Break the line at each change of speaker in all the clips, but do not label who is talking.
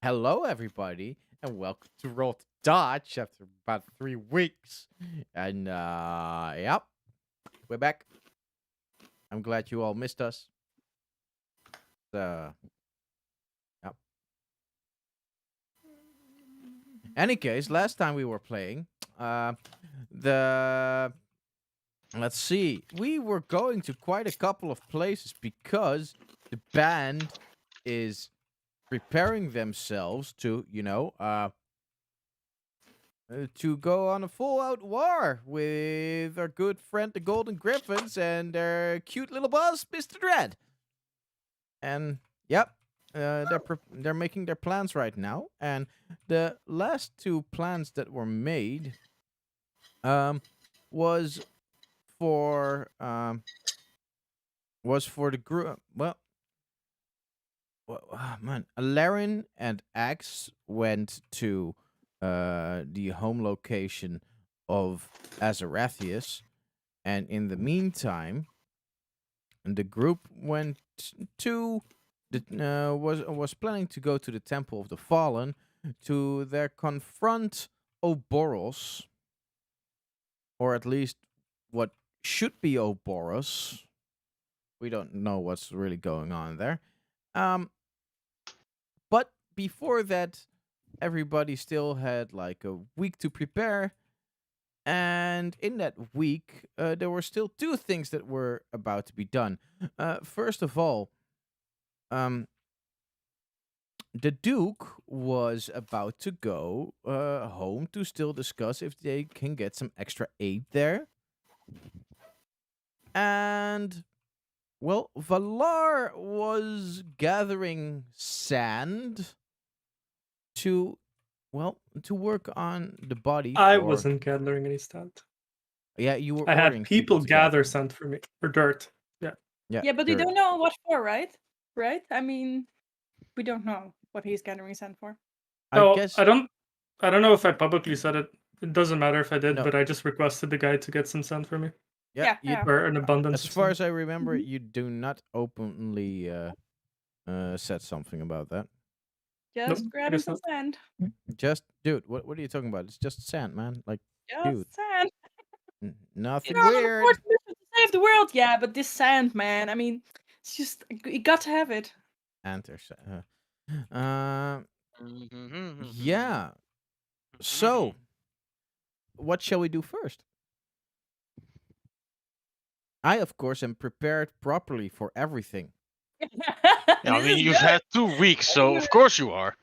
Hello, everybody, and welcome to Roll to Dodge after about 3 weeks. And yep, we're back. I'm glad you all missed us. Yep. Any case, last time we were playing, the let's see, we were going to quite a couple of places because the band is preparing themselves to, to go on a full-out war with our good friend the Golden Griffins and their cute little boss, Mr. Dread. And yep, they're making their plans right now. And the last two plans that were made, was for the group. Man, Alarin and Axe went to the home location of Azarathius, and in the meantime, the group went to was planning to go to the Temple of the Fallen to there confront Ouboros, or at least what should be Ouboros. We don't know what's really going on there. But before that, everybody still had like a week to prepare. And in that week, there were still two things that were about to be done. First of all, the Duke was about to go home to still discuss if they can get some extra aid there. And, well, Valar was gathering sand to work on the body.
I wasn't gathering any sand.
Yeah, you were.
I had
ordering
people
to
gather sand for me, or dirt. Yeah.
Yeah, but we
dirt.
don't know what for, right? Right? I mean, we don't know what he's gathering sand for.
I guess
I don't know if I publicly said it. It doesn't matter if I did,
No.
but I just requested the guy to get some sand for me.
Yeah,
Or an abundance.
as far as I remember, you do not openly said something about that.
Just
Nope, I
grabbing
guess
some
not.
sand.
Just, dude, what are you talking about? It's just sand, man. Like,
Just
dude,
sand.
nothing
You're on a
weird.
important mission to save the world. Yeah, but this sand, man. I mean, it's just you got to have it.
Yeah. So, what shall we do first? I, of course, am prepared properly for everything.
I mean, you've had 2 weeks, so of course you are.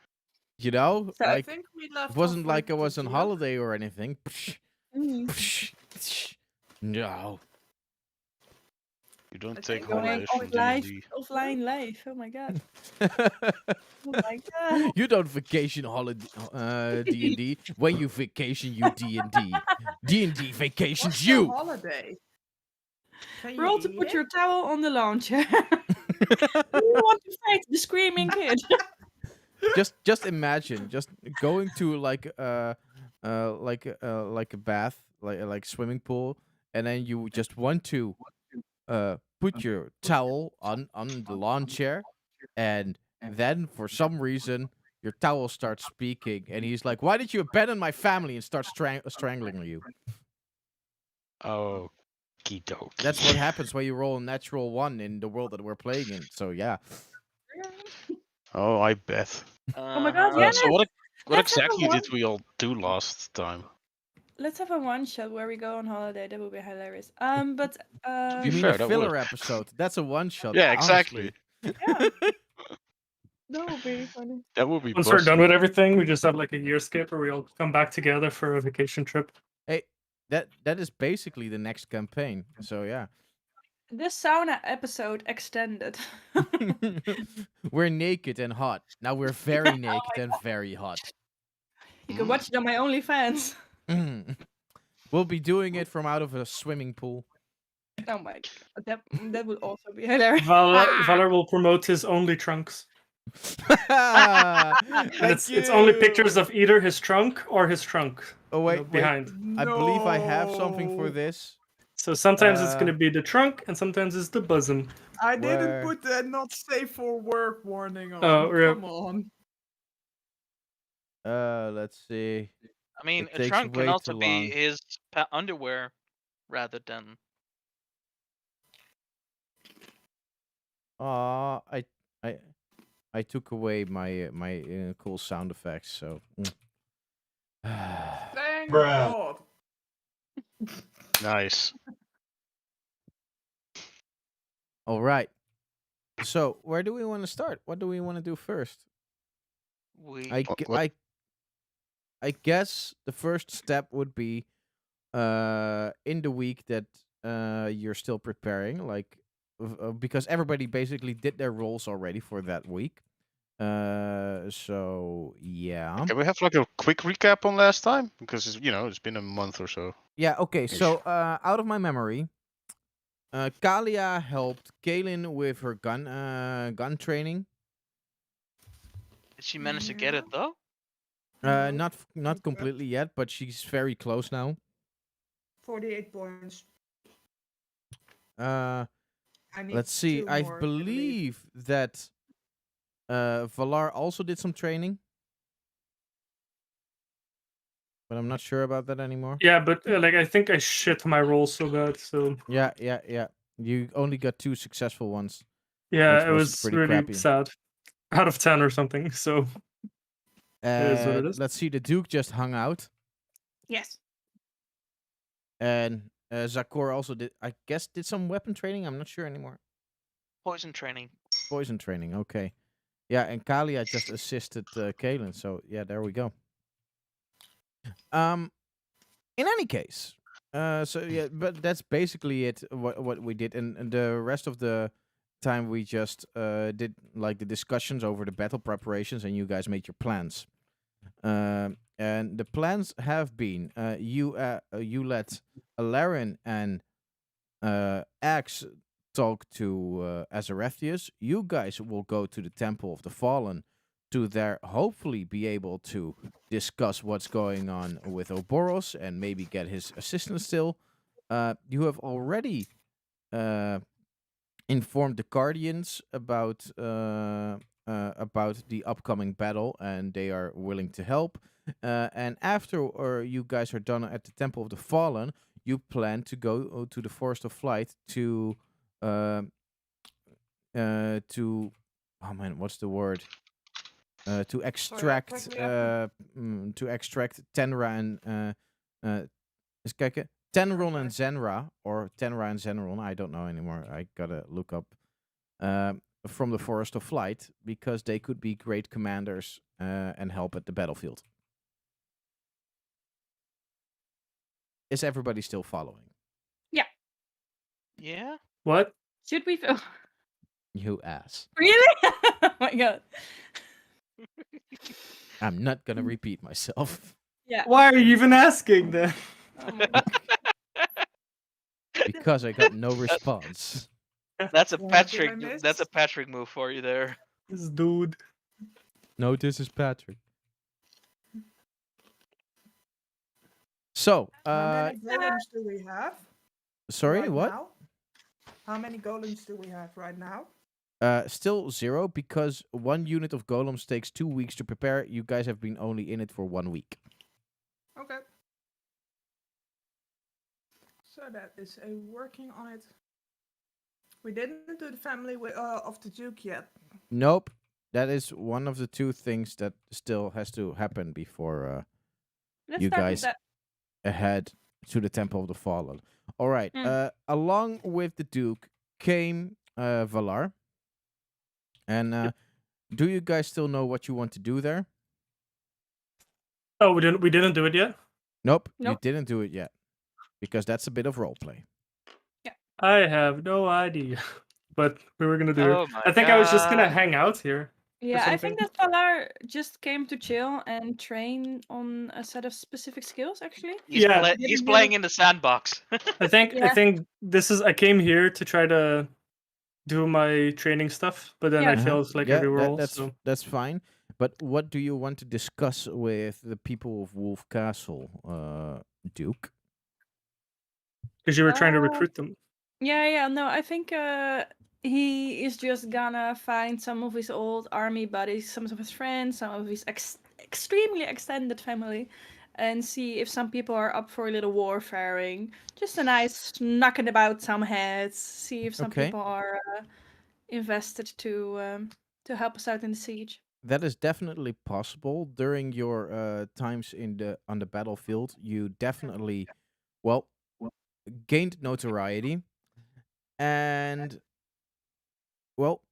You know,
So-
I
like,
think we left
it wasn't
off
like I
with
was
the
on
Duke.
holiday or anything.
Mm.
No.
You don't
I
take
think going
holidays from
life,
D&D.
offline life. Oh my god. Oh my god.
You don't vacation holiday D&D. When you vacation, you D&D. D&D vacations
What's your
you.
holiday? Can you
Roll to
eat
put
it?
your towel on the lawn chair. You want to fight the screaming kid.
just imagine just going to like a bath, like swimming pool, and then you just want to put your towel on the lawn chair, and then for some reason your towel starts speaking, and he's like, "Why did you abandon my family?" and starts strangling you.
Okie dokie.
That's what happens when you roll a natural one in the world that we're playing in. So yeah.
Oh, I bet.
Oh my god, yeah.
So what
Let's have a
exactly
one-
did we all do last time?
Let's have a one shot where we go on holiday. That would be hilarious. But
You mean
fair,
a
that
filler
would.
episode? That's a one shot.
Yeah, exactly.
that would be funny.
That would be
Once we're done
busted.
with everything, we just have like a year skip where we all come back together for a vacation trip.
Hey, that is basically the next campaign. So yeah.
This sauna episode extended.
We're naked and hot. Now we're very naked and very hot.
You can watch it on my OnlyFans.
We'll be doing it from out of a swimming pool.
Oh my god, that would also be hilarious.
Valar will promote his only trunks.
And
It's only pictures of either his trunk or his trunk.
Oh wait,
behind.
I believe I have something for
No.
this.
So sometimes it's gonna be the trunk, and sometimes it's the bosom.
I
Where-
didn't put the not safe for work warning on.
Oh, yeah.
Come on.
Let's see.
I mean,
It
a
takes
trunk can
way too
also be
long.
his underwear rather than.
Aw, I, I took away my cool sound effects. So.
Thank
Bruh.
God.
Nice.
All right. So where do we want to start? What do we want to do first?
We.
What?
I guess the first step would be in the week that you're still preparing, like because everybody basically did their roles already for that week. So yeah.
Can we have like a quick recap on last time? Because it's been a month or so.
Yeah, okay.
Ish.
So out of my memory, Kalia helped Kaylin with her gun training.
Did she manage to get
Yeah.
it though?
No,
Not
not yet.
completely yet, but she's very close now.
48 points.
Uh
I need
let's see.
2
I
more, I believe.
believe that Valar also did some training, but I'm not sure about that anymore.
Yeah, but like I think I shit my roll so bad. So
Yeah. You only got 2 successful ones,
yeah,
which
it
was
was
pretty
really
crappy.
sad. Out of 10 or something. So it is what it is.
Let's see. The Duke just hung out,
Yes.
and Zakor also did. I guess did some weapon training. I'm not sure anymore.
Poison training.
Poison training. Okay. Yeah, and Kalia just assisted Kaylin. So yeah, there we go. In any case, so yeah, but that's basically it. What we did, and the rest of the time we just did like the discussions over the battle preparations, and you guys made your plans. And the plans have been you let Alarion and Axe talk to Azarethius. You guys will go to the Temple of the Fallen to there hopefully be able to discuss what's going on with Ouboros and maybe get his assistance still. You have already uh, informed the Guardians about the upcoming battle, and they are willing to help. And after you guys are done at the Temple of the Fallen, you plan to go to the Forest of Flight uh, to oh man, what's the word? To extract
exactly after.
to extract Tenra and eens kijken. Tenron and
Okay.
Zenra, or Tenra and Zenron, I don't know anymore. I gotta look up from the Forest of Flight because they could be great commanders and help at the battlefield. Is everybody still following?
Yeah.
What?
Should we?
You ass.
Really? Oh my god.
I'm not gonna repeat myself
Yeah.
Why are you even asking then?
Oh my god.
because I got no response.
That's a
What did I
Patrick.
miss?
That's a Patrick move for you there.
This dude.
No, this is Patrick. So,
How many golems do we have?
sorry,
right
what?
Now? How many golems do we have right now?
Still 0 because 1 unit of golems takes 2 weeks to prepare. You guys have been only in it for 1 week.
Okay. So that is a working on it. We didn't do the family of the Duke yet.
Nope. That is one of the 2 things that still has to happen before
Let's
you
start
guys
with that.
head to the Temple of the Fallen. All right. Along with the Duke came Valar. And do you guys still know what you want to do there?
Oh, we didn't do it yet?
Nope. You
Nope.
didn't do it yet because that's a bit of roleplay.
I have no idea. But we were gonna do
Oh
it.
my
I think I was just gonna
God.
hang out here.
Yeah, I think
something.
that Valar just came to chill and train on a set of specific skills. Actually,
He's,
Yeah.
he's
Didn't do-
playing in the sandbox.
I think
Yeah.
this is I came here to try to do my training stuff, but then I
Yeah.
failed like
Yeah,
everywhere else.
that's fine. But what do you want to discuss with the people of Wolf Castle, Duke?
Because you were trying to
Uh,
recruit them.
Yeah. No, I think he is just gonna find some of his old army buddies, some of his friends, some of his extremely extended family, and see if some people are up for a little warfaring. Just a nice knocking about some heads. See if some
Okay.
people are invested to help us out in the siege.
That is definitely possible. During your times on the battlefield, you definitely, well, gained notoriety, and well,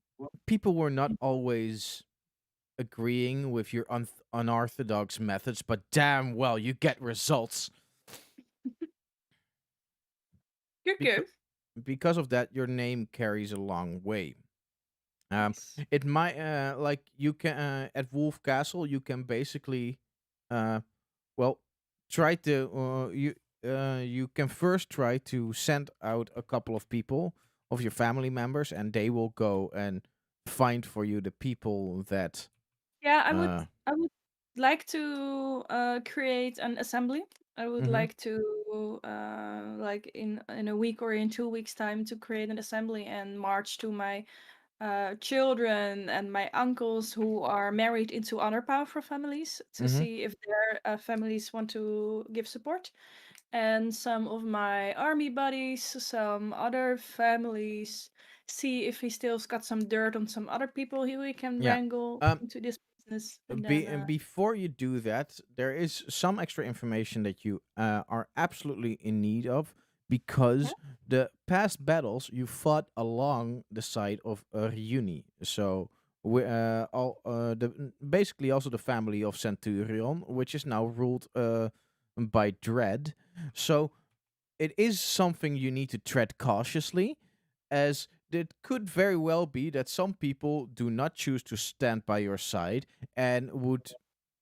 people were not always agreeing with your unorthodox methods, but damn well you get results.
You're good.
Because of that, your name carries a long way.
Nice.
It might like you can at Wolf Castle you can basically uh well try to you can first try to send out a couple of people of your family members, and they will go and find for you the people that
Yeah,
uh
I would like to create an assembly. I would
mhm,
like to like in a week or in 2 weeks time to create an assembly and march to my children and my uncles who are married into other powerful families to
mhm.
see if their families want to give support. And some of my army buddies, some other families, see if he still's got some dirt on some other people who we can
Yeah.
wrangle
Um
into this business. And then,
Before you do that, there is some extra information that you are absolutely in need of,
yeah,
because the past battles you fought along the side of Reuni. So we all basically also the family of Centurion, which is now ruled by Dread. So it is something you need to tread cautiously, as it could very well be that some people do not choose to stand by your side and would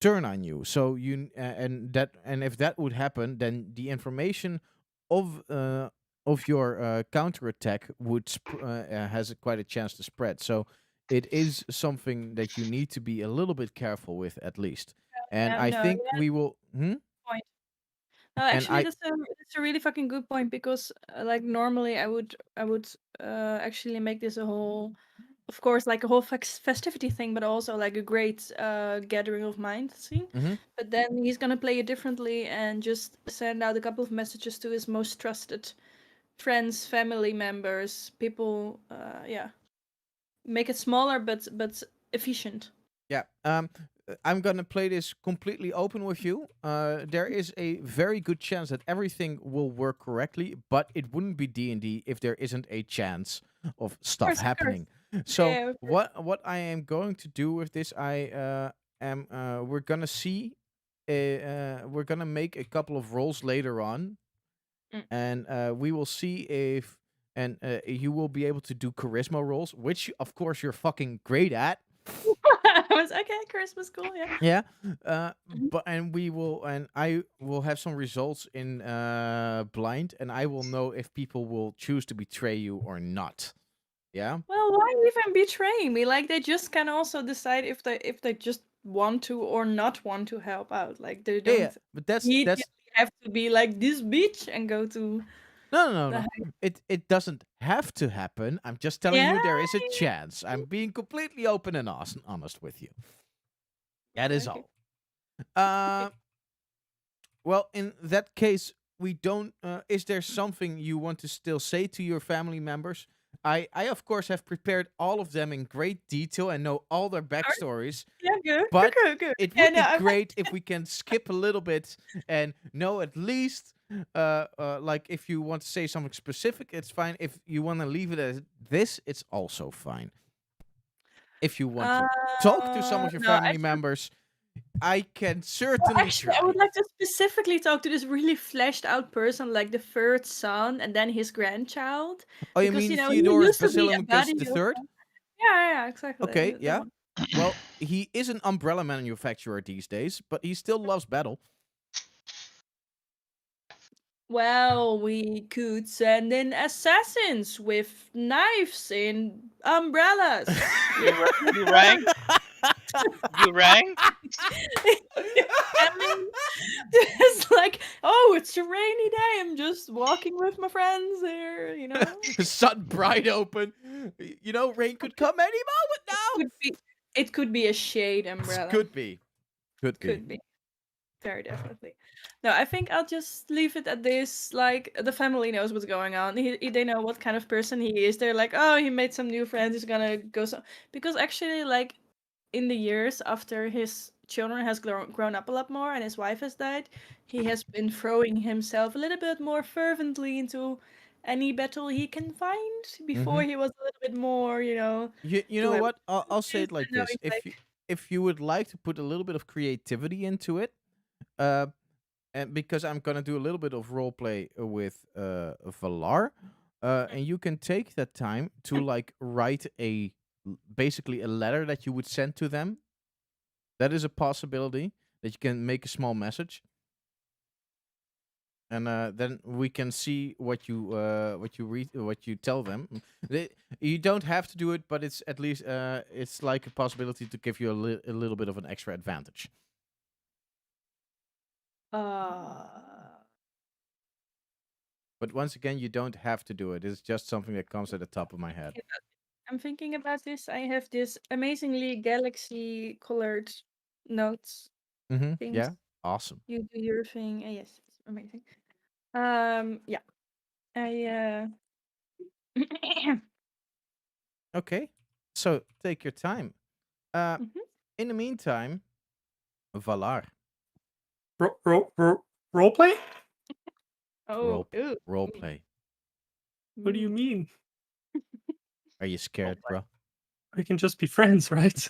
turn on you. So and if that would happen, then the information of uh, of your counterattack would has quite a chance to spread. So it is something that you need to be a little bit careful with, at least. And
yeah,
I
no,
think
yeah,
we will.
point. No,
And
actually,
I.
that's a really fucking good point because, like, normally I would actually make this a whole, of course, like a whole festivity thing, but also like a great gathering of mind scene.
Mhm.
But then he's gonna play it differently and just send out a couple of messages to his most trusted friends, family members, people. Yeah, make it smaller but efficient.
Yeah. I'm gonna play this completely open with you. There is a very good chance that everything will work correctly, but it wouldn't be D&D if there isn't a chance of stuff
Of course.
happening. So
Yeah, of course.
what I am going to do with this, I am we're gonna see. We're gonna make a couple of rolls later on,
Mm.
and we will see if and you will be able to do charisma rolls, which of course you're fucking great at.
I was okay. Christmas, cool. Yeah.
Yeah,
Mhm.
but and I will have some results in blind, and I will know if people will choose to betray you or not. Yeah,
Well, why even betray me? Like they just can also decide if they just want to or not want to help out. Like they
yeah, yeah.
don't
But that's
immediately have to be like this bitch and go to
no, no, no,
the
no. It doesn't have to happen. I'm just telling
yeah.
you there is a chance. I'm being completely open and honest with you. That is
Okay.
all. Uh, Well, in that case, we don't. Is there something you want to still say to your family members? I of course have prepared all of them in great detail and know all their
Alright.
backstories.
Yeah, good.
But
Good.
it
Yeah,
would
no,
be
I'm
great if we can skip a little bit and know at least. Like if you want to say something specific, it's fine. If you want to leave it as this, it's also fine. If you want to talk to some of your
no,
family members, I can
well,
certainly
actually, I
try.
would like to specifically talk to this really fleshed out person, like the third son and then his grandchild,
Oh, you
because
mean
he
Theodorus
used to be a
Basilimachus
buddy
the
of.
third?
Yeah, exactly.
Okay,
The
yeah.
one.
Well, he is an umbrella manufacturer these days, but he still loves battle.
Well, we could send in assassins with knives in umbrellas.
You rang? You rang?
I mean, it's like, oh, it's a rainy day. I'm just walking with my friends here,
Sun bright open. You know, rain could come any moment now.
Could be, it could be a shade umbrella.
Could be. Could be.
Could be. Very definitely. No, I think I'll just leave it at this. Like, the family knows what's going on. They know what kind of person he is. They're like, oh, he made some new friends. He's gonna go so. Because actually, like, in the years after his children has grown up a lot more and his wife has died, he has been throwing himself a little bit more fervently into any battle he can find. Before he was a little bit more,
You
do
know
I
what?
want
I'll
to
say
do
it like
this? And now
this:
he's like,
if you would like to put a little bit of creativity into it, uh, and because I'm gonna do a little bit of role play with Valar, and you can take that time to like write basically a letter that you would send to them. That is a possibility that you can make a small message, and then we can see what you tell them. You don't have to do it, but it's at least it's like a possibility to give you a little bit of an extra advantage. But once again, you don't have to do it. It's just something that comes at the top of my head.
I'm thinking about this. I have this amazingly galaxy colored notes
Mm-hmm.
things.
Yeah. Awesome.
You do your thing. Yes, it's amazing. Yeah. I
Okay. So take your time.
Mhm.
In the meantime, Valar,
Roleplay?
Oh, ooh.
role play.
What do you mean?
Are you scared, bro?
We can just be friends, right?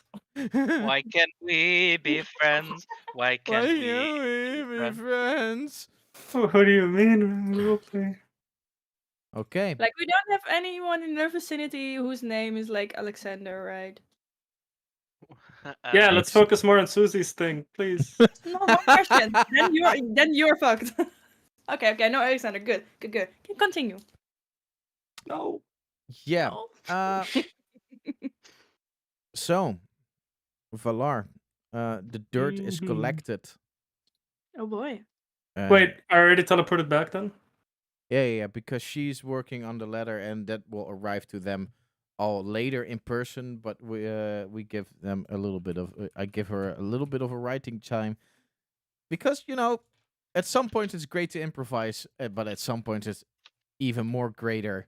Why can't we be friends? Why
Why
can't we
can't
be
we be
friends?
friends?
What do you mean roleplay?
Okay.
Like, we don't have anyone in their vicinity whose name is like Alexander, right?
Yeah, let's
It's-
focus more on Susie's thing, please.
It's not one question. then you're fucked. Okay, no Alexander. Good. Continue.
No.
Yeah.
No.
So, Valar, the dirt is
Mhm.
collected.
Oh boy.
Wait, I already teleported back then?
Yeah, because she's working on the letter, and that will arrive to them all later in person. But we give them a little bit of I give her a little bit of a writing time, because at some point it's great to improvise, but at some point it's even more greater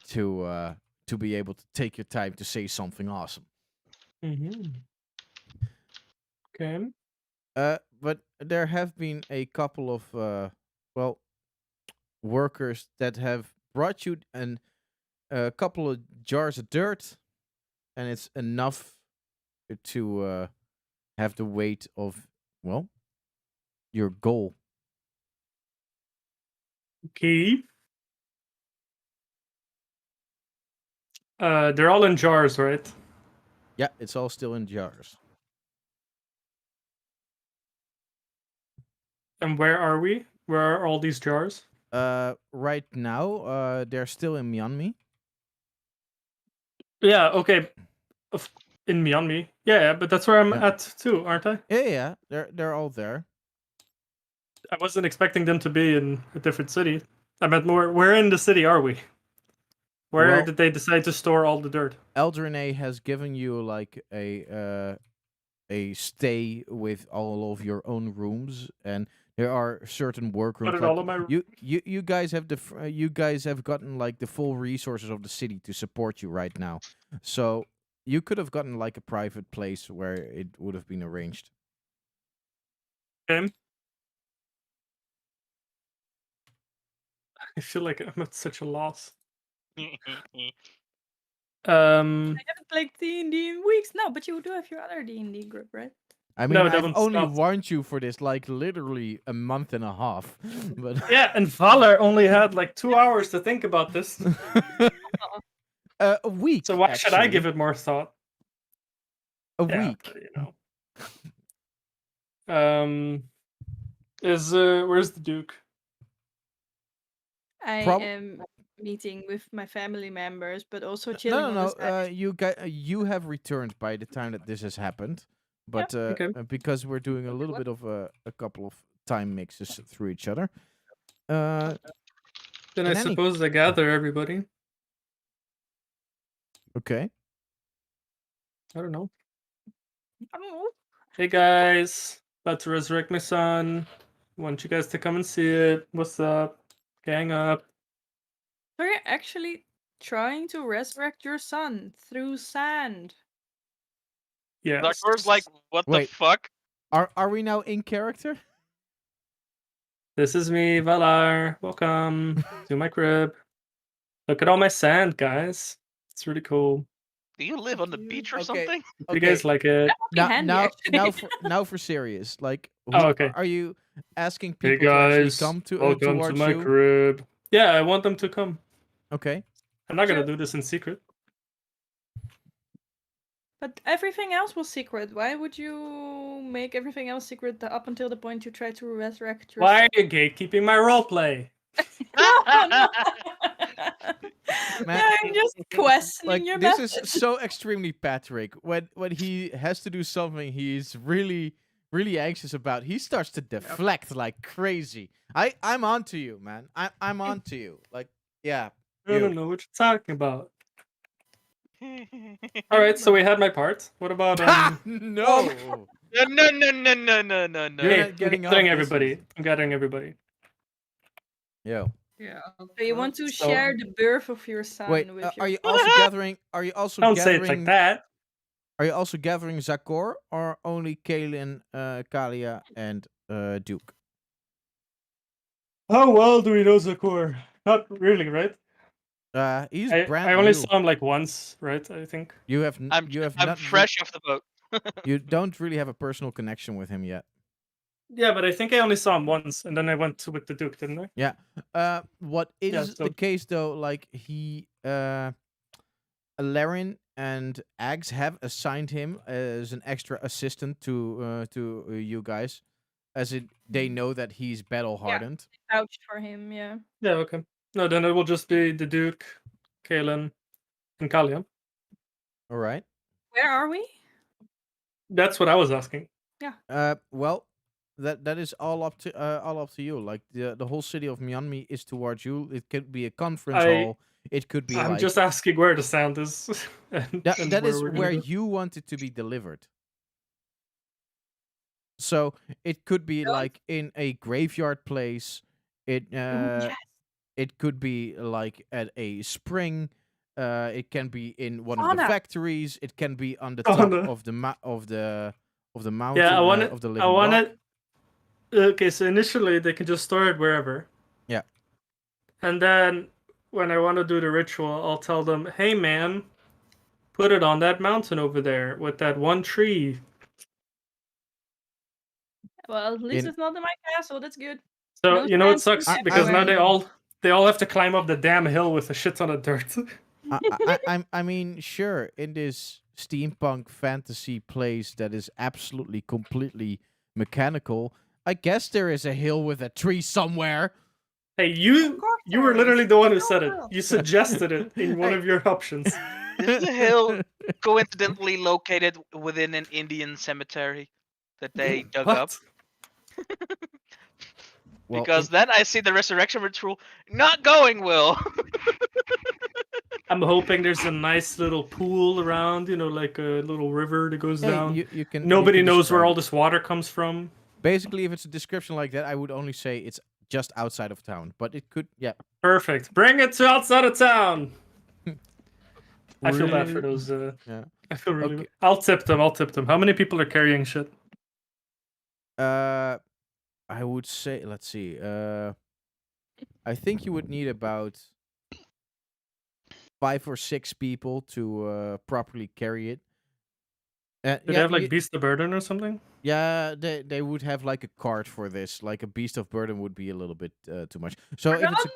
to be able to take your time to say something awesome.
Mm-hmm. Okay.
But there have been a couple of workers that have brought you a couple of jars of dirt, and it's enough to have the weight of your goal.
Okay. They're all in jars, right?
Yeah, it's all still in jars.
And where are we? Where are all these jars?
Right now, they're still in Myanmar.
Yeah, okay. In Myanmar. Yeah, but that's where I'm
Yeah.
at too, aren't I?
Yeah, they're all there.
I wasn't expecting them to be in a different city. I meant more, where in the city are we? Where
Well-
did they decide to store all the dirt?
Eldrene has given you like a stay with all of your own rooms, and there are certain workrooms.
Put it
Like
all in my
you guys have you guys have gotten like the full resources of the city to support you right now, so you could have gotten like a private place where it would have been arranged.
game. I feel like I'm at such a loss.
I haven't played D&D in weeks. No, but you do have your other D&D group, right?
I mean,
No, that
I've
one's
only
not.
warned you for this like literally a month and a half, but
Yeah, and Valar only had like 2 hours to think about this.
a week.
So why should I give
actually.
it more thought?
A
Yeah,
week?
but, where's the Duke?
I
Prob-
am meeting with my family members, but also
No,
chilling
no,
on
no.
the side.
You have returned by the time that this has happened, but
Okay.
because we're doing a little bit of a couple of time mixes through each other.
Then
in
I
any-
suppose I gather everybody.
Okay.
I don't know.
I don't know.
Hey guys, about to resurrect my son. Want you guys to come and see it. What's up? Gang up.
So you're actually trying to resurrect your son through sand.
Yes.
Zakor's like, what the
Wait.
fuck?
Are we now in character?
This is me, Valar. Welcome to my crib. Look at all my sand, guys. It's really cool.
Do you live on the
Cute.
beach or
Okay.
something?
If you guys like it.
That would be handy, actually.
Now for serious. Like,
Oh, okay.
are you asking
Hey
people to actually
guys,
come to
welcome to
towards
my
you?
crib. Yeah, I want them to come.
Okay.
I'm not gonna
Sure.
do this in secret.
But everything else was secret. Why would you make everything else secret up until the point you try to resurrect your
Why
son?
are you gatekeeping my roleplay?
No.
Man,
I'm just questioning
Like,
your
this
method.
is so extremely Patrick. When he has to do something he's really anxious about, he starts to deflect like crazy. I'm on to you, man. I'm on to you. Like, yeah.
I don't know what you're talking about. All right, so we had my part. What about
No.
No, no, no, no, no, no, no, no.
You're
Hey,
not getting
I'm gathering
off this
everybody.
one.
I'm gathering everybody.
Yo.
Yeah.
So you want to
So-
share the birth of your son
Wait,
with
are
your
you also gathering
Don't say it like that.
Are you also gathering Zakor or only Kaelin, Kalia and Duke?
How well do we know Zakor? Not really, right?
He's
I
brand
only
new.
saw him like once, right? I think.
You have
I'm
not
fresh off the boat.
you don't really have a personal connection with him yet.
Yeah, but I think I only saw him once, and then I went with the Duke, didn't I?
What is
Yeah,
the
so-
case though? Like Laren and Ags have assigned him as an extra assistant to you guys, as they know that he's battle hardened.
vouched for him? Yeah.
Yeah, okay. No, then it will just be the Duke, Kalen, and Kalia.
All right.
Where are we?
That's what I was asking.
Well, that is all up to you. Like the whole city of Myanmar is towards you. It could be a conference hall. It could be
I'm
like
just asking where the sound is. and
that is
we're gonna
where
go.
you want it to be delivered. So it could be like in a graveyard place.
Yes.
It could be like at a spring. It can be in one of the
Sauna.
factories. It can be on the top
Sauna.
of the mountain.
Yeah, I want
of the
it. I
living
want
rock.
it. Okay, so initially they can just store it wherever.
Yeah.
And then when I want to do the ritual, I'll tell them, "Hey, man, put it on that mountain over there with that one tree."
Well, at least
In-
it's not in my castle. That's good.
So
No
you know what
sand
sucks
for
because now
everyone.
they all have to climb up the damn hill with a shit ton of dirt.
I mean, sure, in this steampunk fantasy place that is absolutely completely mechanical, I guess there is a hill with a tree somewhere.
Hey,
Of
you
course
you were
there
literally
is.
the one who
No
said it.
girl.
You suggested it in one
Hey.
of your options.
Is the hill coincidentally located within an Indian cemetery that they dug up?
What?
Well,
Because then I see the resurrection ritual not going well.
I'm hoping there's a nice little pool around, you know, like a little river that goes
hey,
down.
you can.
Nobody
you can
knows where
describe
all
it.
this water comes from.
Basically, if it's a description like that, I would only say it's just outside of town. But it could, yeah.
Perfect. Bring it to outside of town. I feel bad for
Really?
those.
Yeah.
I feel really.
Okay.
I'll tip them. I'll tip them. How many people are carrying shit?
I would say, let's see. I think you would need about 5 or 6 people to properly carry it.
Do they have like beast of burden or something?
Yeah, they would have like a cart for this. Like a beast of burden would be a little bit too much. So if
Jonathan.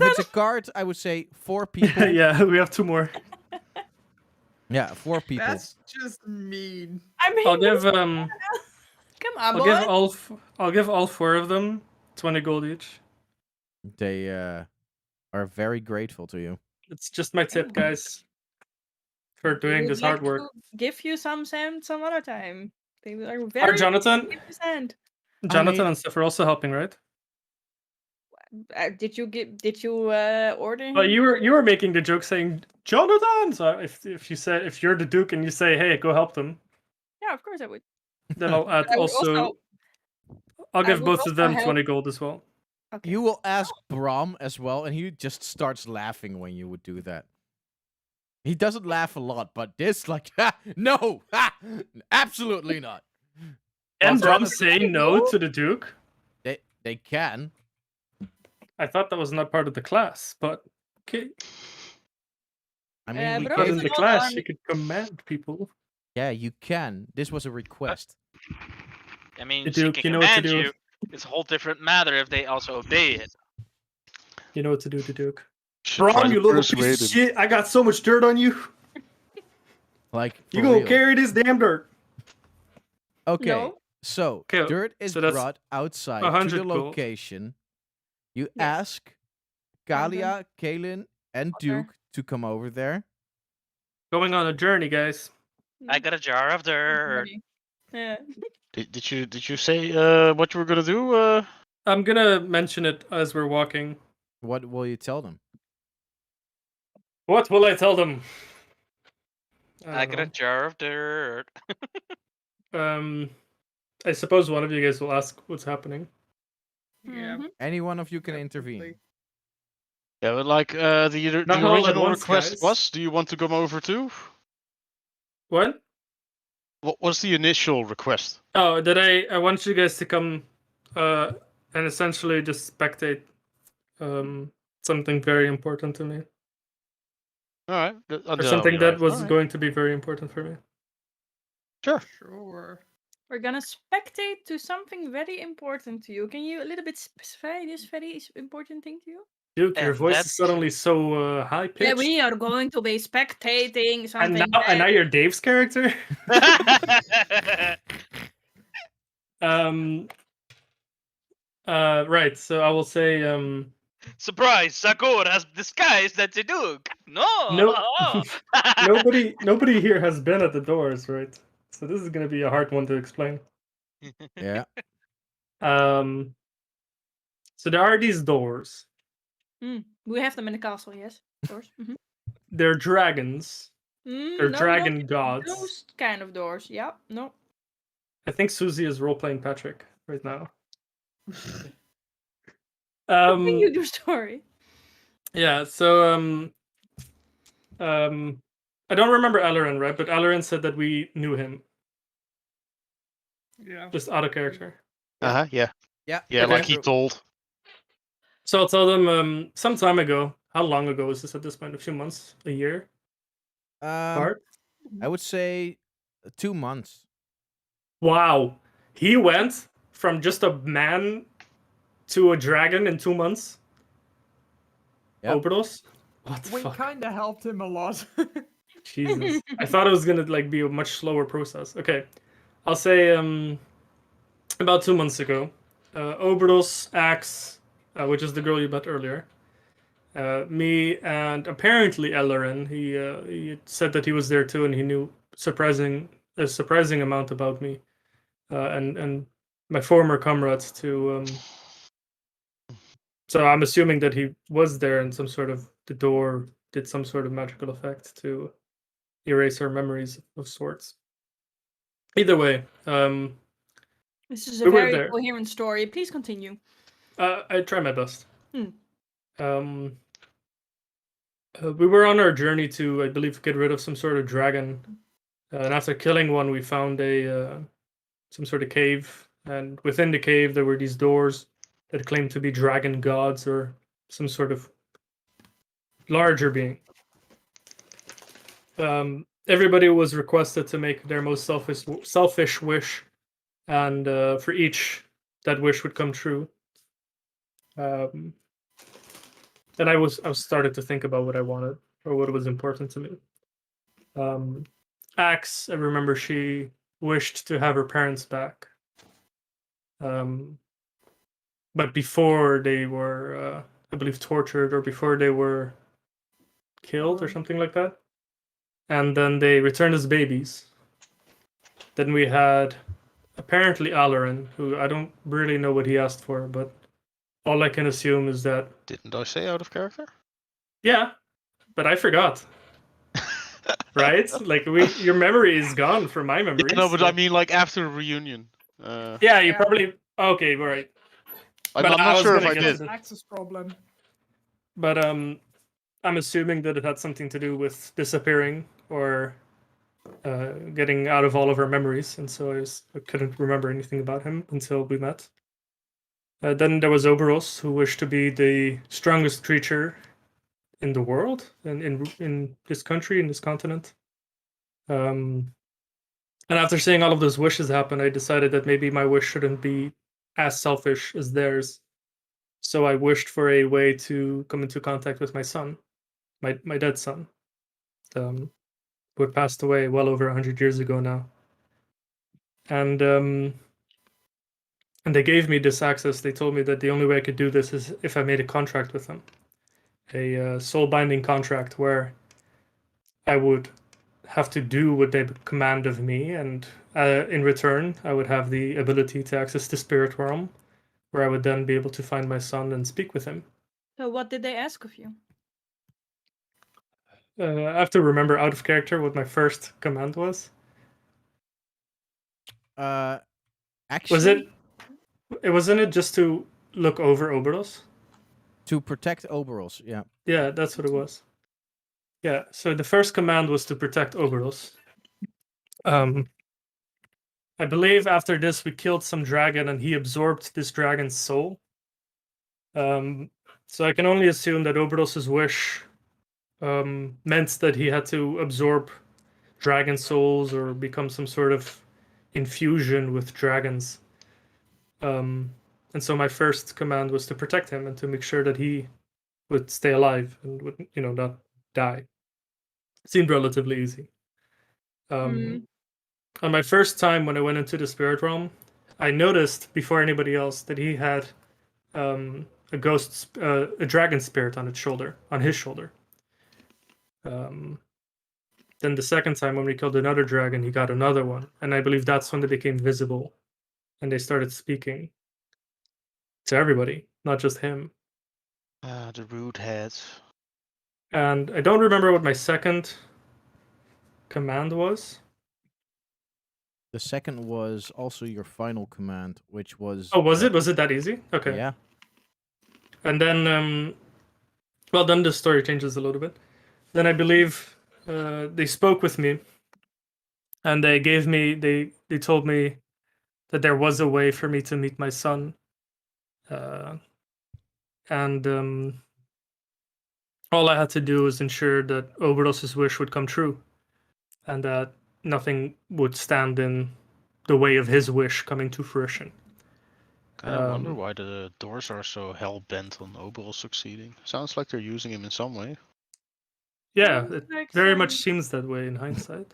it's a cart, I would say 4 people.
Yeah, we have 2 more.
Yeah, 4 people.
That's just mean.
I mean,
I'll give
come on,
I'll
boy.
give all I'll give all 4 of them 20 gold each.
They are very grateful to you.
It's just my tip, guys, for
They
doing
would
this
like
hard work.
to give you some sand some other time. They are
Are
very
Jonathan,
give you sand.
Jonathan
mean-
and stuff are also helping, right?
Did you order him?
Well, you were making the joke saying Jonathan. So if you're the Duke and you say, hey, go help them,
Yeah, of course I would.
then I'll add
I would
also. I'll
I
give
would
both of
also
them
help-
20 gold as well.
Okay.
You will ask Brom as well, and he just starts laughing when you would do that. He doesn't laugh a lot, but this, like, no, absolutely not.
And
Well,
Brom say no to the Duke?
They can.
I thought that was not part of the class, but okay.
I mean, we
but
But
gave
in the
also
class,
on-
you could command people.
Yeah, you can. This was a request.
I mean,
The
she
Duke,
can
you know what to
command
do.
you. It's a whole different matter if they also obey it.
You know what to do, the Duke.
Should try
Brom,
to
you little piece
persuade
of
him.
shit! I got so much dirt on you.
Like,
You
for
gonna
real.
carry this damn dirt?
Okay,
No.
so
Okay,
dirt is
so that's
brought outside to
100
the
gold.
location. You
Yes.
ask Galia, Kaelin, and
Okay.
Duke to come over there.
Going on a journey, guys.
I got a jar of dirt.
Ready. Yeah.
Did you say what you were gonna do?
I'm gonna mention it as we're walking.
What will you tell them?
What will I tell them?
I
don't
got a jar of dirt.
know. I suppose one of you guys will ask what's happening.
Yeah.
Mhm.
Any one of you can
definitely.
intervene.
Yeah, but like the
Not all at
original
once,
request
guys.
was. Do you want to come over too?
What?
What was the initial request?
Oh, that I want you guys to come and essentially just spectate something very important to me.
All right,
Or something that was going to be very important for me.
Sure.
Sure.
We're gonna spectate to something very important to you. Can you a little bit specify this very important thing to you?
Duke, your
And
voice
that's-
is suddenly so high pitched.
Yeah, we are going to be spectating
and
something.
now you're Dave's character. Right. So I will say
Surprise! Sakura has disguised as a Duke. No.
nobody here has been at the doors, right? So this is gonna be a hard one to explain.
Yeah.
So there are these doors.
We have them in the castle, yes, of course.
They're dragons. They're
No,
dragon
not
gods.
those kind of doors. Yeah, no.
I think Susie is role playing Patrick right now.
Continue your story.
Yeah. So I don't remember Alarin, right? But Alarin said that we knew him,
Yeah.
just out of character.
Yeah.
Yeah.
Yeah,
Okay.
like he told.
So I'll tell them some time ago. How long ago is this at this point? A few months? A year? Apart?
I would say 2 months.
Wow. He went from just a man to a dragon in 2 months?
Yep.
Ouboros? What the
We
fuck?
kind of helped him a lot.
Jesus. I thought it was gonna like be a much slower process. Okay. I'll say about 2 months ago. Ouboros, Axe, which is the girl you met earlier. Me and apparently Ellerin. He said that he was there too, and he knew a surprising amount about me, and my former comrades too. So I'm assuming that he was there, and the door did some sort of magical effect to erase our memories of sorts. Either way,
This is a
We were
very
there.
coherent story. Please continue.
I try my best.
Hmm.
We were on our journey to, I believe, get rid of some sort of dragon, and after killing one, we found some sort of cave, and within the cave there were these doors that claimed to be dragon gods or some sort of larger being. Everybody was requested to make their most selfish wish, and for each, that wish would come true. And I started to think about what I wanted or what was important to me. Axe, I remember she wished to have her parents back. But before they were, I believe, tortured, or before they were killed or something like that. And then they returned as babies. Then we had apparently Alarin, who I don't really know what he asked for, but all I can assume is that
Didn't I say out of character?
yeah, but I forgot. right? Like your memory is gone from my memories.
No, but I mean, like after a reunion.
Yeah, you
Yeah.
probably okay, right.
I'm
But I
not
was
sure if
gonna
I
get
did.
to the-
Access problem.
But I'm assuming that it had something to do with disappearing or getting out of all of our memories, and so I couldn't remember anything about him until we met. Then there was Ouboros, who wished to be the strongest creature in the world, and in this country, in this continent. And after seeing all of those wishes happen, I decided that maybe my wish shouldn't be as selfish as theirs. So I wished for a way to come into contact with my son, my dead son, who had passed away well over 100 years ago now. And they gave me this access. They told me that the only way I could do this is if I made a contract with them, a soul binding contract where I would have to do what they command of me, and in return, I would have the ability to access the spirit realm, where I would then be able to find my son and speak with him.
So what did they ask of you?
I have to remember out of character what my first command was.
Actually,
Was it? It wasn't it just to look over Ouboros?
to protect Ouboros? Yeah.
Yeah, that's what it was. Yeah. So the first command was to protect Ouboros. I believe after this we killed some dragon and he absorbed this dragon's soul. So I can only assume that Ouboros's wish meant that he had to absorb dragon souls or become some sort of infusion with dragons. And so my first command was to protect him and to make sure that he would stay alive and would, not die. It seemed relatively easy. On my first time when I went into the spirit realm, I noticed before anybody else that he had a dragon spirit on his shoulder. Then the second time when we killed another dragon, he got another one, and I believe that's when they became visible, and they started speaking to everybody, not just him.
The rude heads.
And I don't remember what my second command was.
The second was also your final command, which was.
Oh, was it? Was it that easy? Okay.
Yeah.
And then, well, then the story changes a little bit. Then I believe they spoke with me, and they told me that there was a way for me to meet my son, and all I had to do was ensure that Oberos's wish would come true, and that nothing would stand in the way of his wish coming to fruition.
I wonder why the doors are so hell bent on Ouboros succeeding. Sounds like they're using him in some way.
Yeah,
Seems
it
like
very
some
much seems that way in hindsight.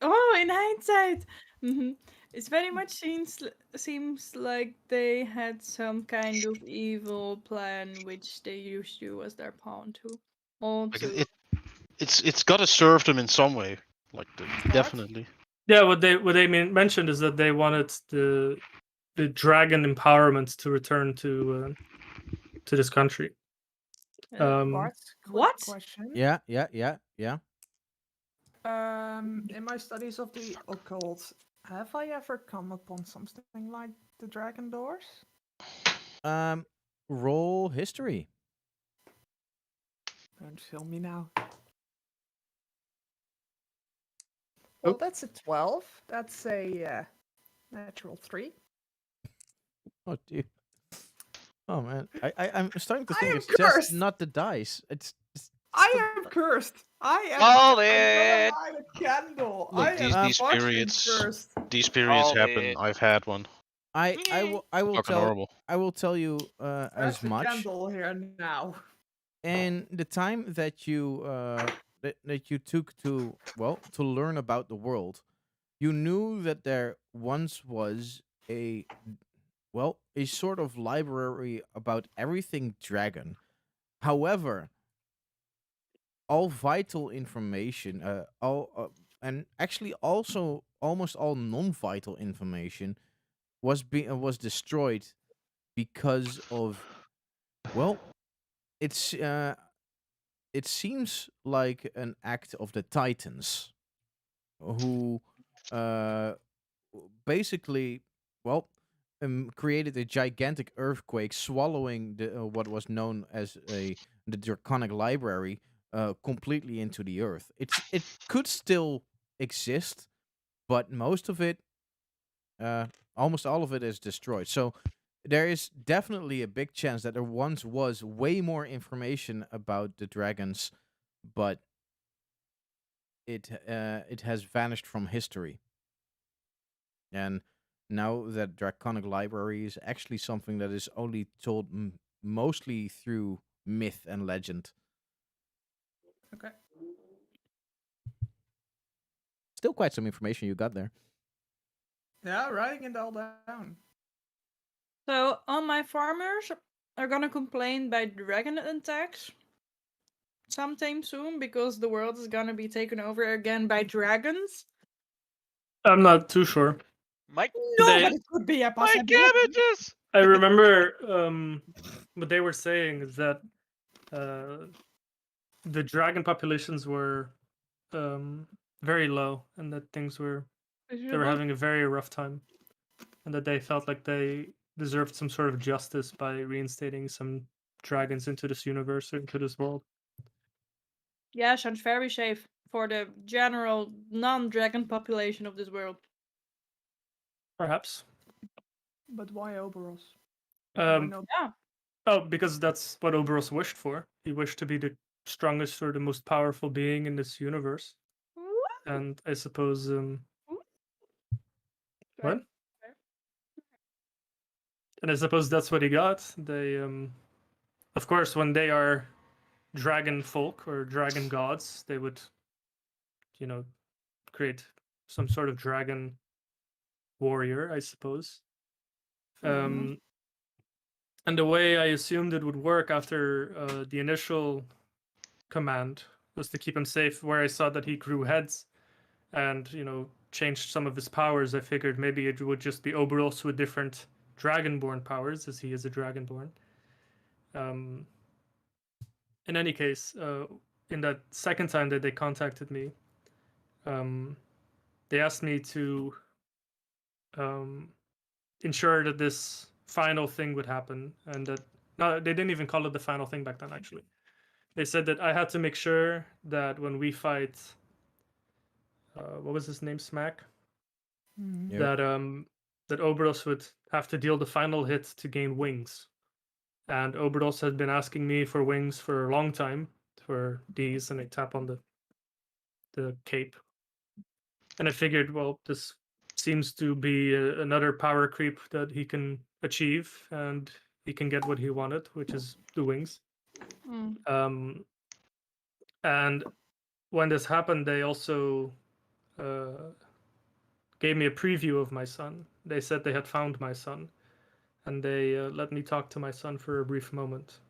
Oh, in hindsight, it very much seems like they had some kind of evil plan, which they used you as their pawn to. Or
Like
to.
it's got to serve them in some way. Like definitely.
Yeah, what they mentioned is that they wanted the dragon empowerment to return to this country.
Bart, quick
What?
question.
Yeah.
In my studies of the occult, have I ever come upon something like the dragon doors?
Roll history.
Don't film me now. Well, that's a 12. That's a natural 3.
Oh, dude. Oh man, I'm starting to
I
think
am
it's just
cursed!
not the dice. It's
I am cursed. I am.
Call
I'm
it.
gonna light a candle.
Look,
I am
these
fucking
periods-
cursed.
These periods
Called
happen.
it.
I've had one.
I will
Fucking
tell
horrible.
I will tell you as
There's a
much.
candle here now.
And the time that you that you took to learn about the world, you knew that there once was a sort of library about everything dragon. However, all vital information, and actually also almost all non-vital information was destroyed because of it's it seems like an act of the Titans, who uh, basically, well, created a gigantic earthquake, swallowing what was known as the Draconic Library completely into the earth. It could still exist, but most of it, uh, almost all of it, is destroyed. So there is definitely a big chance that there once was way more information about the dragons, but it has vanished from history. And now that Draconic Library is actually something that is only told mostly through myth and legend.
Okay.
Still quite some information you got there.
Yeah, writing it all down.
So all my farmers are gonna complain by dragon attacks sometime soon because the world is gonna be taken over again by dragons.
I'm not too sure.
My
No,
They-
but it could be a
my
possibility.
cabbages.
I remember what they were saying is that the dragon populations were very low, and that things were they were having a very rough time, and that they felt like they deserved some sort of justice by reinstating some dragons into this universe, into this world.
Yeah, sounds very safe for the general non-dragon population of this world.
Perhaps.
But why Ouboros?
Um,
Yeah.
Oh, because that's what Ouboros wished for. He wished to be the strongest or the most powerful being in this universe. And I suppose what? And I suppose that's what he got. They of course when they are dragon folk or dragon gods, they would create some sort of dragon warrior, I suppose.
Mhm.
And the way I assumed it would work after the initial command was to keep him safe, where I saw that he grew heads and changed some of his powers. I figured maybe it would just be Ouboros with different dragonborn powers, as he is a dragonborn. In any case, in that second time that they contacted me, they asked me to ensure that this final thing would happen, and that no, they didn't even call it the final thing back then. Actually, they said that I had to make sure that when we fight, what was his name, Smack,
Mhm.
Yep.
that Ouboros would have to deal the final hit to gain wings. And Ouboros had been asking me for wings for a long time, for these, and I tap on the cape. And I figured, well, this seems to be another power creep that he can achieve, and he can get what he wanted, which is the wings. And when this happened, they also gave me a preview of my son. They said they had found my son, and they let me talk to my son for a brief moment.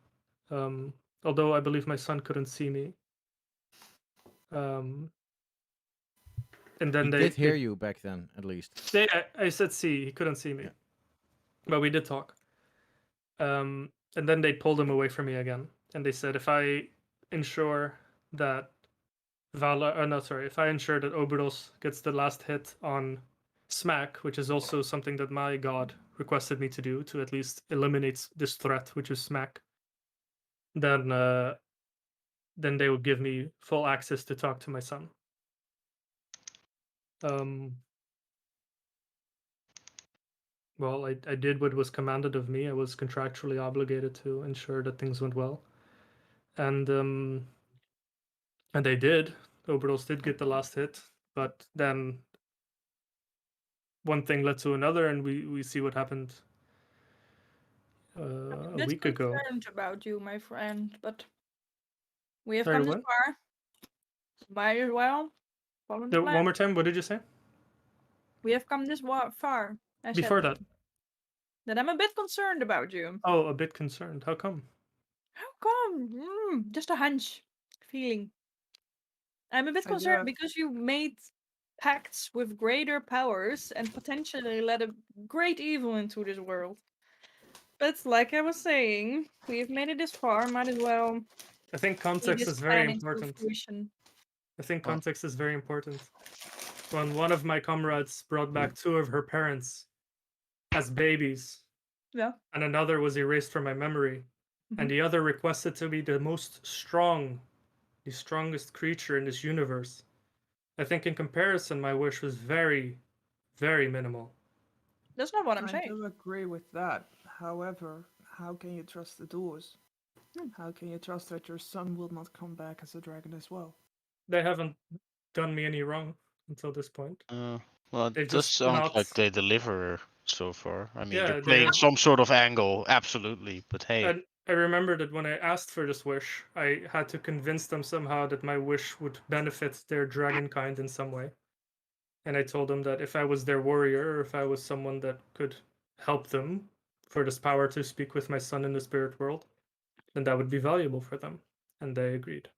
Although I believe my son couldn't see me. And then
He did hear you back then, at least.
I said see, he couldn't see me.
Yeah.
But we did talk. And then they pulled him away from me again. And they said if I ensure that if I ensure that Ouboros gets the last hit on Smack, which is also something that my god requested me to do to at least eliminate this threat, which is Smack, then they would give me full access to talk to my son. Well, I did what was commanded of me. I was contractually obligated to ensure that things went well, and they did. Ouboros did get the last hit, but then one thing led to another, and we see what happened
I'm
a
a bit
week ago.
concerned about you, my friend, but we have
Sorry,
come this
what?
far. Might as well follow the plan.
One more time. What did you say?
We have come this far. I
Before
said
that.
that I'm a bit concerned about you.
Oh, a bit concerned. How come?
How come? Just a hunch, feeling. I'm a bit concerned because you made pacts with greater powers and potentially let a great evil into this world. But like I was saying, we've made it this far. Might as well
I think
He
context
is
is very
planning to
important.
fruition.
I think
Well-
context is very important. When one of my comrades brought back 2 of her parents as babies,
Yeah.
and another was erased from my memory, and the other requested to be the strongest creature in this universe, I think in comparison, my wish was very, very minimal.
That's not what I'm
I
saying.
do agree with that. However, how can you trust the doors? How can you trust that your son will not come back as a dragon as well?
They haven't done me any wrong until this point.
Well, it
They've
does
just
sound
not.
like they deliver so far. I mean,
Yeah,
they're
they
playing
have.
some sort of angle, absolutely. But hey,
And I remember that when I asked for this wish, I had to convince them somehow that my wish would benefit their dragon kind in some way. And I told them that if I was their warrior, or if I was someone that could help them for this power to speak with my son in the spirit world, then that would be valuable for them. And they agreed.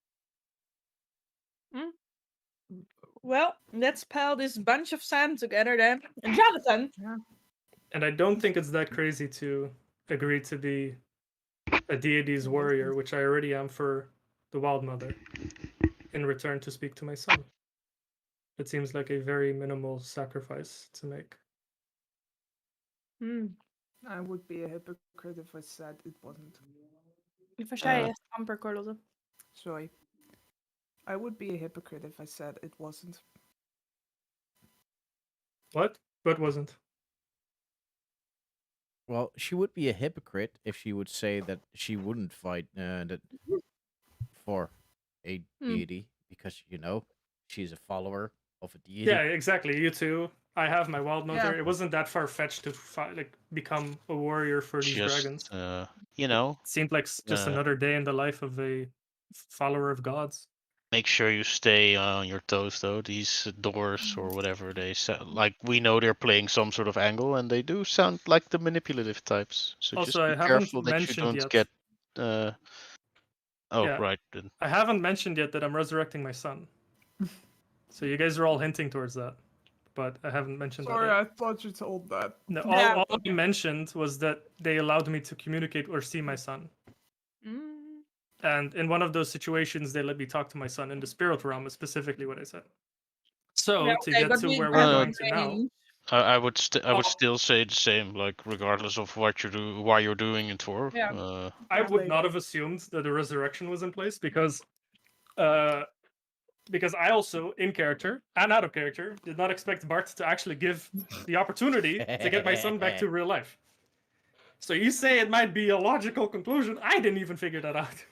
Well, let's pile this bunch of sand together then. And Jonathan!
And I don't think it's that crazy to agree to be a deity's warrior, which I already am for the Wild Mother, in return to speak to my son. It seems like a very minimal sacrifice to make.
I would be a hypocrite if I said it wasn't.
If jij echt amper korrelde.
Sorry. I would be a hypocrite if I said it wasn't.
What? What wasn't?
Well, she would be a hypocrite if she would say that she wouldn't fight that for a deity because she's a follower of a deity.
Yeah, exactly. You too. I have my Wild Mother.
Yeah.
It wasn't that far fetched to become a warrior for these dragons.
you know,
It seemed like just another day in the life of a follower of gods.
make sure you stay on your toes, though. These doors or whatever they sound like, we know they're playing some sort of angle, and they do sound like the manipulative types. So
Also,
just be
I haven't
careful that you
mentioned
don't
yet.
get.
Yeah.
Right. Then.
I haven't mentioned yet that I'm resurrecting my son. So you guys are all hinting towards that, but I haven't mentioned
Sorry,
that.
I thought you told that.
No,
Yeah.
all I mentioned was that they allowed me to communicate or see my son. And in one of those situations, they let me talk to my son in the spirit realm, is specifically what I said. So
Yeah,
to
okay,
get
but
to
we
where
have
we're
a
going to now,
range.
I would
Oh.
still say the same, like regardless of what you do, why you're doing it for.
Yeah.
I would
later.
not have assumed that a resurrection was in place because I also, in character and out of character, did not expect Bart to actually give the opportunity to get my son back to real life. So you say it might be a logical conclusion. I didn't even figure that out.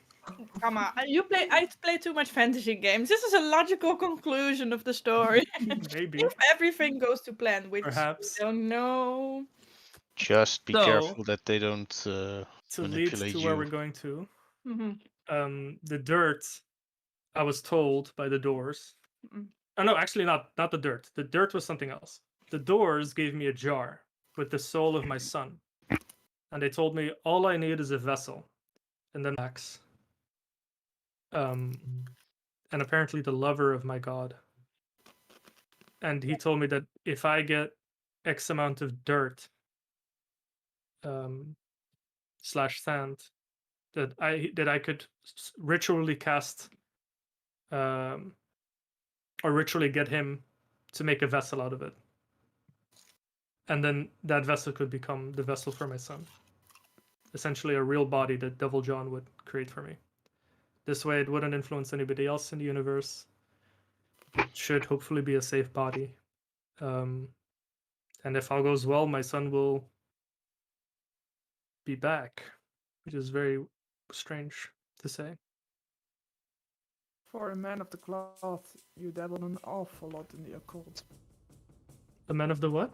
Come on, I play too much fantasy games. This is a logical conclusion of the story.
Maybe.
If everything goes to plan, which
Perhaps.
we don't know.
Just be
So,
careful that they don't
To lead
manipulate
to
you.
where we're going to,
Mhm.
the dirt, I was told by the doors. Oh no, actually not the dirt. The dirt was something else. The doors gave me a jar with the soul of my son. And they told me all I need is a vessel. And then Max. And apparently the lover of my god. And he told me that if I get X amount of dirt slash sand, that I could ritually cast or ritually get him to make a vessel out of it. And then that vessel could become the vessel for my son. Essentially a real body that Devil John would create for me. This way it wouldn't influence anybody else in the universe. It should hopefully be a safe body. And if all goes well, my son will be back, which is very strange to say.
For a man of the cloth, you dabble an awful lot in the occult.
A man of the what?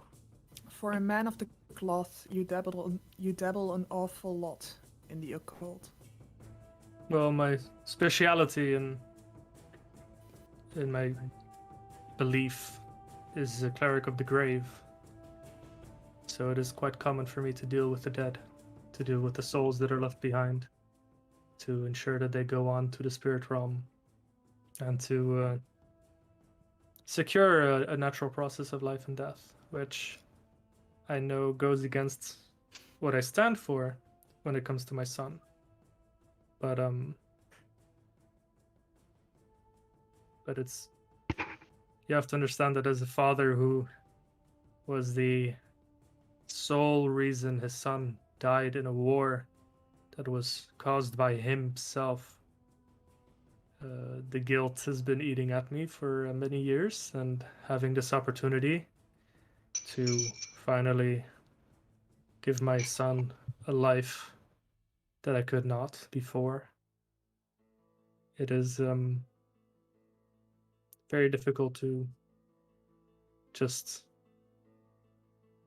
For a man of the cloth, you dabble an awful lot in the occult.
Well, my speciality in my belief is a cleric of the grave. So it is quite common for me to deal with the dead, to deal with the souls that are left behind, to ensure that they go on to the spirit realm, and to secure a natural process of life and death, which I know goes against what I stand for when it comes to my son. But but it's you have to understand that as a father who was the sole reason his son died in a war that was caused by himself. The guilt has been eating at me for many years, and having this opportunity to finally give my son a life that I could not before, it is very difficult to just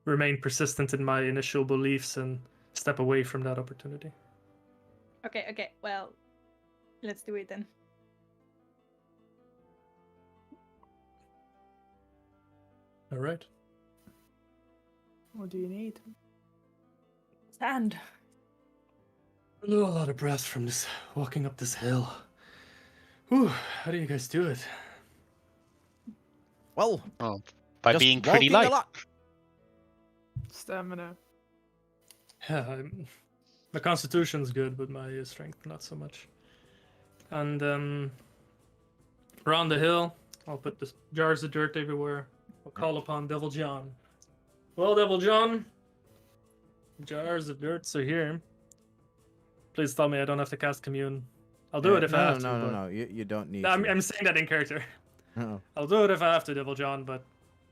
remain persistent in my initial beliefs and step away from that opportunity.
Okay, well, let's do it then.
All right.
What do you need?
Sand.
I blew a lot of breath from this walking up this hill. Whew, how do you guys do it?
Well,
By
just
being pretty
walking a
light.
lot.
Stamina.
Yeah, my constitution's good, but my strength not so much. And around the hill, I'll put the jars of dirt everywhere. I'll call upon Devil John. Well, Devil John, jars of dirt are here. Please tell me I don't have to cast Commune. I'll do it if I have to. but...
No. You don't need
I'm,
to.
I'm saying that in character.
Oh,
I'll do it if I have to, Devil John, but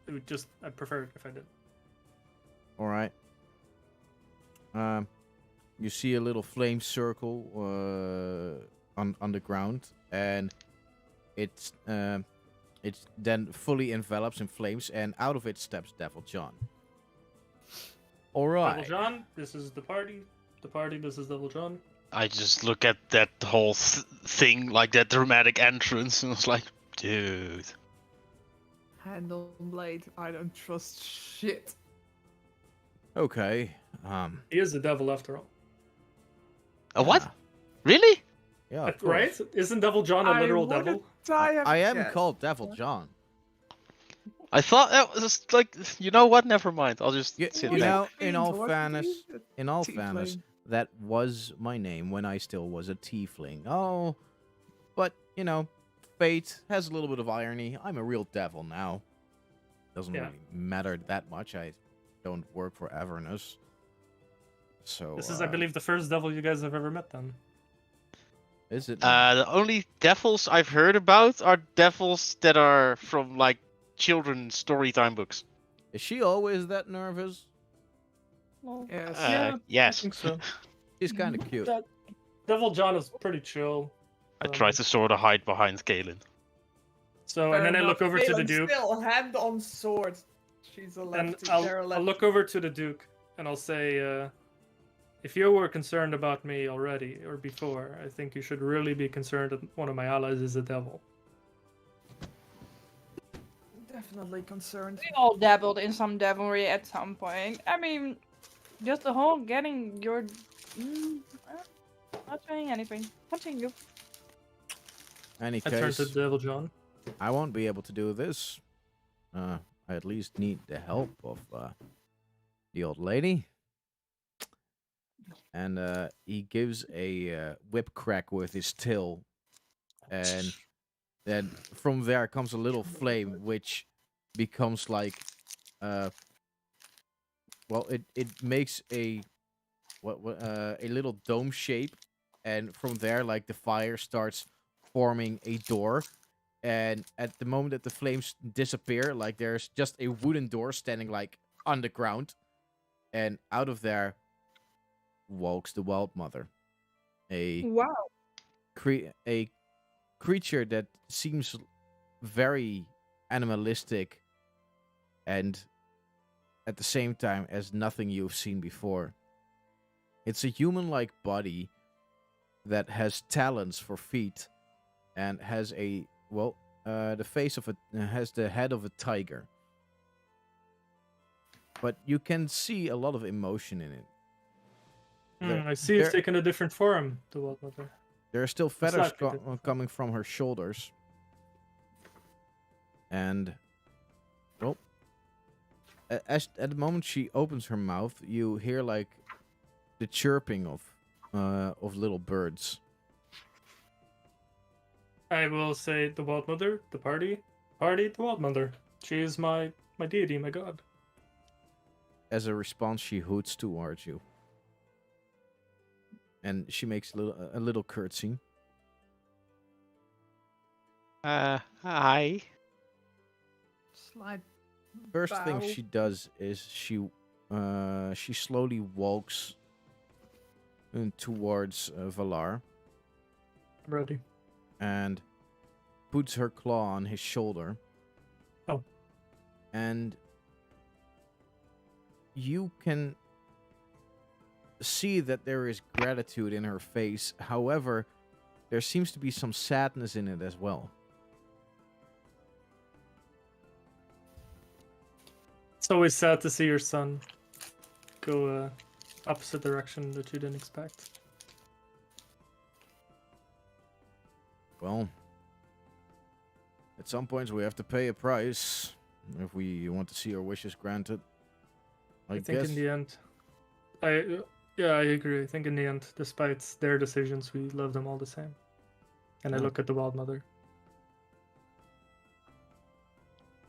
I'd prefer it if I did.
all right. You see a little flame circle on the ground, and it's then fully envelops in flames, and out of it steps Devil John. All right.
Devil John, this is the party. The party, this is Devil John.
I just look at that whole thing, like that dramatic entrance, and I was like, dude.
Hand on blade. I don't trust shit.
Okay.
He is the devil after all.
A what?
yeah.
Really?
Yeah, of
Right?
course.
Isn't Devil John a literal devil?
I am called Devil John.
I thought that was like, you know what? Never mind. I'll just sit
You
back.
know, in all fairness, that was my name when I still was a tiefling. Oh, but you know, fate has a little bit of irony. I'm a real devil now. Doesn't
Yeah.
really matter that much. I don't work for Avernus. So
This is, I believe, the first devil you guys have ever met then.
is it?
The only devils I've heard about are devils that are from like children's storytime books.
Is she always that nervous?
Well,
Yes.
I
Yes.
think so.
She's kind of cute.
Devil John is pretty chill.
I try to sort of hide behind Galen.
So, and then I look over to the Duke.
Still, hand on sword. She's a
And
lefty.
I'll look over to the Duke and I'll say, if you were concerned about me already or before, I think you should really be concerned that one of my allies is a devil.
Definitely concerned.
we all dabbled in some devilry at some point. I mean, just the whole getting your. Not saying anything. Continue.
Any
I turn
case,
to Devil John.
I won't be able to do this. I at least need the help of the old lady. And he gives a whip crack with his tail, and then from there comes a little flame, which becomes like, well, it makes a a little dome shape, and from there, like the fire starts forming a door. And at the moment that the flames disappear, like there's just a wooden door standing like on the ground, and out of there walks the Wild Mother, a
Wow.
a creature that seems very animalistic, and at the same time as nothing you've seen before. It's a human-like body that has talons for feet, and has a the face of has the head of a tiger. But you can see a lot of emotion in it.
I see it's
there-
taken a different form, the Wild Mother.
There are still feathers
slightly different.
coming from her shoulders. And, well, at the moment she opens her mouth, you hear like the chirping of little birds.
I will say the Wild Mother, the party, the Wild Mother. She is my deity, my god.
As a response, she hoots towards you. And she makes a little curtsy.
Hi.
Slide.
First thing
Bow.
she does is she slowly walks towards Valar
I'm ready.
and puts her claw on his shoulder.
Oh.
And you can see that there is gratitude in her face. However, there seems to be some sadness in it as well.
It's always sad to see your son go opposite direction that you didn't expect.
Well, at some points we have to pay a price if we want to see our wishes granted. I
think
guess
in the end, I agree. I think in the end, despite their decisions, we love them all the same. And I
Yeah.
look at the Wild Mother.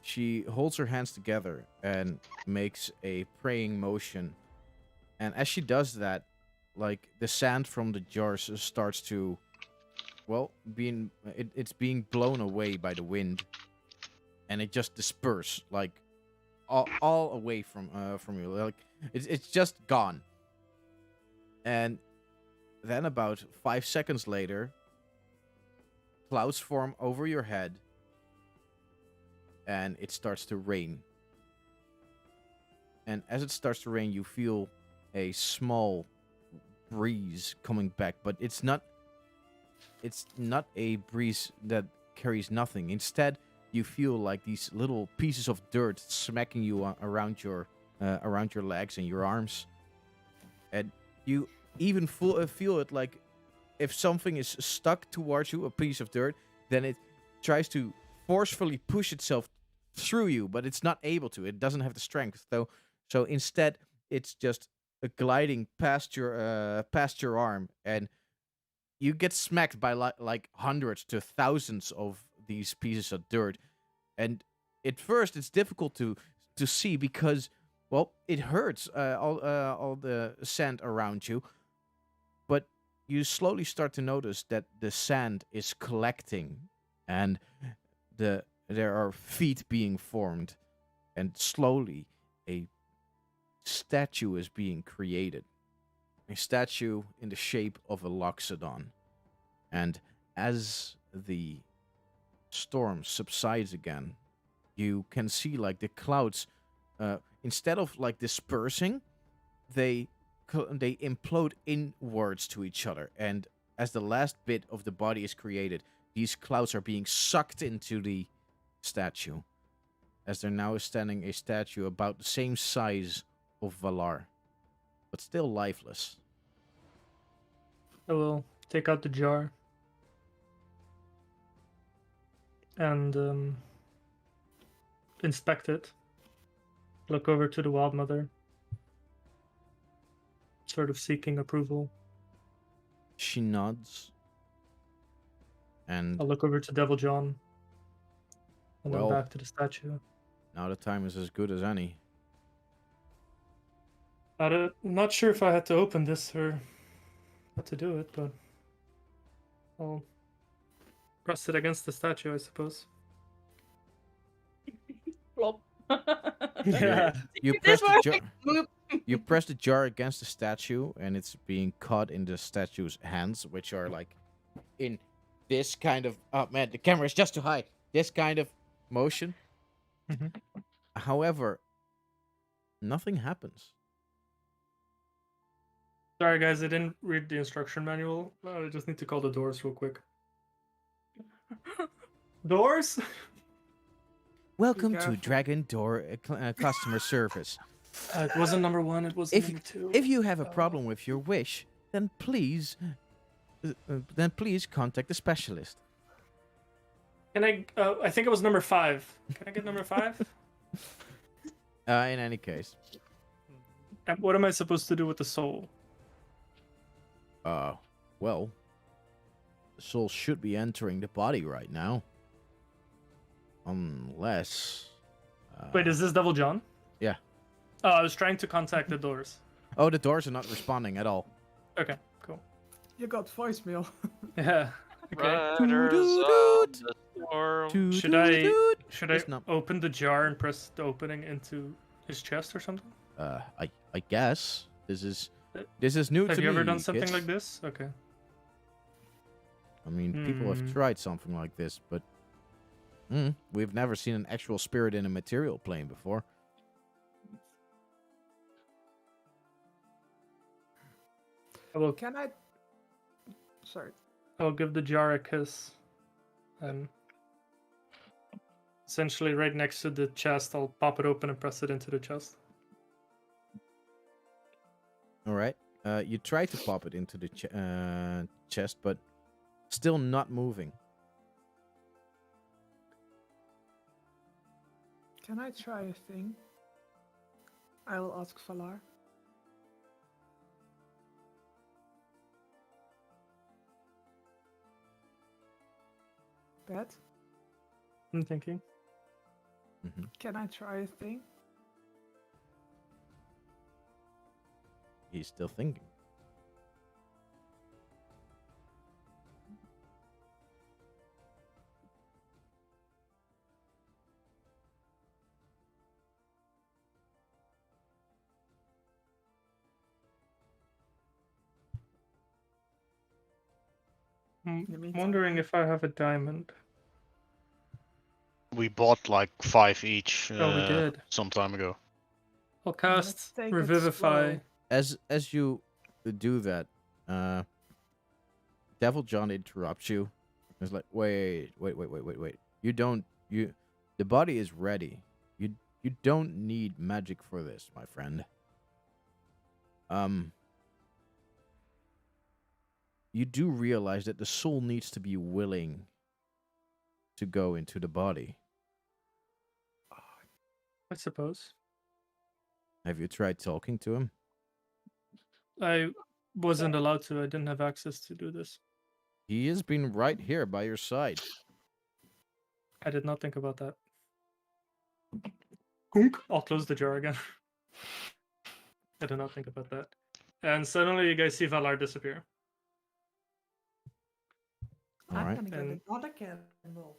she holds her hands together and makes a praying motion. And as she does that, like the sand from the jars starts to, well, it's being blown away by the wind, and it just disperses like all away from you. Like it's just gone. And then about 5 seconds later, clouds form over your head, and it starts to rain. And as it starts to rain, you feel a small breeze coming back, but it's not a breeze that carries nothing. Instead, you feel like these little pieces of dirt smacking you around your legs and your arms, and you even feel it like if something is stuck towards you, a piece of dirt, then it tries to forcefully push itself through you, but it's not able to. It doesn't have the strength, though. So instead, it's just gliding past your arm, and you get smacked by like hundreds to thousands of these pieces of dirt. And at first, it's difficult to see because, well, it hurts all the sand around you. But you slowly start to notice that the sand is collecting, and there are feet being formed, and slowly a statue is being created. A statue in the shape of a loxodon. And as the storm subsides again, you can see like the clouds, instead of like dispersing, they implode inwards to each other. And as the last bit of the body is created, these clouds are being sucked into the statue, as there now is standing a statue about the same size of Valar, but still lifeless.
I will take out the jar and inspect it. Look over to the Wild Mother, sort of seeking approval.
She nods, and
I'll look over to Devil John, and
Well-
then back to the statue.
now the time is as good as any.
I'm not sure if I had to open this or how to do it, but I'll press it against the statue, I suppose.
Flop.
Yeah.
You
This
press the jar.
working. Boop.
You press the jar against the statue, and it's being caught in the statue's hands, which are like in this kind of. Oh man, the camera is just too high. This kind of motion.
Mhm.
However, nothing happens.
Sorry, guys, I didn't read the instruction manual. I just need to call the doors real quick. Doors?
Welcome to
careful.
Dragon Door customer service.
It wasn't number 1, it was
If-
number 2.
If you have a problem with your wish, then please contact the specialist.
Can I think it was number 5. Can I get number 5?
In any case,
And what am I supposed to do with the soul?
well, soul should be entering the body right now. Unless...
Wait, is this Devil John?
Yeah.
Oh, I was trying to contact the doors.
Oh, the doors are not responding at all.
Okay, cool.
You got voicemail.
Yeah. Okay.
Riders on the storm.
Should I
It's not-
open the jar and press the opening into his chest or something?
I guess this is new to me.
Have you ever done something
kids.
like this? Okay.
I mean, people have
Hmm.
tried something like this, but we've never seen an actual spirit in a material plane before.
Can I? Sorry.
I will give the jar a kiss. Essentially, right next to the chest, I'll pop it open and press it into the chest.
All right. You try to pop it into the chest, but still not moving.
Can I try a thing? I will ask Valar. Bet?
I'm thinking.
Can I try a thing?
He's still thinking.
I'm
the meantime,
wondering if I have a diamond.
We bought like 5 each.
Oh, we did.
Some time ago.
I'll
Let's
cast
take it
Revivify.
slow.
As you do that, Devil John interrupts you. It's like, wait. The body is ready. You don't need magic for this, my friend. You do realize that the soul needs to be willing to go into the body.
I suppose.
Have you tried talking to him?
I wasn't allowed to. I didn't have access to do this.
He has been right here by your side.
I did not think about that. Gunk. I'll close the jar again. I did not think about that. And suddenly you guys see Valar disappear.
All
I'm
right.
gonna get
And-
another candle.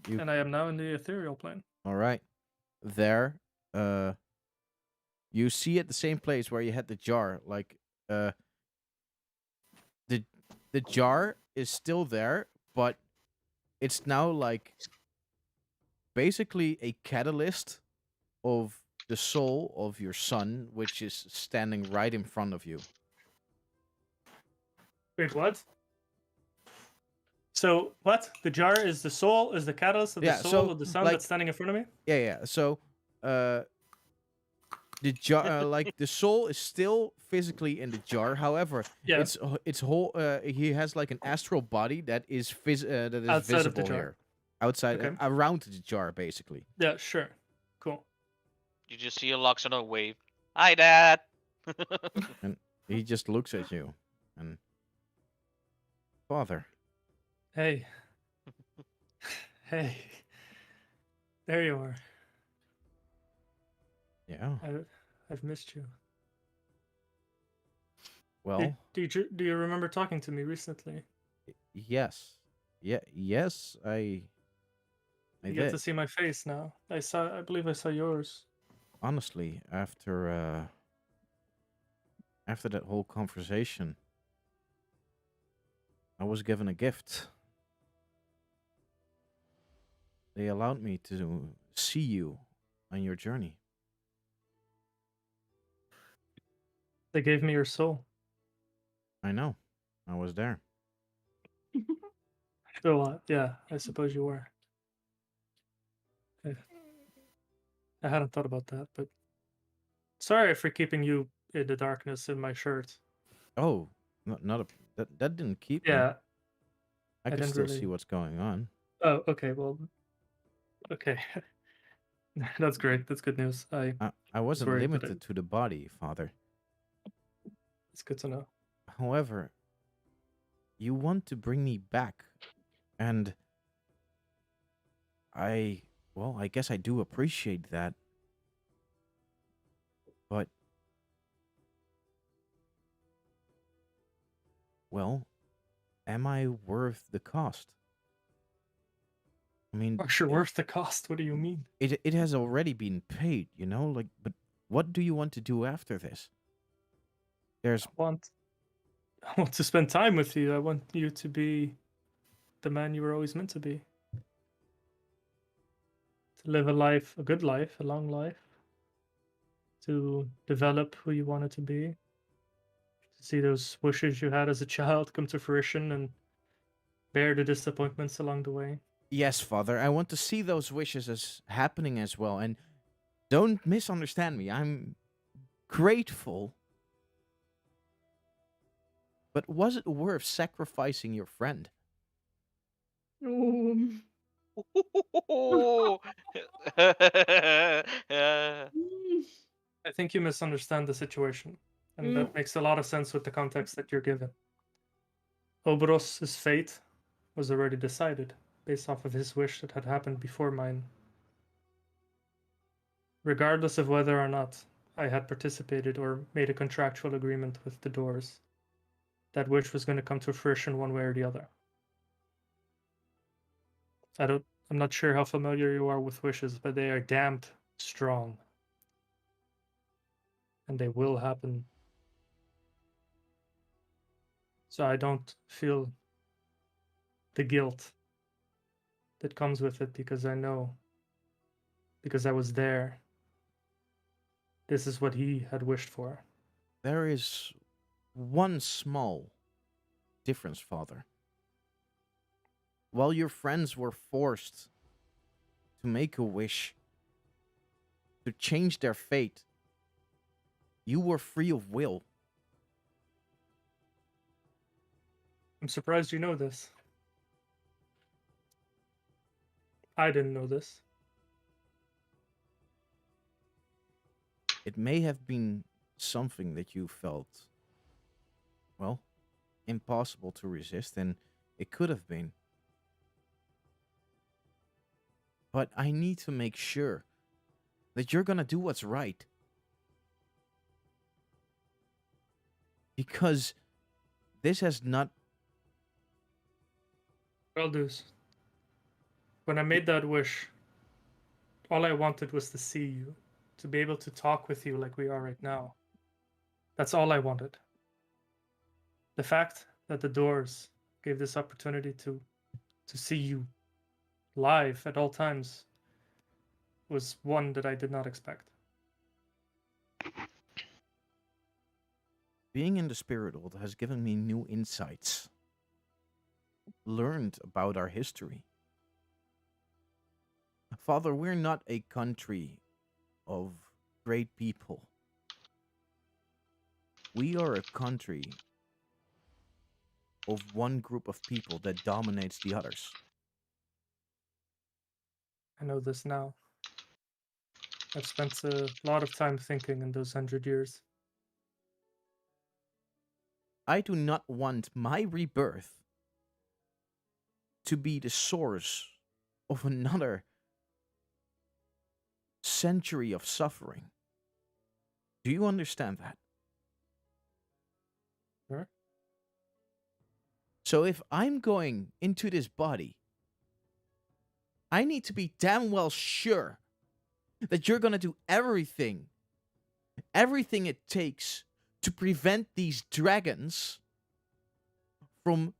You-
And I am now in the ethereal plane.
All right. There, you see at the same place where you had the jar, like, the jar is still there, but it's now like basically a catalyst of the soul of your son, which is standing right in front of you.
Wait, what? So what? The jar is the soul, is the catalyst of
Yeah,
the soul
so,
of the sun
like-
that's standing in front of me?
Yeah. So, the jar, like the soul, is still physically in the jar. However,
Yeah.
it's whole. He has like an astral body that is
Outside of the
visible
jar.
here, outside
Okay.
around the jar, basically.
Yeah, sure. Cool.
You just see a Loxodon wave. Hi, Dad.
He just looks at you, and father.
Hey. Hey. There you are.
Yeah.
I've missed you.
Well,
Do you remember talking to me recently?
yes. Yes. I
You get
did.
to see my face now. I believe I saw yours.
Honestly, after that whole conversation, I was given a gift. They allowed me to see you on your journey.
They gave me your soul.
I know. I was there.
So yeah, I suppose you were. I hadn't thought about that, but sorry for keeping you in the darkness in my shirt.
Oh, not a that didn't keep me.
Yeah.
I can
didn't
still
really-
see what's going on.
Oh, okay. Well, okay. That's great. That's good news.
I wasn't
worried that
limited to the body, father.
It's good to know.
However, You want to bring me back, and I guess I do appreciate that. But well, am I worth the cost? I mean,
Are you worth the cost? What do you mean?
it has already been paid, you know? Like, but what do you want to do after this? There's
I want to spend time with you. I want you to be the man you were always meant to be. To live a good life, a long life. To develop who you wanted to be. To see those wishes you had as a child come to fruition and bear the disappointments along the way.
Yes, Father, I want to see those wishes as happening as well. And don't misunderstand me. I'm grateful. But was it worth sacrificing your friend?
Ooh. Mm.
I think you misunderstand the situation. And that makes a lot of sense with the context that you're given. Ouboros' fate was already decided based off of his wish that had happened before mine. Regardless of whether or not I had participated or made a contractual agreement with the doors, that wish was going to come to fruition one way or the other. I'm not sure how familiar you are with wishes, but they are damned strong. And they will happen. So I don't feel the guilt that comes with it because I know, because I was there, this is what he had wished for.
There is one small difference, Father. While your friends were forced to make a wish to change their fate, you were free of will.
I'm surprised you know this. I didn't know this.
It may have been something that you felt, well, impossible to resist, and it could have been. But I need to make sure that you're gonna do what's right. Because this has not.
Well, Deuce, when I made that wish, all I wanted was to see you, to be able to talk with you like we are right now. That's all I wanted. The fact that the doors gave this opportunity to see you live at all times was one that I did not expect.
Being in the spirit world has given me new insights. Learned about our history. Father, we're not a country of great people. We are a country of one group of people that dominates the others.
I know this now. I've spent a lot of time thinking in those 100 years.
I do not want my rebirth to be the source of another century of suffering. Do you understand that?
Sure.
So if I'm going into this body, I need to be damn well sure that you're going to do everything it takes to prevent these dragons from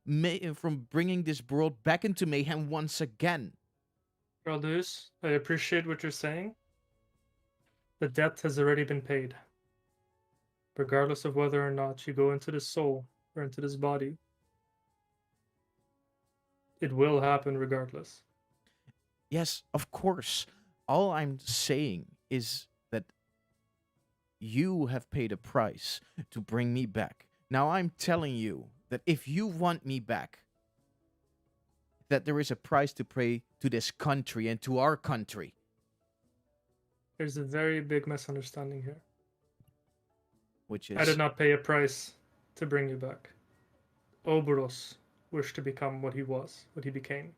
bringing this world back into mayhem once again.
Aldous, I appreciate what you're saying. The debt has already been paid. Regardless of whether or not you go into this soul or into this body, it will happen regardless.
Yes, of course. All I'm saying is that you have paid a price to bring me back. Now I'm telling you that if you want me back, that there is a price to pay to this country and to our country.
There's a very big misunderstanding here.
Which is...
I did not pay a price to bring you back. Ouboros wish to become what he was, what he became.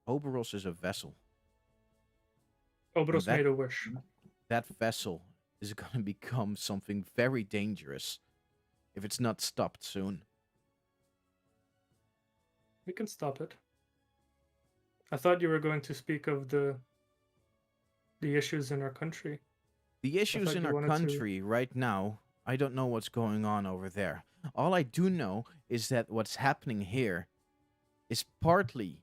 Ouboros is a vessel.
Ouboros
that-
made a wish.
That vessel is going to become something very dangerous if it's not stopped soon.
We can stop it. I thought you were going to speak of the issues in our country.
The issues
thought
in
you
our
wanted to-
country right now, I don't know what's going on over there. All I do know is that what's happening here is partly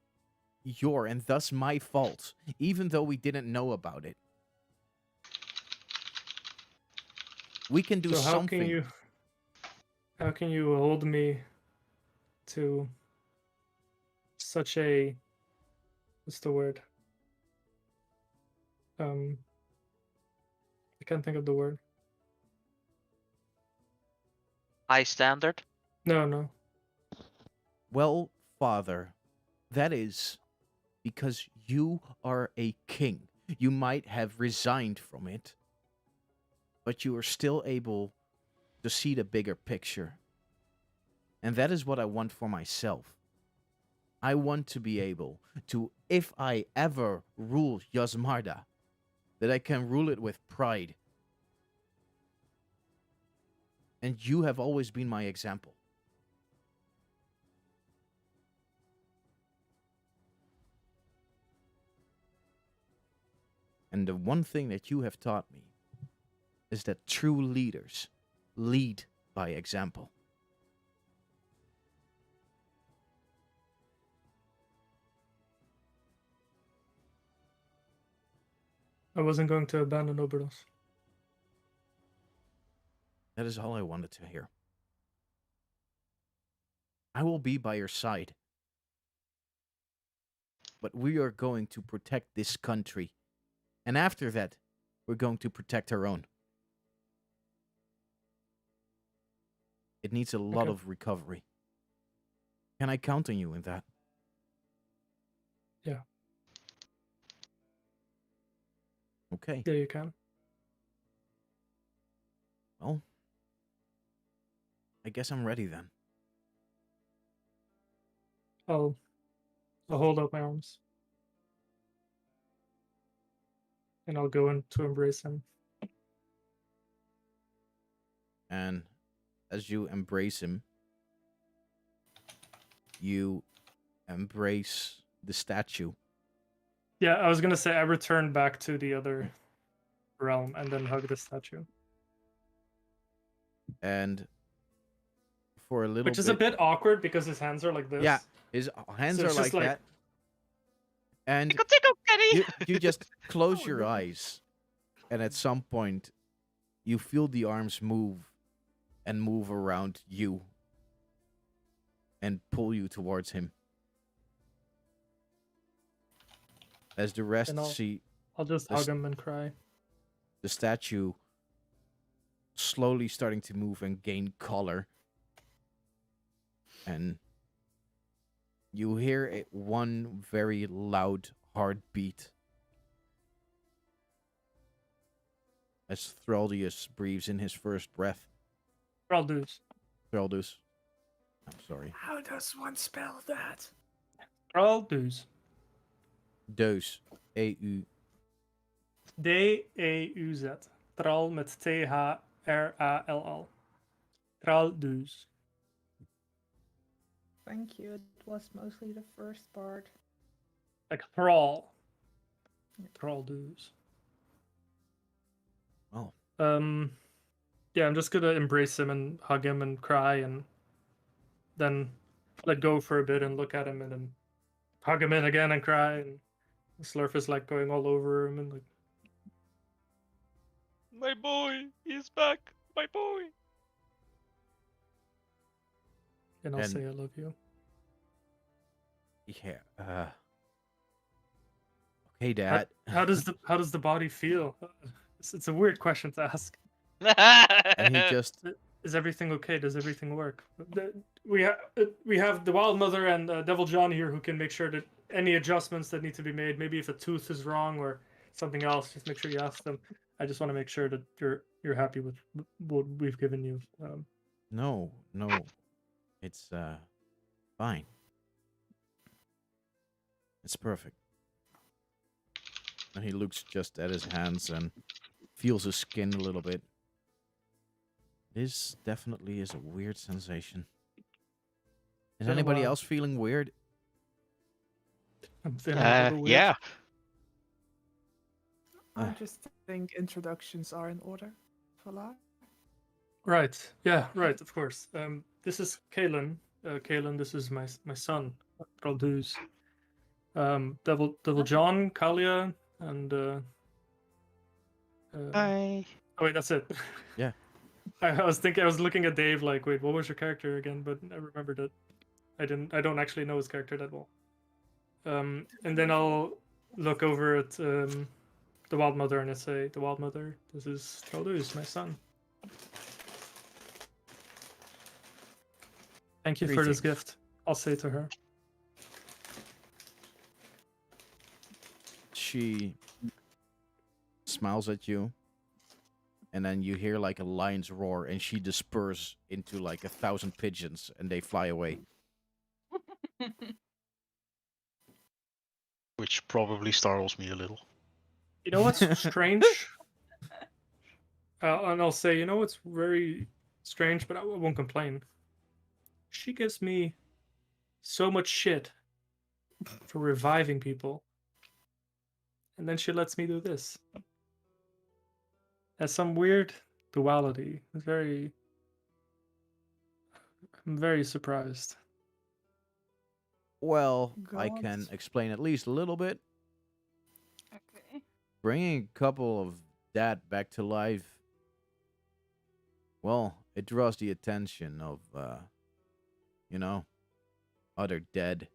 your and thus my fault, even though we didn't know about it. We can do
So
something.
how can you hold me to such a, what's the word? I can't think of the word.
High standard.
No.
Well, Father, that is because you are a king. You might have resigned from it, but you are still able to see the bigger picture. And that is what I want for myself. I want to be able to, if I ever rule Yasmarda, that I can rule it with pride. And you have always been my example. And the one thing that you have taught me is that true leaders lead by example.
I wasn't going to abandon Ouboros.
That is all I wanted to hear. I will be by your side. But we are going to protect this country. And after that, we're going to protect our own. It needs a lot
Okay.
of recovery. Can I count on you in that?
Yeah.
Okay.
Yeah, you can.
Well, I guess I'm ready then.
I'll hold out my arms. And I'll go in to embrace him.
And as you embrace him, you embrace the statue.
Yeah, I was gonna say I return back to the other realm and then hug the statue.
And for a little
Which is a bit awkward because his hands are like this.
Yeah, his hands
So
are
it's
like
just like-
that. And
Tickle, tickle, kitty.
you just close
Oh,
your
no.
eyes, and at some point, you feel the arms move and move around you and pull you towards him. As the rest
And I'll-
see
I'll just
This-
hug him and cry.
the statue slowly starting to move and gain color. And you hear one very loud heartbeat as Thraldius breathes in his first breath.
Thraldus.
Thraldus. I'm sorry.
How does one spell that?
Thraldus.
Deus. E-U.
D-E-U-Z. Tral met T-H-R-A-L-L. Thraldus.
Thank you. It was mostly the first part.
Like thrall. Thraldus.
Oh.
Yeah, I'm just gonna embrace him and hug him and cry and then let go for a bit and look at him and then hug him in again and cry and Slurf is like going all over him and like
My boy, he's back. My boy.
and I'll
And-
say I love you.
Yeah. Okay, Dad.
How does the body feel? It's a weird question to ask.
And he just
Is everything okay? Does everything work? We have the Wild Mother and Devil John here who can make sure that any adjustments that need to be made, maybe if a tooth is wrong or something else, just make sure you ask them. I just want to make sure that you're happy with what we've given you.
no. It's fine. It's perfect. And he looks just at his hands and feels his skin a little bit. This definitely is a weird sensation. Is
Been a
anybody
while.
else feeling weird?
I'm feeling a little weird.
Yeah.
I just think introductions are in order for life.
Right. Yeah. Right. Of course. This is Kalen. Kalen, this is my son, Raldus. Devil John, Kalia, and
Hi.
oh wait, that's it.
Yeah.
I was looking at Dave like, wait, what was your character again? But I remembered that I don't actually know his character that well. And then I'll look over at the Wild Mother and I say, the Wild Mother, this is Raldus, my son. Thank you for this
Greetings.
gift. I'll say to her.
She smiles at you, and then you hear like a lion's roar, and she disperses into like 1,000 pigeons, and they fly away.
Which probably startles me a little.
You know what's strange? And I'll say, you know what's very strange, but I won't complain. She gives me so much shit for reviving people. And then she lets me do this. That's some weird duality. I'm very surprised.
Well, I can
Gods.
explain at least a little bit.
Okay.
Bringing a couple of dead back to life, well, it draws the attention of, other dead.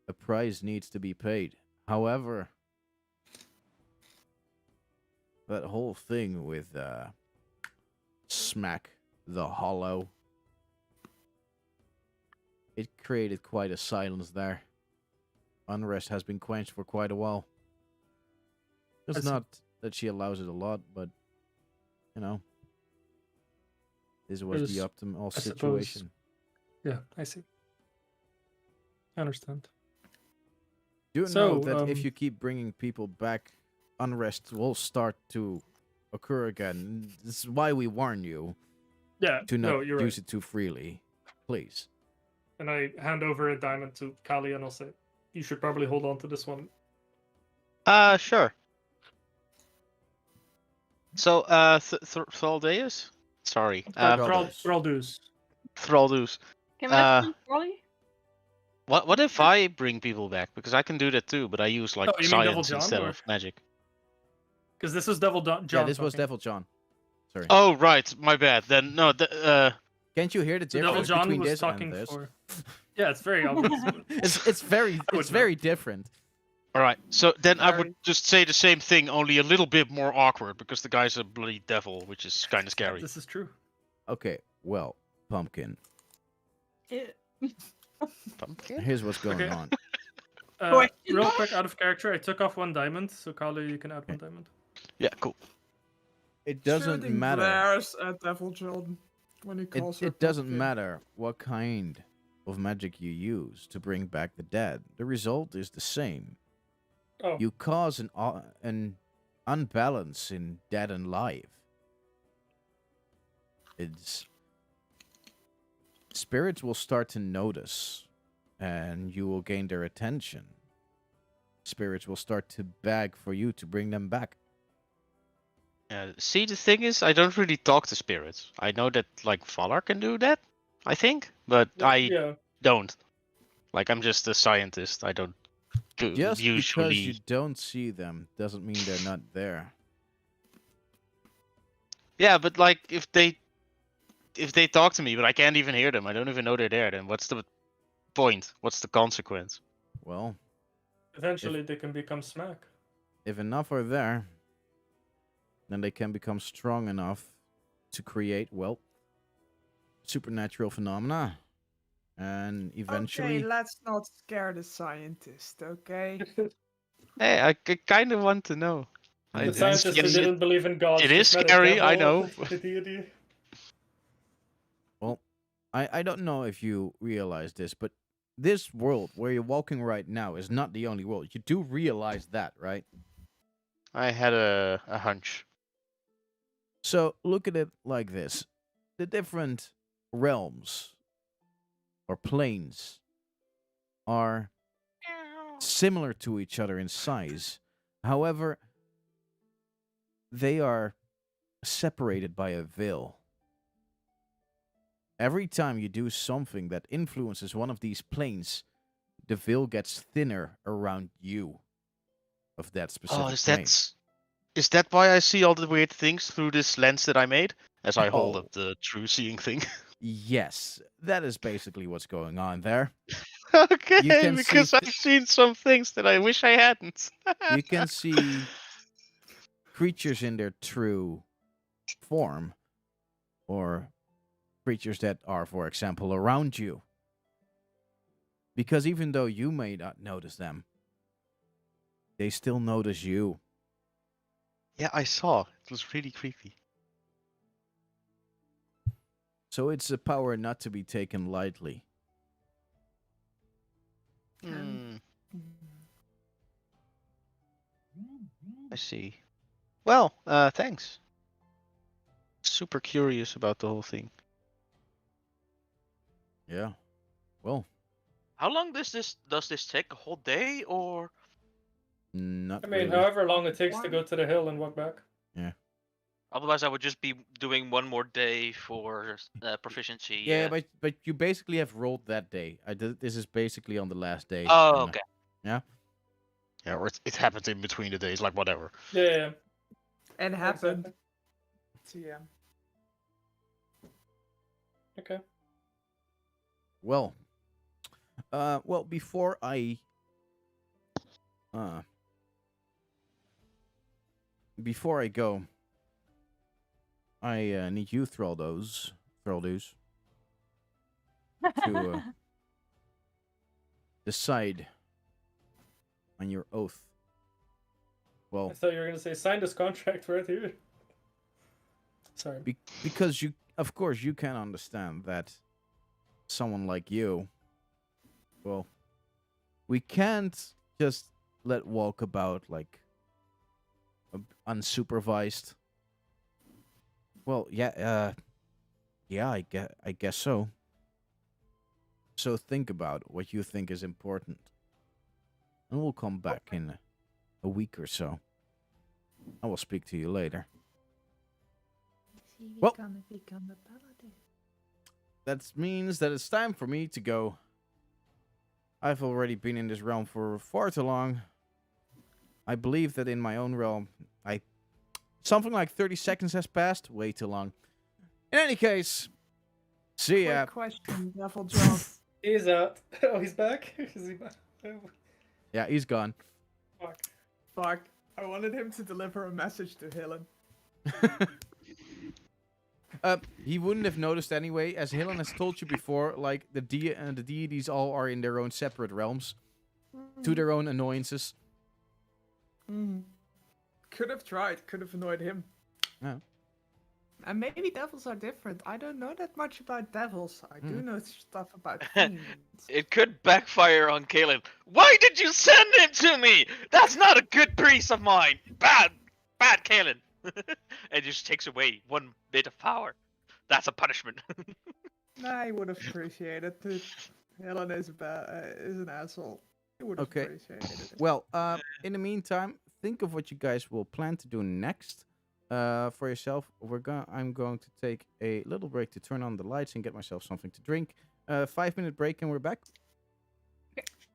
A price needs to be paid. However, that whole thing with, Smack the Hollow, it created quite a silence there. Unrest has been quenched for quite a while. It's
I see.
not that she allows it a lot, but, this was the
There's-
optimal
I suppose-
situation.
Yeah, I see. I understand.
Do know
So,
that if you keep bringing people back, unrest will start to occur again. This is why we warn you
Yeah,
to
no,
not
you're
use
right.
it too freely. Please.
And I hand over a diamond to Kali and I'll say, you should probably hold on to this one.
Sure. So, Thraldeus? Sorry.
Thraldus.
Thraldus.
Thraldus.
Can we let him Rolly?
What if I bring people back? Because I can do that too, but I use like
Oh, you mean Devil
science
John,
instead
or-
of magic.
Because this is Devil John.
Yeah, this was
talking.
Devil John. Sorry.
Oh, right. My bad. Then no.
Can't you hear the
So Devil
difference
John
between
was
this
talking
and this?
for. Yeah, it's very obvious.
It's very
would
it's
know.
very different.
All right. So then I
Sorry.
would just say the same thing, only a little bit more awkward, because the guy's a bloody devil, which is kind of scary.
This is true.
Okay, well, Pumpkin,
Pumpkin?
here's what's going
Okay.
on.
Real quick, out of character, I took off one diamond, so Kali, you can add one diamond.
Yeah, cool.
It doesn't
Shooting
matter.
glares at Devil John when he calls her
It doesn't
pumpkin.
matter what kind of magic you use to bring back the dead. The result is the same.
Oh,
You cause an unbalance in dead and live. It's spirits will start to notice, and you will gain their attention. Spirits will start to beg for you to bring them back.
See, the thing is, I don't really talk to spirits. I know that like Valar can do that, I think, but I
yeah.
don't. Like, I'm just a scientist. I don't do
Just
usually.
because you don't see them doesn't mean they're not there.
Yeah, but like if they talk to me, but I can't even hear them, I don't even know they're there, then what's the point? What's the consequence?
Well,
Eventually, they can become smack.
if enough are there, then they can become strong enough to create, well, supernatural phenomena. And eventually,
Okay, let's not scare the scientist, okay?
Hey, I kind of want to know.
The
The
It's
scientist who
it's-
didn't believe in God.
it
just
is
met a
scary, I
devil,
know.
a deity.
well, I don't know if you realize this, but this world where you're walking right now is not the only world. You do realize that, right?
I had a hunch.
So look at it like this: the different realms or planes are similar to each other in size. However, they are separated by a veil. Every time you do something that influences one of these planes, the veil gets thinner around you of that specific
Oh,
plane.
is that why I see all the weird things through this lens that I made? As I hold
Oh.
up the true seeing thing.
Yes, that is basically what's going on there.
Okay,
can see
because I've seen some things that I wish I hadn't.
You can see creatures in their true form, or creatures that are, for example, around you. Because even though you may not notice them, they still notice you.
Yeah, I saw. It was really creepy.
So it's a power not to be taken lightly.
Hmm,
Mm.
I see. Well, thanks. Super curious about the whole thing.
Yeah. Well,
How long does this take? A whole day or?
not
I mean,
really.
however long it takes to go to the hill and walk back.
Yeah.
Otherwise, I would just be doing one more day for proficiency.
Yeah, but you basically have rolled that day. This is basically on the last day.
Oh,
and,
okay.
Yeah.
Yeah, or it happened in between the days, like whatever.
Yeah.
It happened.
Exactly.
So yeah.
Okay.
Well, before I go, I need you, Thraldos, to decide on your oath.
I
Well,
thought you were gonna say sign this contract right here. Sorry.
because you, of course, you can understand that someone like you, well, we can't just let walk about like unsupervised. Well, yeah, I guess so. So think about what you think is important, and we'll come back in a week or so. I will speak to you later. Well-
Gonna become a paladin.
That means that it's time for me to go. I've already been in this realm for far too long. I believe that in my own realm, something like 30 seconds has passed. Way too long. In any case, see ya.
Quick question, Devil Job.
He's out. Oh, he's back? Is he back? Oh,
Yeah, he's gone.
fuck.
Fuck. I wanted him to deliver a message to Helen.
He wouldn't have noticed anyway, as Helen has told you before. Like the deities all are in their own separate realms, to their own annoyances.
Mm. Could have tried. Could have annoyed him.
Yeah.
And maybe devils are different. I don't know that much about devils. I do
Mm.
know stuff about fiends.
It could backfire on Kalen. Why did you send him to me? That's not a good priest of mine. Bad Kalen. And just takes away one bit of power. That's a punishment.
I would have appreciated it. Helen is an asshole. I would have
Okay.
appreciated it.
Well, in the meantime, think of what you guys will plan to do next. For yourself, I'm going to take a little break to turn on the lights and get myself something to drink. 5-minute break and we're back.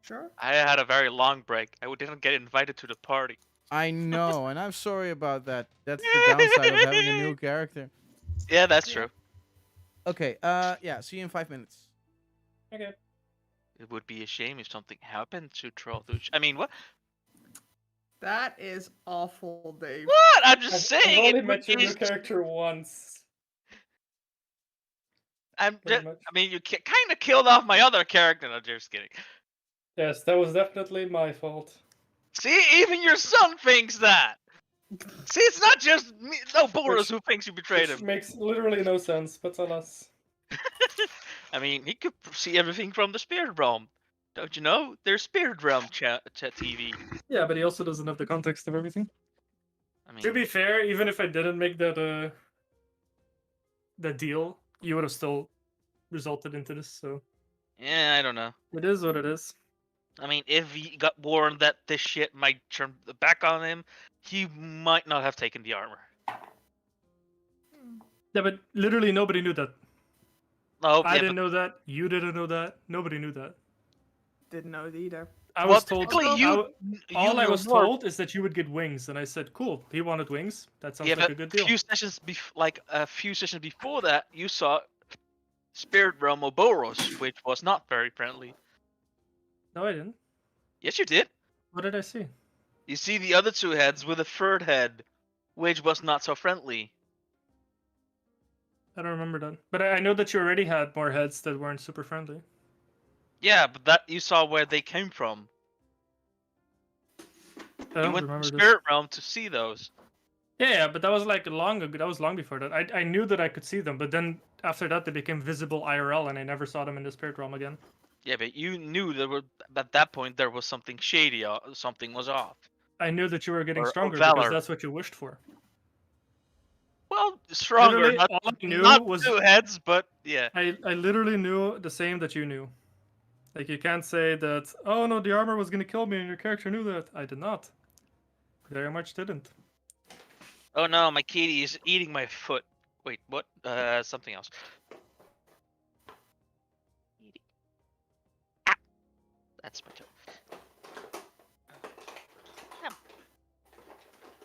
Sure.
I had a very long break. I didn't get invited to the party.
I know, and I'm sorry about that. That's the downside of having a new character.
Yeah, that's true.
Okay, yeah, see you in 5 minutes.
Okay.
It would be a shame if something happened to Trollduch. I mean, what?
That is awful, Dave.
What? I'm just
I've
saying.
only
It
met your
would
new
be.
character once.
I'm
Pretty
just,
much.
I mean, you kind of killed off my other character. No, just kidding.
Yes, that was definitely my fault.
See, even your son thinks that. See, it's not just me, no Boros who thinks you betrayed
Which
him.
makes literally no sense, but alas.
I mean, he could see everything from the spirit realm. Don't you know? There's spirit realm chat TV.
Yeah, but he also doesn't have the context of everything.
I mean,
To be fair, even if I didn't make that the deal, you would have still resulted into this. So
yeah, I don't know.
it is what it is.
I mean, if he got warned that this shit might turn back on him, he might not have taken the armor.
Yeah, but literally nobody knew that.
Oh,
I
yeah,
didn't know that. You didn't know that. Nobody knew that.
Didn't know it either.
I
well,
was told.
technically, you
All I
knew
was
more.
told is that you would get wings, and I said, "Cool." He wanted wings. That sounds
Yeah,
like
but
a good deal.
a few sessions before that, you saw Spirit Realm Ouboros, which was not very friendly.
No, I didn't.
Yes, you did.
What did I see?
You see the other two heads with a third head, which was not so friendly.
I don't remember that. But I know that you already had more heads that weren't super friendly.
Yeah, but that you saw where they came from.
I
You
don't
went to
remember this.
Spirit Realm to see those.
Yeah, but that was like long ago. That was long before that. I knew that I could see them, but then after that they became visible IRL, and I never saw them in the spirit realm again.
Yeah, but you knew at that point there was something shady, something was off.
I knew that you were getting
Or
stronger because
valor.
that's what you wished for.
Well, stronger,
Literally,
not,
all I knew
not
was
two heads, but yeah.
I literally knew the same that you knew. Like you can't say that. Oh no, the armor was gonna kill me, and your character knew that. I did not. Very much didn't.
Oh no, my kitty is eating my foot. Wait, what? Something else. Ah, that's my toe. Come.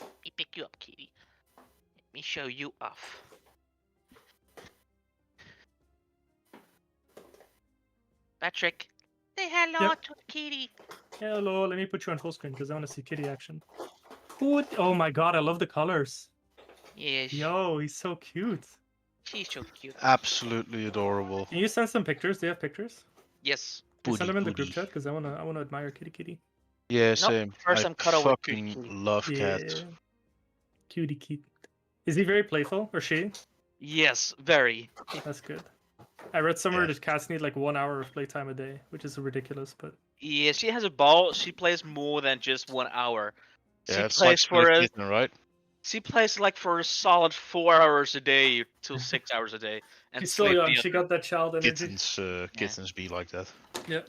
Let me pick you up, kitty. Let me show you off. Patrick, say hello
Yep.
to the kitty.
Hello, let me put you on full screen because I want to see kitty action. Oh my god, I love the colors.
Yes,
Yo, he's so cute.
she's so cute.
Absolutely adorable.
Can you send some pictures? Do you have pictures?
Yes.
Can you send
Booty,
them in the group
booty.
chat because I wanna admire kitty kitty.
Yeah,
Nope,
same.
first
I
I'm cut over
fucking
kitty.
love
Yeah,
cats.
cutie cute. Is he very playful or she?
Yes, very.
That's good. I read somewhere
Yeah.
that cats need like 1 hour of playtime a day, which is ridiculous, but
Yeah, she has a ball. She plays more than just 1 hour. She
Yeah, it's
plays
like
for
split
a
kitten, right?
She plays like for a solid 4 hours a day to 6 hours a day, and
she's still
sleep
young.
the
She
other.
got that child energy.
Kittens be like that.
Yeah.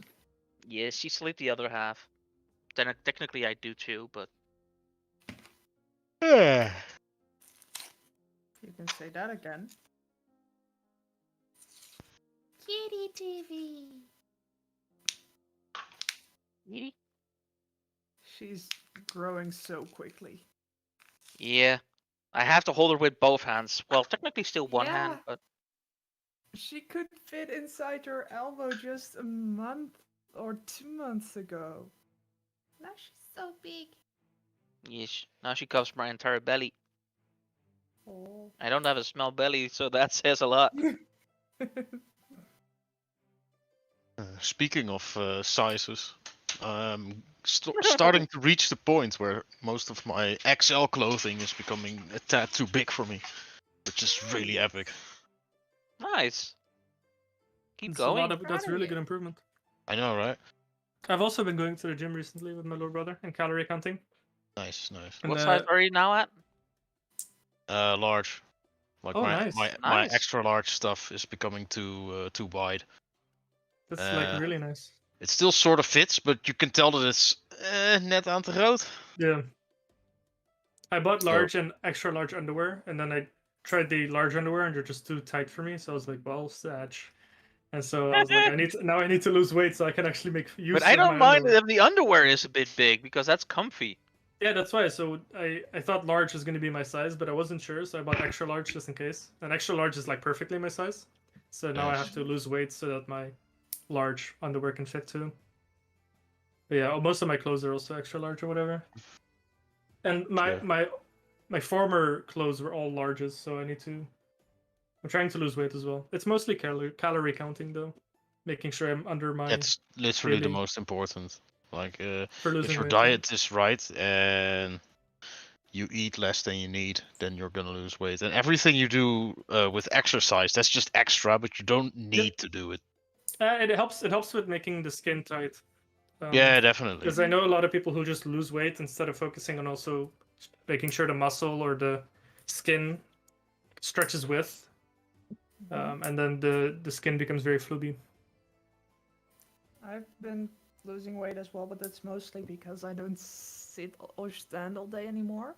Yeah, she sleep the other half. Then technically I do too, but
Yeah.
You can say that again.
Kitty TV.
Really?
She's growing so quickly.
Yeah, I have to hold her with both hands. Well, technically still one hand,
Yeah.
but
She could fit inside your elbow just a month or 2 months ago.
Now she's so big.
yes, now she covers my entire belly.
Oh.
I don't have a small belly, so that says a lot.
Speaking of sizes, I'm starting to reach the point where most of my XL clothing is becoming a tad too big for me, which is really epic.
Nice. Keep
It's a lot
going.
of, that's
Proud of
really
you.
good improvement.
I know, right?
I've also been going to the gym recently with my little brother and calorie counting.
Nice, nice.
And,
What size are you now at?
Large. Like
Oh,
my,
nice.
my
Nice.
extra large stuff is becoming too wide.
That's like really nice.
It still sort of fits, but you can tell that it's net aan te groot.
Yeah. I bought
So-
large and extra large underwear, and then I tried the large underwear, and they're just too tight for me. So I was like, well, satch. And so I was like, I need to lose weight so I can actually make use.
But I
of
don't
my
mind
underwear.
if the underwear is a bit big because that's comfy.
Yeah, that's why. So I thought large was going to be my size, but I wasn't sure, so I bought extra large just in case. And extra large is like perfectly my size. So now I
Nice.
have to lose weight so that my large underwear can fit too. But yeah, most of my clothes are also extra large or whatever. And
Yeah.
my former clothes were all larges, so I'm trying to lose weight as well. It's mostly calorie counting though, making sure I'm under my
That's literally the
daily-
most important. Like,
for
if
losing
your
weight. yeah.
diet is right and you eat less than you need, then you're gonna lose weight. And everything you do with exercise, that's just extra, but you don't need to do it.
It helps. It helps with making the skin tight.
Yeah, definitely.
Because I know a lot of people who just lose weight instead of focusing on also making sure the muscle or the skin stretches with, and then the skin becomes very flubby.
I've been losing weight as well, but that's mostly because I don't sit or stand all day anymore.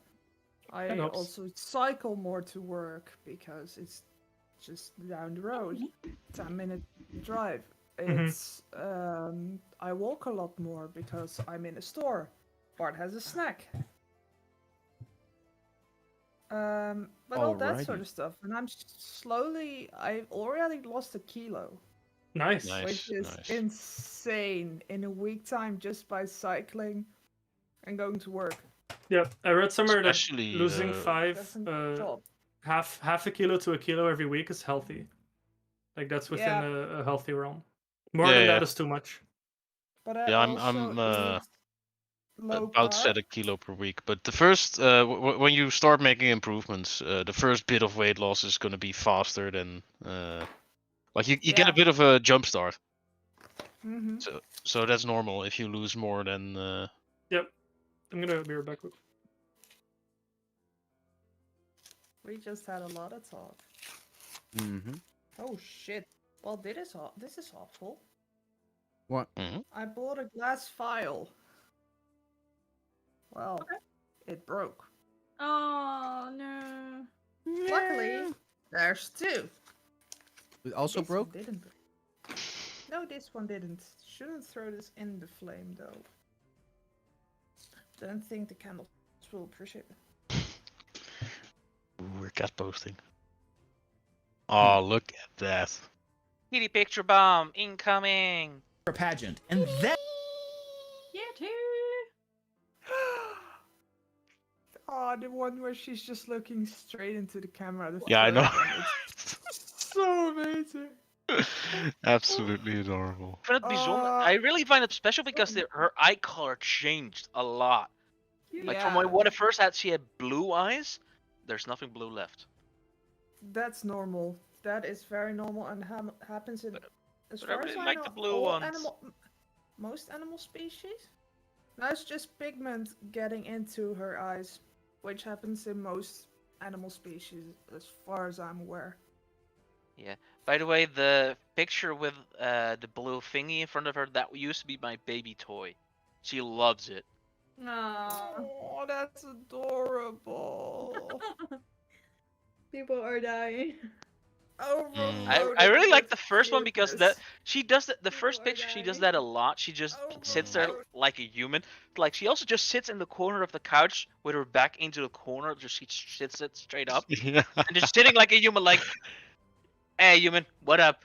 I
helps.
also cycle more to work because it's just down the road, 10-minute drive. It's I walk a lot more because I'm in a store. Bart has a snack. But all that sort
Alrighty.
of stuff, and I've already lost a kilo,
Nice.
Nice.
which is
nice.
insane in a week time just by cycling and going to work.
Yeah, I read somewhere that
Especially,
losing
Doesn't stop.
half a kilo to a kilo every week is healthy. Like that's within
Yeah.
a healthy realm. More
Yeah,
than
yeah.
that is too much.
But I
Yeah,
also
I'm
eat low
about
carb.
set a kilo per week. But the first, when you start making improvements, the first bit of weight loss is going to be faster than, like you get a
Yeah.
bit of a jump start.
Mm-hmm.
So that's normal if you lose more than.
Yep. I'm gonna be right back.
We just had a lot of talk.
Mm-hmm.
Oh shit. Well, this is awful.
What?
I bought a glass vial. Well, it broke.
Oh no.
Luckily, there's two.
It also
This
broke?
one didn't break. No, this one didn't. Shouldn't throw this in the flame though. Don't think the candles will appreciate it.
We're cat posting. Oh, look at that.
Kitty picture bomb incoming.
A pageant, and then
Yeah, too.
Oh, the one where she's just looking straight into the camera. The
Yeah, I
third
know.
one, it's so amazing.
Absolutely adorable.
I find it bizarre. I really find it special because her eye color changed a lot. Like from when I first had, she had blue eyes. There's nothing blue left.
That's normal. That is very normal and happens in, as
but I
far
really
as I
like
know,
the blue
all
ones.
most animal species. Now it's just pigment getting into her eyes, which happens in most animal species, as far as I'm aware.
Yeah. By the way, the picture with the blue thingy in front of her, that used to be my baby toy. She loves it.
Oh, that's adorable.
People are dying.
I really like the first one because she does that. The first
People are
picture she does
dying.
that a lot. She just sits there like a human. Like she also just sits in the corner of the couch with her back into the corner. Just she sits it straight up
Yeah.
and just sitting like a human. Like, hey, human, what up?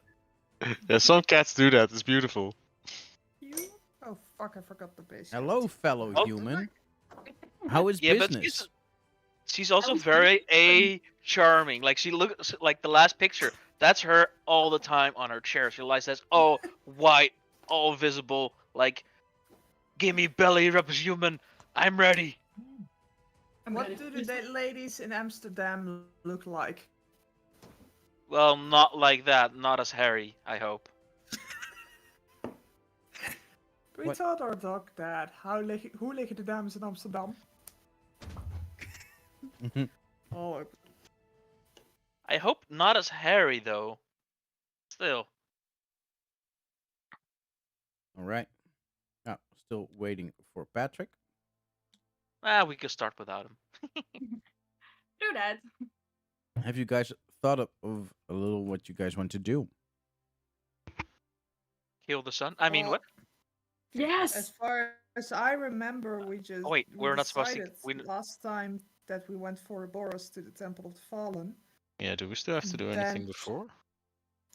Yeah, some cats do that. It's beautiful.
Oh fuck! I forgot the base.
Hello, fellow
Oh.
human. How is
Yeah,
business?
but she's also very charming. Like she looks like the last picture. That's her all the time on her chair. She lies says, "Oh, white, all visible. Like, give me belly rubs, human. I'm ready."
What do the ladies in Amsterdam look like?
Well, not like that. Not as hairy, I hope.
We
What?
taught our dog that. Hoe liggen de dames in Amsterdam? Oh,
I hope not as hairy though. Still.
All right. Oh, still waiting for Patrick.
We could start without him.
Do that.
Have you guys thought of a little what you guys want to do?
Kill the sun. I mean,
well,
what?
as
Yes.
far as I remember, we just
Oh, wait,
we
we're not supposed to.
decided last time that we went for Ouboros to the Temple of the Fallen.
Yeah, do we still have to do anything before?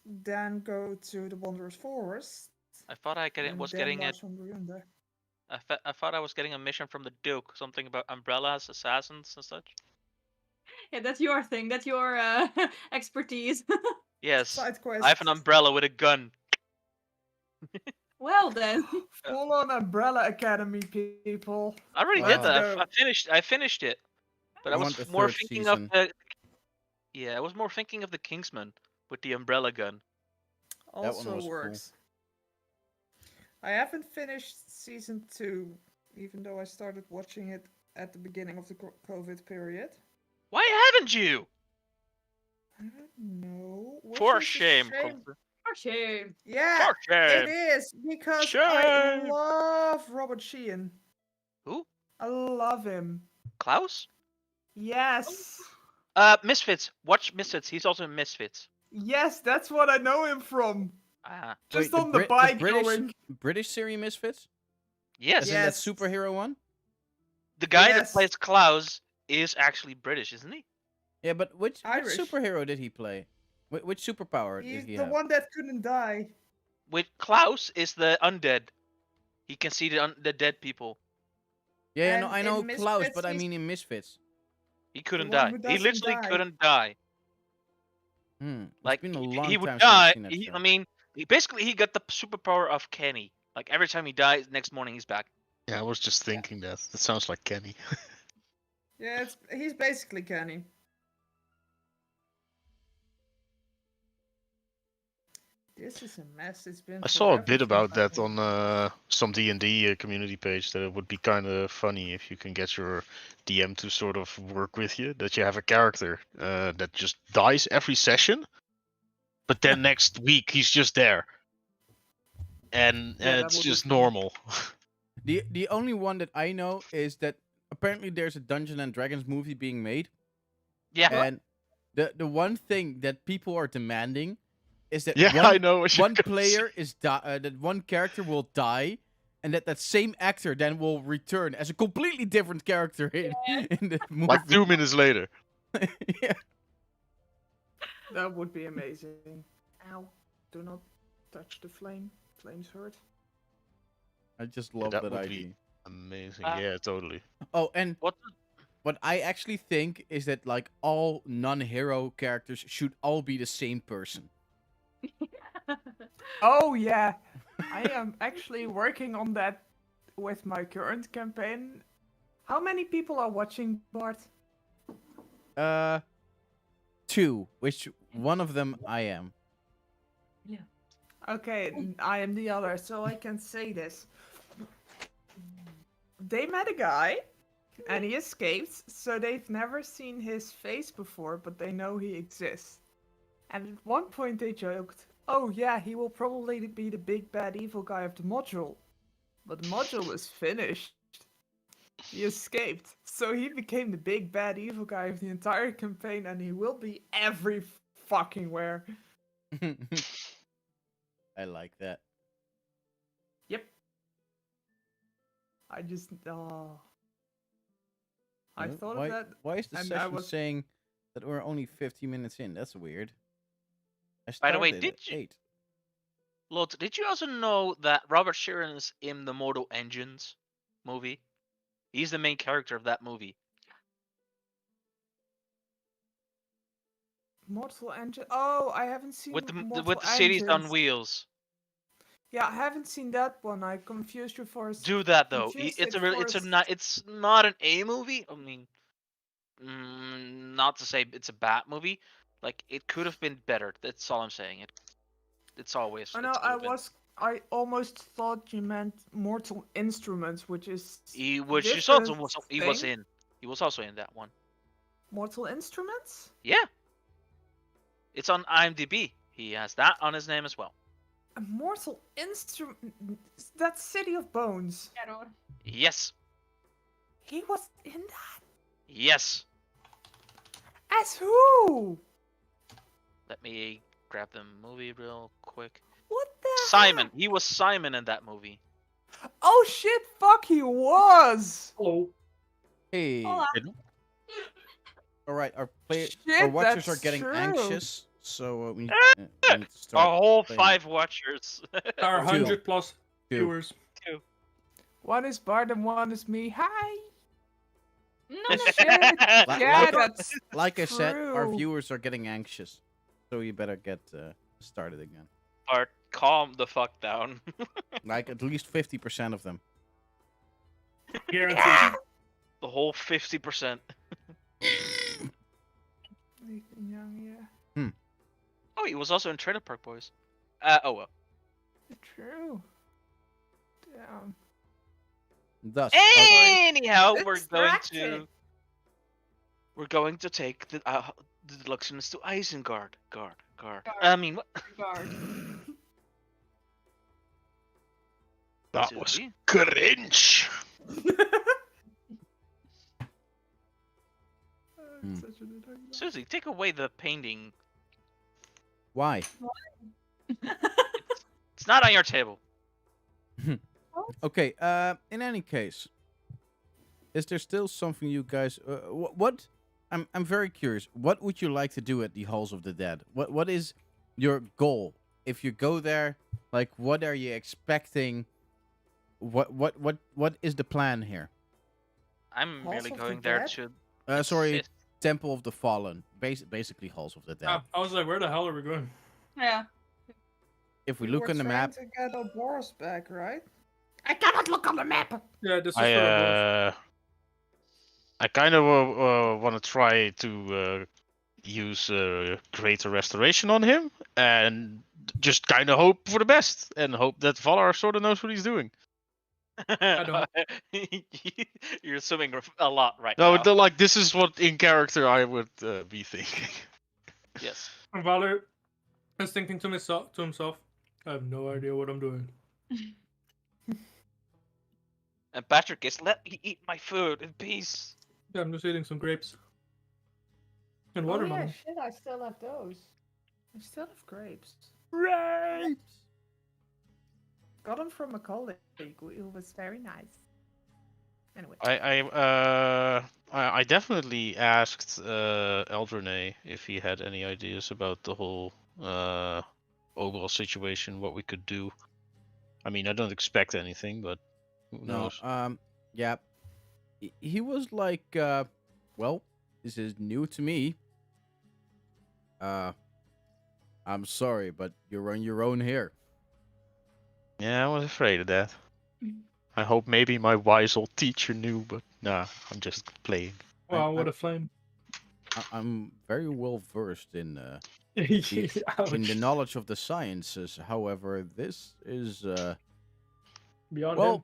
Then go to the Wanderer's Forest.
I thought I was getting it. I thought I was getting a mission from the Duke. Something about umbrellas, assassins, and such.
Yeah, that's your thing. That's your expertise.
Yes.
Side quest.
I have an umbrella with a gun.
Well then.
Full on Umbrella Academy, people.
I already
Wow.
did that.
Let's go.
I finished it. But
I
I
want
was
the
more
third
thinking of
season.
the. Yeah, I was more thinking of the Kingsman with the umbrella gun.
That one
Also
was cool.
works. I haven't finished season 2, even though I started watching it at the beginning of the COVID period.
Why haven't you?
I don't know. Which
For
is a
shame,
shame.
Comfort.
For shame.
Yeah,
For
it
shame.
is because I
Shame.
love Robert Sheehan.
Who?
I love him.
Klaus?
Yes.
Misfits. Watch Misfits. He's also in Misfits.
Yes, that's what I know him from.
Ah.
Just
Wait,
on the bike
British
going.
British series Misfits?
Yes.
As in that
Yes.
superhero one?
The guy that
Yes.
plays Klaus is actually British, isn't he?
Yeah, but which
Irish.
superhero did he play? Which superpower
He's
did he
the
have?
one that couldn't die.
With Klaus is the undead. He can see the dead people.
Yeah, no,
And
I know
in
Klaus,
Misfits,
but I
he's
mean in Misfits.
He couldn't
one
die.
who
He
doesn't
literally
die.
couldn't die.
It's
Like
been a
he
long
would
time since
die.
I've seen that show.
I mean, basically he got the superpower of Kenny. Like every time he dies, next morning he's back.
Yeah, I was just thinking that. That sounds like Kenny.
Yeah, he's basically Kenny. This is a mess. It's been.
I saw a
forever
bit
since
about
I
that
played.
on some D&D community page that it would be kind of funny if you can get your DM to sort of work with you. That you have a character that just dies every session, but then next week he's just there, and
Yeah, that
it's
would be
just
fun.
normal.
The only one that I know is that apparently there's a Dungeons and Dragons movie being made,
Yeah.
and the one thing that people are demanding is that
Yeah, I know what you're
one
gonna say.
player is that one character will die, and that same actor then will return as a completely different character in the movie.
Like 2 minutes later.
Yeah.
That would be amazing. Ow! Do not touch the flame. Flames hurt.
I just
Yeah,
love
that
that
would be-
idea.
Amazing.
Uh,
Yeah, totally.
Oh, and
What?
what I actually think is that like all non-hero characters should all be the same person.
Oh yeah, I am actually working on that with my current campaign. How many people are watching, Bart?
2, which one of them I am.
Okay, I am the other, so I can say this. They met a guy, and he escaped, so they've never seen his face before, but they know he exists. And at one point they joked, oh yeah, he will probably be the big bad evil guy of the module. But the module is finished. He escaped, so he became the big bad evil guy of the entire campaign, and he will be every fucking where.
I like that.
Yep. I just I thought
why,
of that.
Why is the
and I
session
was-
saying that we're only 50 minutes in? That's weird. I
By the way,
started
did
at
you-
8.
Lot, did you also know that Robert Sheeran is in the Mortal Engines movie? He's the main character of that movie.
Mortal Engine. Oh, I haven't seen
With the
Mortal
cities on
Engines.
wheels.
Yeah, I haven't seen that one. I confused you for a
Do that though.
confused
It's
it
a real.
for
It's
a
a not. It's not an A movie. I mean, not to say it's a bad movie. Like it could have been better. That's all I'm saying. It's always.
I know. I almost thought you meant Mortal Instruments, which is
He was. He
different
also was. He was
thing.
in. He was also in that one.
Mortal Instruments.
Yeah. It's on IMDb. He has that on his name as well.
A Mortal Instrument. That's City of Bones.
Error.
Yes.
He was in that.
Yes.
As who?
Let me grab the movie real quick.
What the?
Simon.
heck?
He was Simon in that movie.
Oh shit! Fuck, he was.
Oh,
Hey.
Hola.
All right, our
Shit,
watchers are
that's
getting
true.
anxious, so we need to
A
start.
whole
playing.
5 watchers.
our
Two.
100 plus
Two.
viewers.
One is Bart and one is me. Hi.
No,
Shit.
Like-
Yeah,
like-
that's
Like I said, our
true.
viewers are getting anxious, so you better get started again.
Bart, calm the fuck down.
Like at least 50% of them.
Guaranteed.
The whole 50%.
Nathan Young, yeah.
Oh, he was also in Trailer Park Boys. Oh well.
True. Damn.
Thus,
Anyhow,
Distracted.
we're going to take the deluxionists to Isengard. Guard.
Guard.
I mean, what?
Guard.
That was
Susie?
cringe.
Such an annoying-
Susie, take away the painting.
why?
It's not on your table.
Okay. In any case, is there still something you guys? What? I'm very curious. What would you like to do at the Halls of the Dead? What is your goal if you go there? Like, what are you expecting? What is the plan here?
I'm
Halls
merely
of the
going there
Dead?
to.
Sorry,
assist.
Temple of the Fallen. Basically, Halls of the Dead.
I was like, where the hell are we going?
Yeah.
If we
You
look
were
on the map,
trying to get Ouboros back, right?
I cannot look on the map.
Yeah, this is for Ouboros.
I kind of want to try to use Greater Restoration on him and just kind of hope for the best and hope that Valar sort of knows what he's doing.
don't.
You're assuming a lot right
No,
now.
like this is what in character I would be thinking.
Yes.
And Valor is thinking to himself, I have no idea what I'm doing.
And Patrick is, let me eat my food in peace.
Yeah, I'm just eating some grapes. And
Oh yeah,
watermelon.
shit, I still have those. I still have grapes.
grapes.
Got them from a colleague who was very nice. Anyway.
I definitely asked Eldrene if he had any ideas about the whole overall situation, what we could do. I mean, I don't expect anything, but who
No.
knows?
Yeah. He was like, well, this is new to me. I'm sorry, but you're on your own here.
Yeah, I was afraid of that. I hope maybe my wise old teacher knew, but nah, I'm just playing.
Wow, what a flame.
I'm very well versed in
Ouch.
in the knowledge of the sciences. However, this is
Beyond
well
him.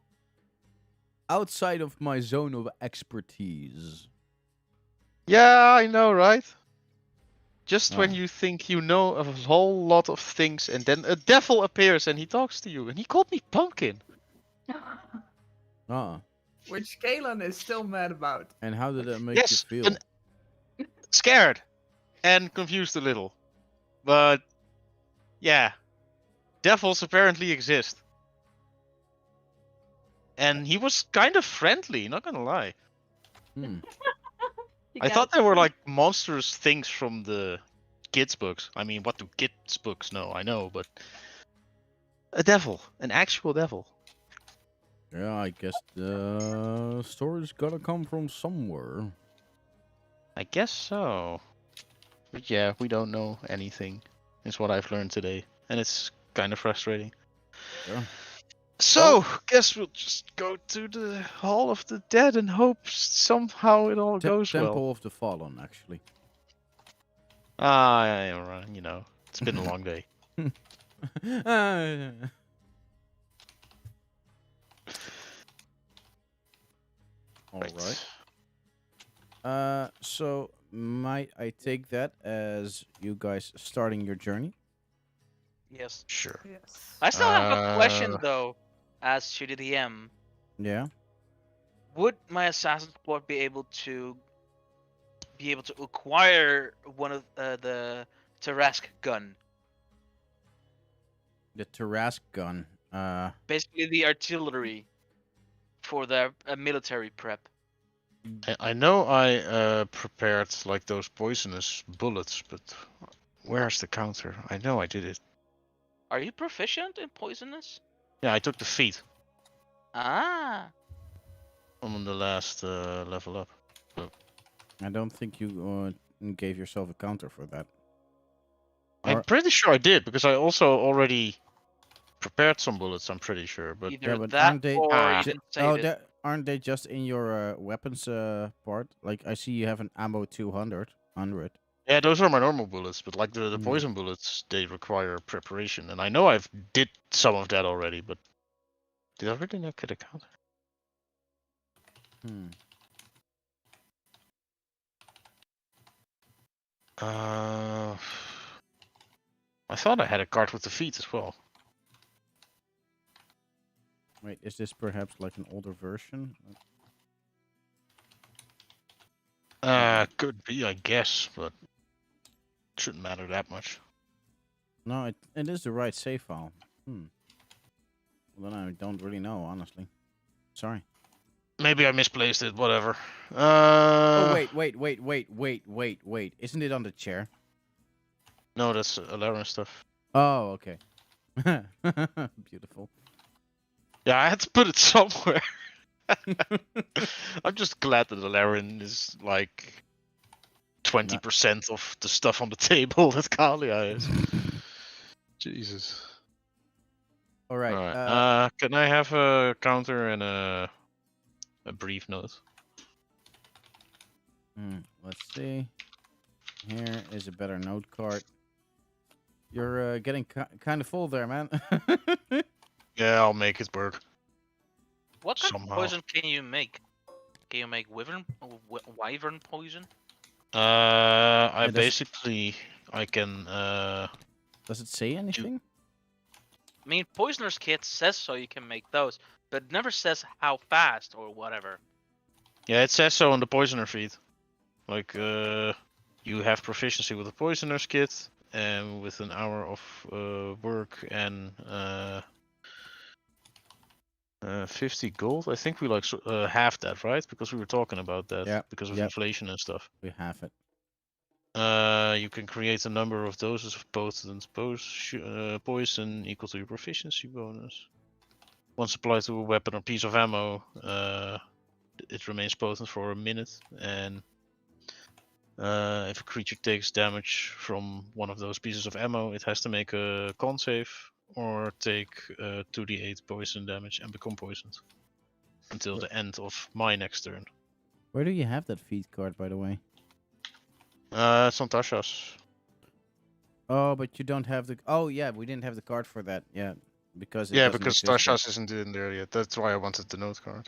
outside of my zone of expertise.
Yeah, I know, right? Just when
Ah.
you think you know a whole lot of things, and then a devil appears and he talks to you, and he called me pumpkin.
Which Kalen is still mad about.
And how did that make
Yes,
you feel?
Scared and confused a little, but yeah, devils apparently exist, and he was kind of friendly. Not gonna lie.
Hmm.
I thought they were like monstrous things from the kids' books. I mean, what do kids' books know? I know, but a devil, an actual devil.
Yeah, I guess the story's gotta come from somewhere.
I guess so. But yeah, we don't know anything, is what I've learned today, and it's kind of frustrating.
Yeah.
So, guess we'll just go to the Hall of the Dead and hope somehow it all goes
Temple
well.
of the Fallen, actually.
Yeah, you know, it's been a long day.
All right. So might I take that as you guys starting your journey?
Yes.
Sure.
Yes.
I still have a question
Uh,
though, as to the DM.
Yeah.
Would my assassin squad be able to acquire one of the Tarask gun?
The Tarask gun.
Basically the artillery for the military prep.
I know I prepared like those poisonous bullets, but where's the counter? I know I did it.
Are you proficient in poisonous?
Yeah, I took the feat.
Ah.
I'm on the last level up.
I don't think you gave yourself a counter for that.
I'm
Or-
pretty sure I did, because I also already prepared some bullets, I'm pretty sure. But
Either
but
that
aren't they?
or
Ah.
you didn't save it.
Aren't they just in your weapons part? Like I see you have an ammo 200.
Yeah, those are my normal bullets, but like the
Hmm.
poison bullets, they require preparation, and I know I've did some of that already, but did I really not get a counter?
Hmm.
I thought I had a card with the feet as well.
Wait, is this perhaps like an older version?
Could be, I guess, but shouldn't matter that much.
No, it is the right save file. Well, then I don't really know, honestly. Sorry.
Maybe I misplaced it. Whatever.
Oh, wait. Isn't it on the chair?
No, that's Alarin stuff.
Oh, okay. Beautiful.
Yeah, I had to put it somewhere. I'm just glad that Alarin is like 20% of the stuff on the table that Kalia is. Jesus.
All right.
Alright. Can I have a counter and a brief note?
Let's see. Here is a better note card. You're getting kind of full there, man.
Yeah, I'll make it work.
What kind
Somehow.
of poison can you make? Can you make wyvern poison?
I
It does-
basically I can
Does it say anything?
I mean, Poisoner's Kit says so you can make those, but it never says how fast or whatever.
yeah, it says so on the poisoner feed. Like you have proficiency with the poisoner's kit and with an hour of work and 50 gold. I think we like halved that, right? Because we were talking about that because of inflation and stuff.
We have it.
You can create a number of doses of potent poison equal to your proficiency bonus. Once applied to a weapon or piece of ammo, it remains potent for a minute, and if a creature takes damage from one of those pieces of ammo, it has to make a con save or take 2d8 poison damage and become poisoned until the end of my next turn.
Where do you have that feed card, by the way?
It's on Tasha's.
Oh, but you don't have the. Oh, yeah, we didn't have the card for that. Yeah, because it
Yeah,
doesn't
because
exist yet.
Tasha's isn't in there yet. That's why I wanted the note card.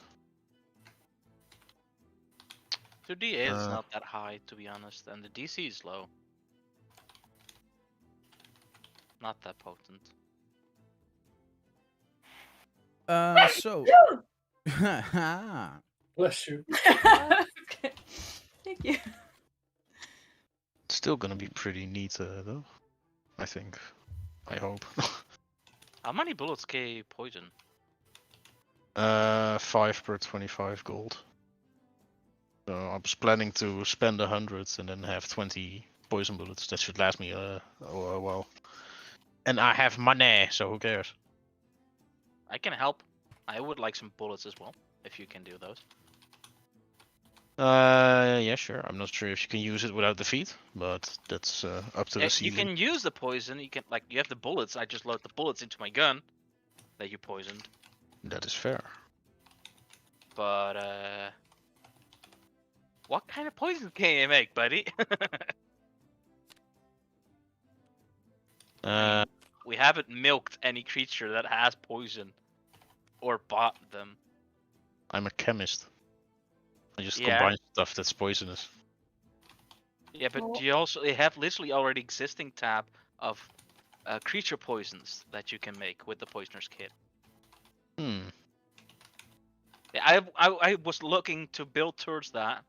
2d8 is not that high, to be honest, and the DC is low. Not that potent.
So.
Bless you.
Okay. Thank you.
It's still gonna be pretty neat though. I think. I hope.
How many bullets can you poison?
5 per 25 gold. So I was planning to spend 100 and then have 20 poison bullets. That should last me a while. And I have money, so who cares?
I can help. I would like some bullets as well, if you can do those.
Yeah, sure. I'm not sure if you can use it without the feet, but that's up to the
You
season.
can use the poison. You can you have the bullets. I just load the bullets into my gun that you poisoned.
That is fair.
But what kind of poison can you make, buddy? We haven't milked any creature that has poison or bought them.
I'm a chemist. I just
Yeah.
combine stuff that's poisonous.
Yeah, but
Well-
you also have literally already existing tab of creature poisons that you can make with the poisoner's kit. Yeah, I was looking to build towards that,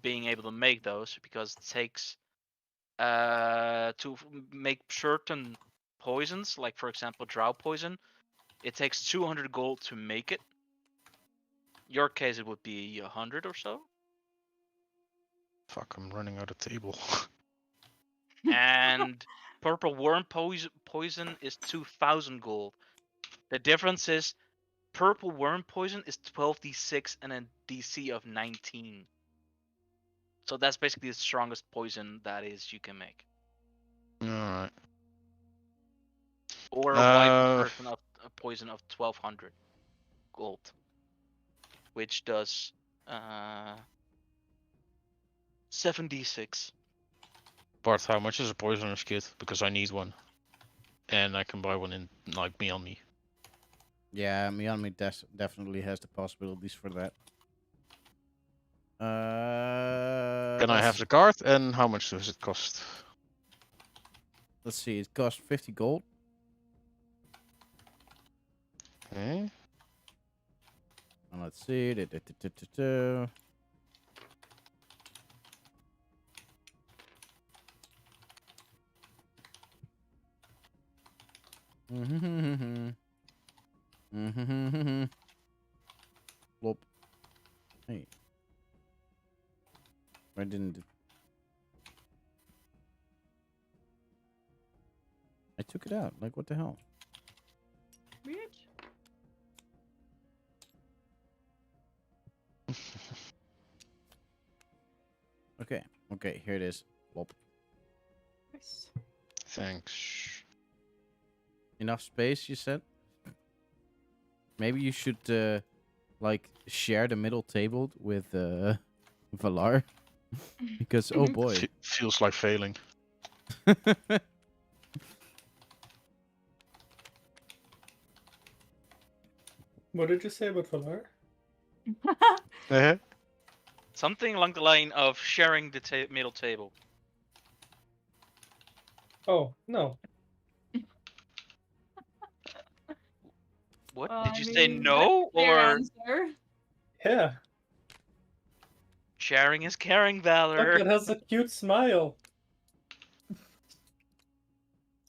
being able to make those because it takes to make certain poisons, like for example drought poison, it takes 200 gold to make it. Your case it would be 100 or so.
Fuck, I'm running out of table.
And purple worm poison is 2000 gold. The difference is purple worm poison is 12d6 and a DC of 19. So that's basically the strongest poison that is you can make.
Alright.
Or a white version of a poison of 1200 gold, which does 7d6.
Bart, how much is a poisoner's kit? Because I need one. And I can buy one in, like, Me on Me.
Yeah, Me definitely has the possibilities for that.
Can I have the card, and how much does it cost?
Let's see. It costs 50 gold.
Okay.
And let's see. Plop. Hey. Why didn't it? I took it out. Like, what the hell?
Bitch.
Okay. Okay, here it is. Plop.
Nice.
Thanks.
Enough space, you said? Maybe you should, like, share the middle table with, Valar. Because, oh boy.
Feels like failing.
What did you say about Valar?
Uh-huh.
Something along the line of sharing the middle table.
Oh, no.
What?
Well,
Did
I
you say
mean,
no
that's their
or
answer.
Yeah.
sharing is caring,
Look,
Valor?
it has a cute smile.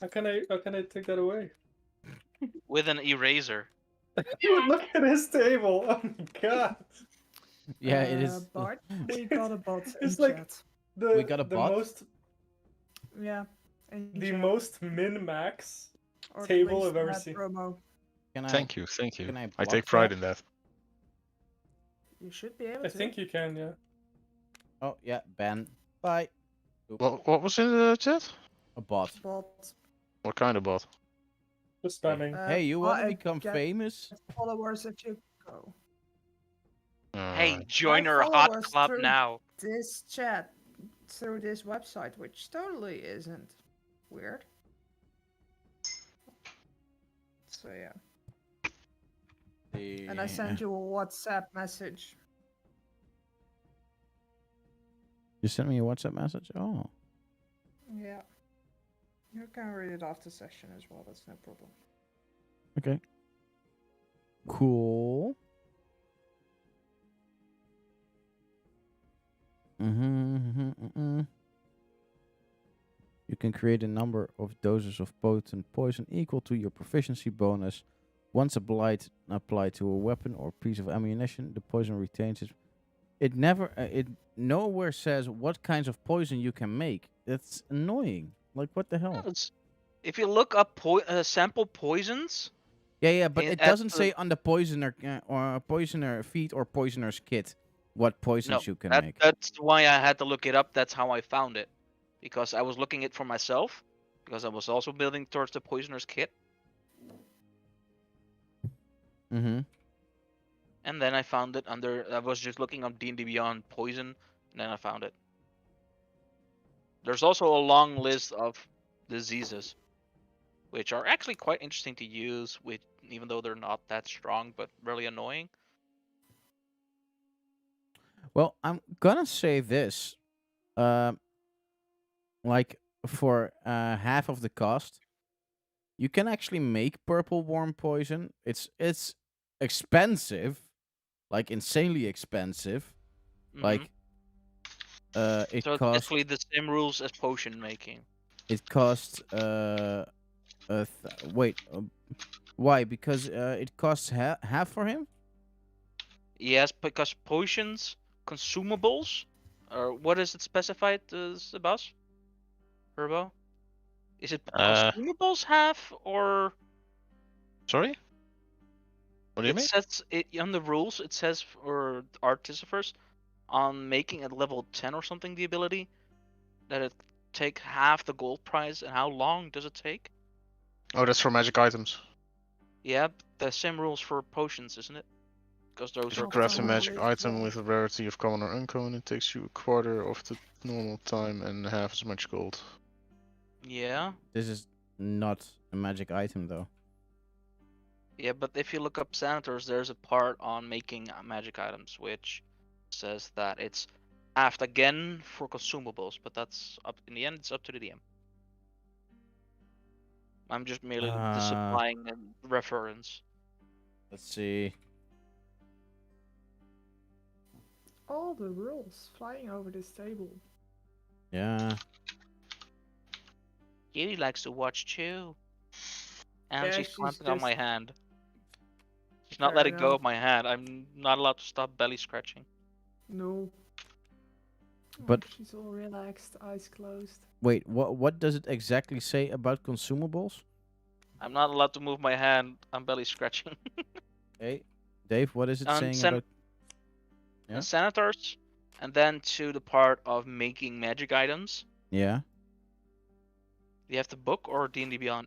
How can I take that away?
With an eraser.
Look at his table. Oh my god.
Yeah, it is.
Bart, we got a bot in
It's like
chat.
We got a
the
bot?
most
Yeah. In
the
chat,
most min-max
or at
table
least
I've ever
that
seen.
promo.
Can I?
Thank you, thank you.
Can I
I
block
take pride
that?
in that.
You should be able
I
to.
think you can, yeah.
Oh, yeah, ban. Bye.
What was in the chat?
A bot.
Bot.
What kind of bot?
Just spamming.
Hey, you want to
I
become
get
famous?
followers if you go.
Hey,
Alright.
join
My
our hot
followers
club
through
now.
this chat, through this website, which totally isn't weird. So yeah. And I sent you a WhatsApp message.
You sent me a WhatsApp message? Oh.
Yeah. You can read it after session as well, that's no problem.
Okay. Cool. You can create a number of doses of potent poison equal to your proficiency bonus. Once applied to a weapon or piece of ammunition, the poison retains its. It never. It nowhere says what kinds of poison you can make. That's annoying. Like, what the hell?
If you look up sample poisons,
Yeah, but
in-
it
at
doesn't
the-
say on the poisoner or poisoner feat or poisoner's kit what poisons you can make.
that's why I had to look it up. That's how I found it, because I was looking it for myself, because I was also building towards the poisoner's kit,
Mm-hmm.
and then I found it under. I was just looking up D&D Beyond poison, and then I found it. There's also a long list of diseases, which are actually quite interesting to use, with even though they're not that strong, but really annoying.
Well, I'm gonna say this. Like for half of the cost, you can actually make purple worm poison. It's expensive, like insanely expensive. Like it
So it's
costs
basically the same rules as potion making.
it costs wait, why? Because it costs half for him.
Yes, because potions, consumables, or what is it specified as the boss? Herbo? Is it consumables half, or
Sorry? What do you
it
mean?
says it on the rules? It says for artificers on making at level 10 or something the ability that it take half the gold price, and how long does it take?
Oh, that's for magic items.
Yeah, the same rules for potions, isn't it? because those
If you
are
Not
craft a
so
magic
late,
item
yeah.
with a rarity of common or uncommon, it takes you a quarter of the normal time and half as much gold.
Yeah.
This is not a magic item though.
Yeah, but if you look up senators, there's a part on making magic items, which says that it's halved again for consumables, but that's up in the end. It's up to the DM. I'm just merely supplying a reference.
Let's see.
All the rules flying over this table.
Yeah.
Kitty likes to watch too, and
Yeah,
she's
she's
clamping on
just
my hand. She's not
fair
letting go
enough.
of my hand. I'm not allowed to stop belly scratching.
No.
But-
she's all relaxed, eyes closed.
Wait, what does it exactly say about consumables?
I'm not allowed to move my hand. I'm belly scratching.
Hey, Dave, what is it
On
saying
sen-
about? Yeah?
And senators, and then to the part of making magic items.
Yeah.
Do you have the book or D&D Beyond?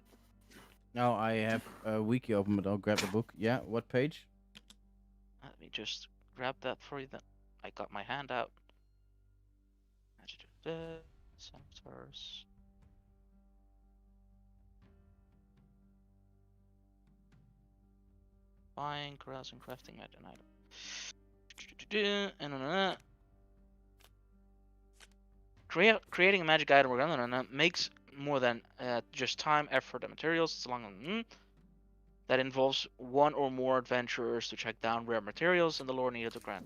No, I have a wiki open, but I'll grab the book. Yeah, what page?
Let me just grab that for you then. I got my hand out. Senators. Buying, carousing, crafting magic item. And creating a magic item makes more than just time, effort, and materials. It's long that involves one or more adventurers to track down rare materials and the lore needed to grant.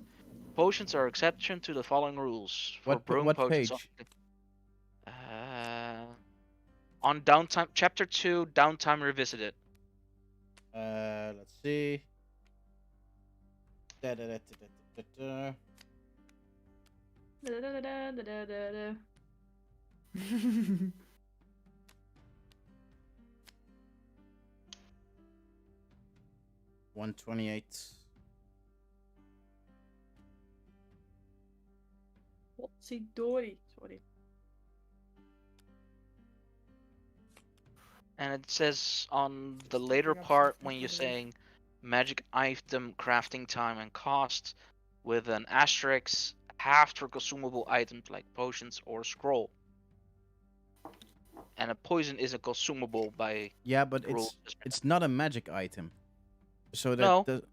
Potions are exception to the following rules. For brewing
What
potions,
page?
on downtime, chapter 2, downtime revisited.
Let's see. Da, da, da, da, da, da, da.
Da-da-da-da-da-da-da.
128.
Potsidori. Sorry.
And it says on the later
picking up
part
stuff
when you're
nowadays.
saying magic item crafting time and cost with an asterisk half for consumable items like potions or scroll. And a poison is a consumable by
Yeah, but
rules.
it's not a magic item. So that
No.
the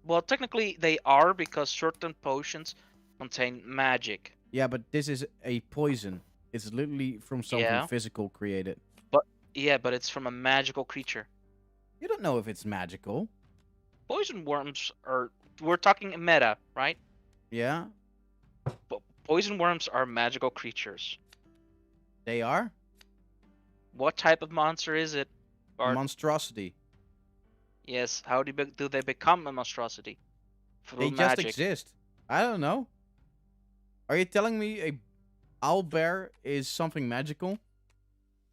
Well, technically they are because certain potions contain magic.
yeah, but this is a poison. It's literally from something
Yeah.
physical created.
Yeah, but it's from a magical creature.
You don't know if it's magical.
Poison worms are. We're talking meta, right?
Yeah,
Poison worms are magical creatures.
they are
What type of monster is it?
a
Bart?
monstrosity.
Yes. How do they become a monstrosity? Through
They
magic.
just exist. I don't know. Are you telling me a owlbear is something magical?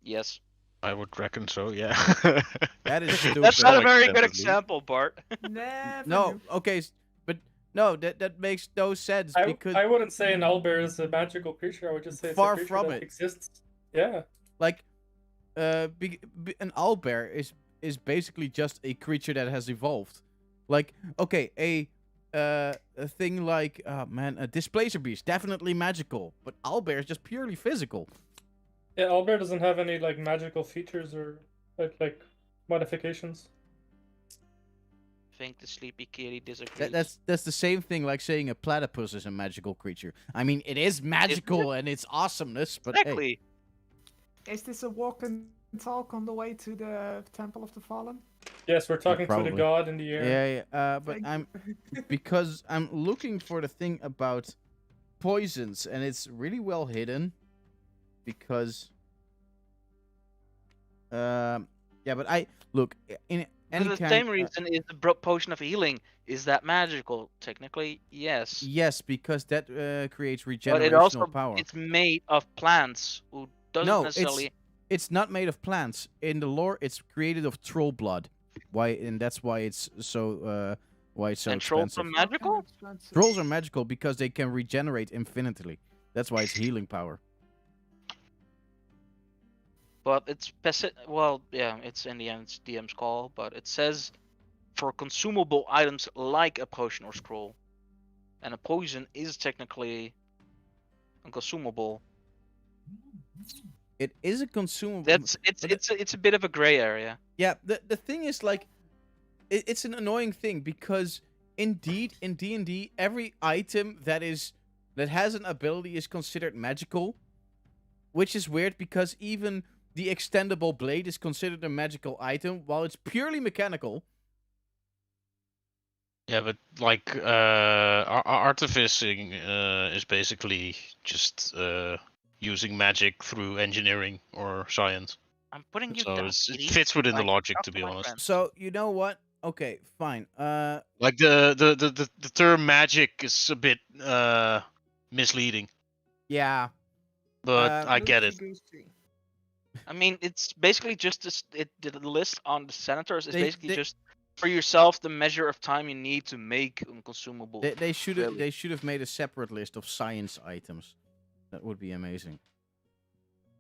Yes.
I would reckon so, yeah.
That is stupid.
That's not a
Like
very good
that, at least.
example, Bart.
Never
No,
knew.
okay, but no, that makes no sense because
I wouldn't say an owlbear is a magical creature. I would just say it's
Far
a creature
from
that
it.
exists. Yeah.
like an owlbear is basically just a creature that has evolved. Like, okay, a thing like a displacer beast, definitely magical, but owlbear is just purely physical.
Yeah, owlbear doesn't have any like magical features or like modifications.
I think the sleepy kitty disagrees.
That's the same thing like saying a platypus is a magical creature. I mean, it is magical and it's awesomeness, but hey,
Exactly.
Is this a walk and talk on the way to the Temple of the Fallen?
Yes, we're talking to
probably.
the god in the air.
yeah, but
Thank
I'm
you.
because I'm looking for the thing about poisons, and it's really well hidden. Because, yeah, but I look in any
For the
kind.
same reason is the potion of healing. Is that magical? Technically, yes.
Yes, because that creates
But
regenerational
it also
power.
it's made of plants who doesn't
No,
necessarily.
it's not made of plants. In the lore, it's created of troll blood. Why? And that's why it's so
And trolls are
expensive.
magical?
Trolls are magical because they can regenerate infinitely. That's why it's healing power.
But it's well, yeah, it's in the end it's DM's call, but it says for consumable items like a potion or scroll. And a poison is technically unconsumable.
It is a consumable.
It's a bit of a gray area.
Yeah, the thing is, like, it's an annoying thing because indeed in D&D every item that has an ability is considered magical, which is weird because even the extendable blade is considered a magical item while it's purely mechanical.
Yeah, but like artificing is basically just using magic through engineering or science.
I'm putting you
So
down.
it
Edie.
fits within the
Like,
logic,
talk
to be
my
honest.
friend.
So, you know what? Okay, fine.
Like the term magic is a bit misleading,
Yeah.
but I get it.
Goosey-goosey.
I mean, it's basically just this. The list on the senators is
They-
basically
they-
just for yourself the measure of time you need to make unconsumable.
They should
Really.
have made a separate list of science items. That would be amazing.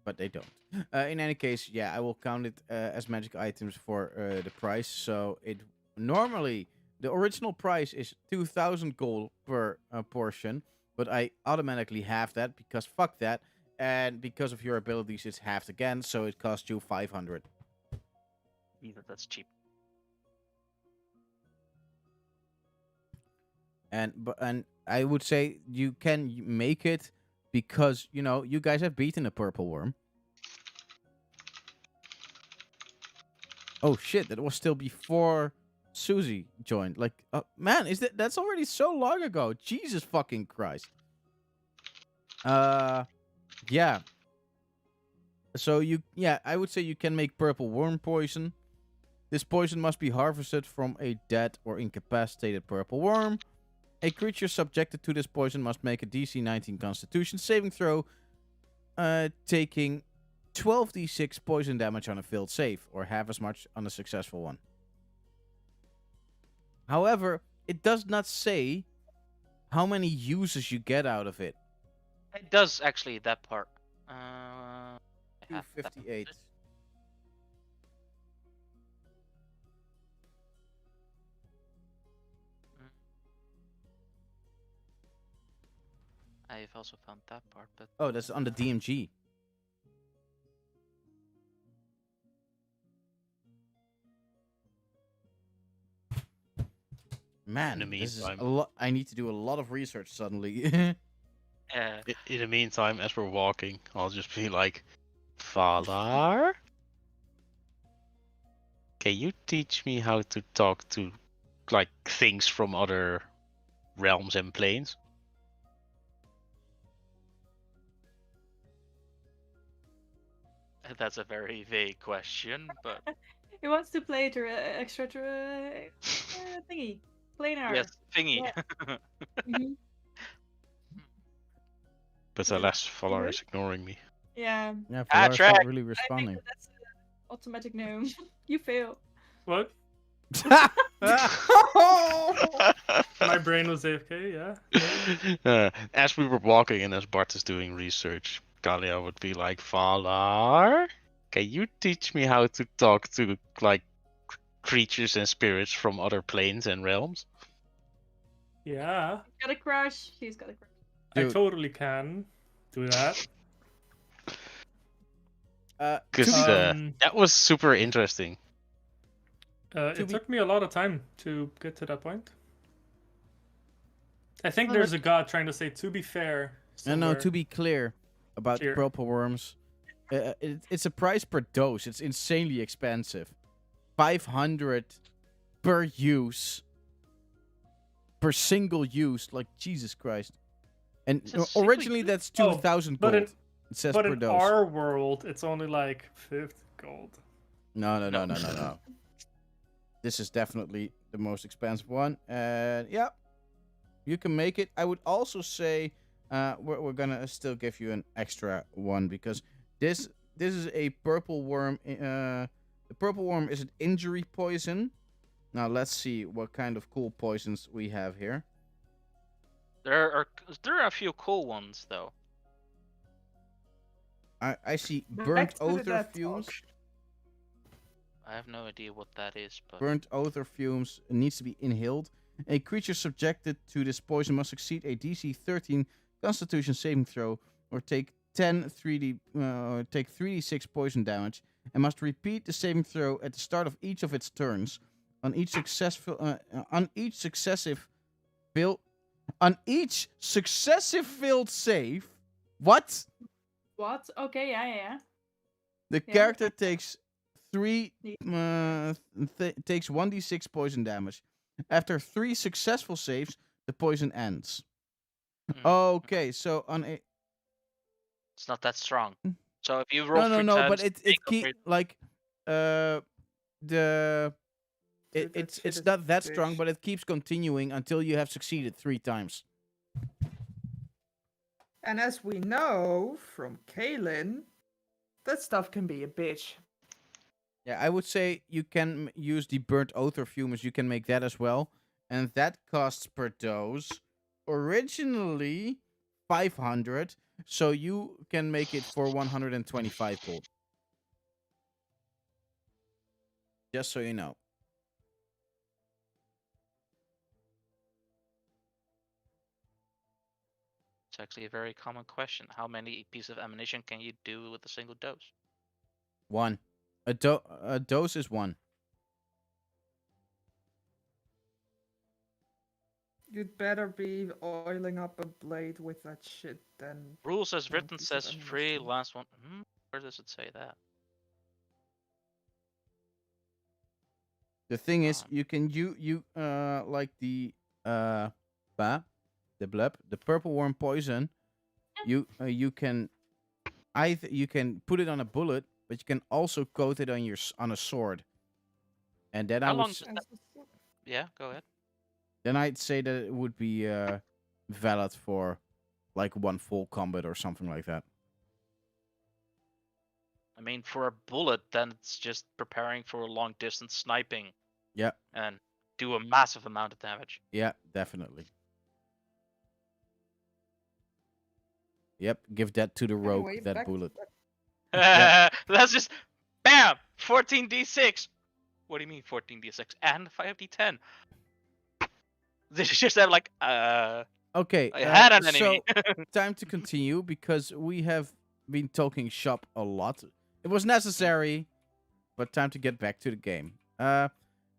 But they don't. In any case, yeah, I will count it as magic items for the price. So it normally the original price is 2,000 gold per portion, but I automatically half that because fuck that, and because of your abilities, it's halved again. So it costs you 500.
Yeah, that's cheap.
And I would say you can make it because you guys have beaten a purple worm. Oh shit! That was still before Susie joined. Like, man, that's already so long ago? Jesus fucking Christ. Yeah. So I would say you can make purple worm poison. This poison must be harvested from a dead or incapacitated purple worm. A creature subjected to this poison must make a DC 19 Constitution saving throw, taking 12d6 poison damage on a failed save, or half as much on a successful one. However, it does not say how many uses you get out of it.
It does actually that part. I have that.
258.
I've also found that part, but
Oh, that's on the DMG. Man,
In the
this is a
meantime-
lot. I need to do a lot of research suddenly.
yeah.
In the meantime, as we're walking, I'll just be like, Father, can you teach me how to talk to like things from other realms and planes?
That's a very vague question, but
He wants to play extra thingy. Planar.
yes, thingy.
Yeah. Mhm.
But
Is it
alas, Valar
weird?
is ignoring me.
Yeah.
Yeah,
Ah,
Valar's
track.
not really
I think
responding.
that's an automatic no. You fail.
What? My brain was AFK. Yeah.
As we were walking and as Bart is doing research, Galia would be like, Valar, can you teach me how to talk to like creatures and spirits from other planes and realms?
Yeah.
Got a crush. She's got a crush.
I
Dude.
totally can do that.
Because
Um,
that was super interesting.
It took me a lot of time to get to that point. I think
Well,
there's a god trying to say, to be fair.
No,
somewhere.
to be clear about
Clear.
purple worms, it's a price per dose. It's insanely expensive. 500 per use. Per single use. Like, Jesus Christ. And
Is it single
originally
use?
that's
Oh,
2,000
but
gold.
in-
It says
But
per
in
dose.
our world, it's only like 50 gold.
No. This is definitely the most expensive one. And yeah, you can make it. I would also say we're gonna still give you an extra one because this is a purple worm. The purple worm is an injury poison. Now let's see what kind of cool poisons we have here.
There are a few cool ones though.
I see
Back
burnt
to the
odor
dead
fumes.
talk.
I have no idea what that is, but
Burnt odor fumes needs to be inhaled. A creature subjected to this poison must succeed a DC 13 Constitution saving throw or take 3d6 poison damage and must repeat the saving throw at the start of each of its turns. On each successive failed save. What?
What? Okay, yeah.
The
Yeah.
character takes takes 1d6 poison damage. After 3 successful saves, the poison ends. Okay, so on a
it's not that strong. So if you roll three
no,
times,
but it
take
keep
upgrade-
like the
Dude, that
it's
shit is
not that
bitch.
strong, but it keeps continuing until you have succeeded 3 times.
And as we know from Kaelin, that stuff can be a bitch.
Yeah, I would say you can use the burnt odor fumes. You can make that as well, and that costs per dose originally 500. So you can make it for 125 gold. Just so you know.
It's actually a very common question. How many pieces of ammunition can you do with a single dose?
1. A dose is 1.
You'd better be oiling up a blade with that shit than.
Rules as
One
written
piece of
says free
ammunition.
last one. Where does it say that?
The thing is,
On.
you can like the the purple worm poison. You can either you can put it on a bullet, but you can also coat it on a sword. And then
How
I would
long
s-
does that? Yeah, go ahead.
then I'd say that it would be valid for like one full combat or something like that.
I mean, for a bullet, then it's just preparing for long distance sniping
Yeah,
and do a massive amount of damage.
yeah, definitely. Yep, give that to the rogue,
Anyway,
that
back to
bullet.
That's just bam, 14d6. What do you mean 14d6 and 5d10? They just have like
Okay,
I had an enemy.
so time to continue because we have been talking shop a lot. It was necessary, but time to get back to the game.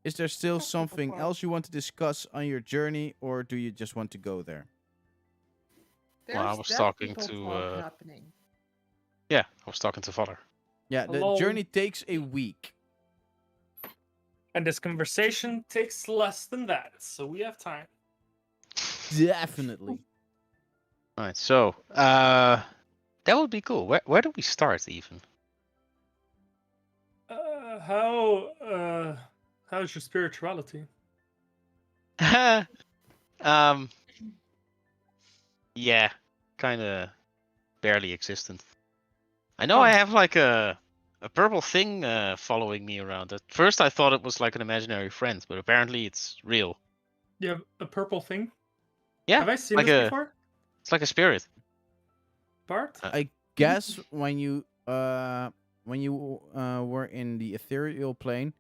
Is there still something else you want to discuss on your journey, or do you just want to go there?
There's
Well, I was
dead
talking
people
to,
talk happening.
Yeah, I was talking to father.
Yeah, the
Hello?
journey takes a week.
And this conversation takes less than that, so we have time.
Definitely.
Alright, so that would be cool. Where do we start even?
How's your spirituality?
Yeah, kind of barely existent. I know
Oh.
I have like a purple thing following me around. At first I thought it was like an imaginary friend, but apparently it's real.
You have a purple thing?
Yeah,
Have I seen
like
this before?
it's like a spirit.
Bart?
I guess when you were in the ethereal plane,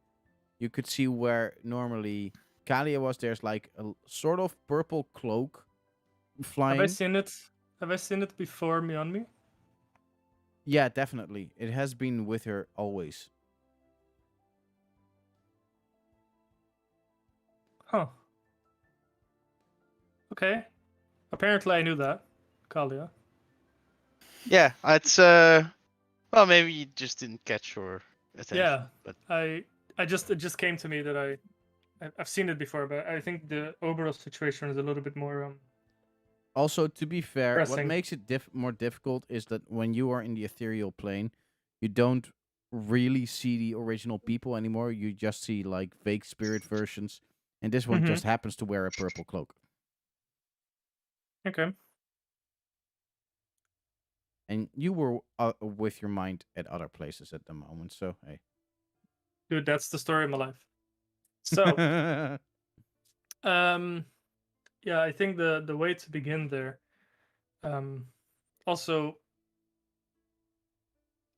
you could see where normally Kalia was. There's like a sort of purple cloak flying.
Have I seen it? Have I seen it before me on me?
Yeah, definitely. It has been with her always.
Huh. Okay. Apparently I knew that. Kalia.
Yeah, it's well, maybe you just didn't catch your attention.
Yeah.
But
It just came to me that I've seen it before, but I think the Ouboros situation is a little bit more
Also, to be fair, what
Pressing.
makes it more difficult is that when you are in the ethereal plane, you don't really see the original people anymore. You just see like fake spirit versions, and this one
Mhm.
just happens to wear a purple cloak.
okay.
And you were with your mind at other places at the moment, so hey.
Dude, that's the story of my life. So yeah, I think the way to begin there. Also,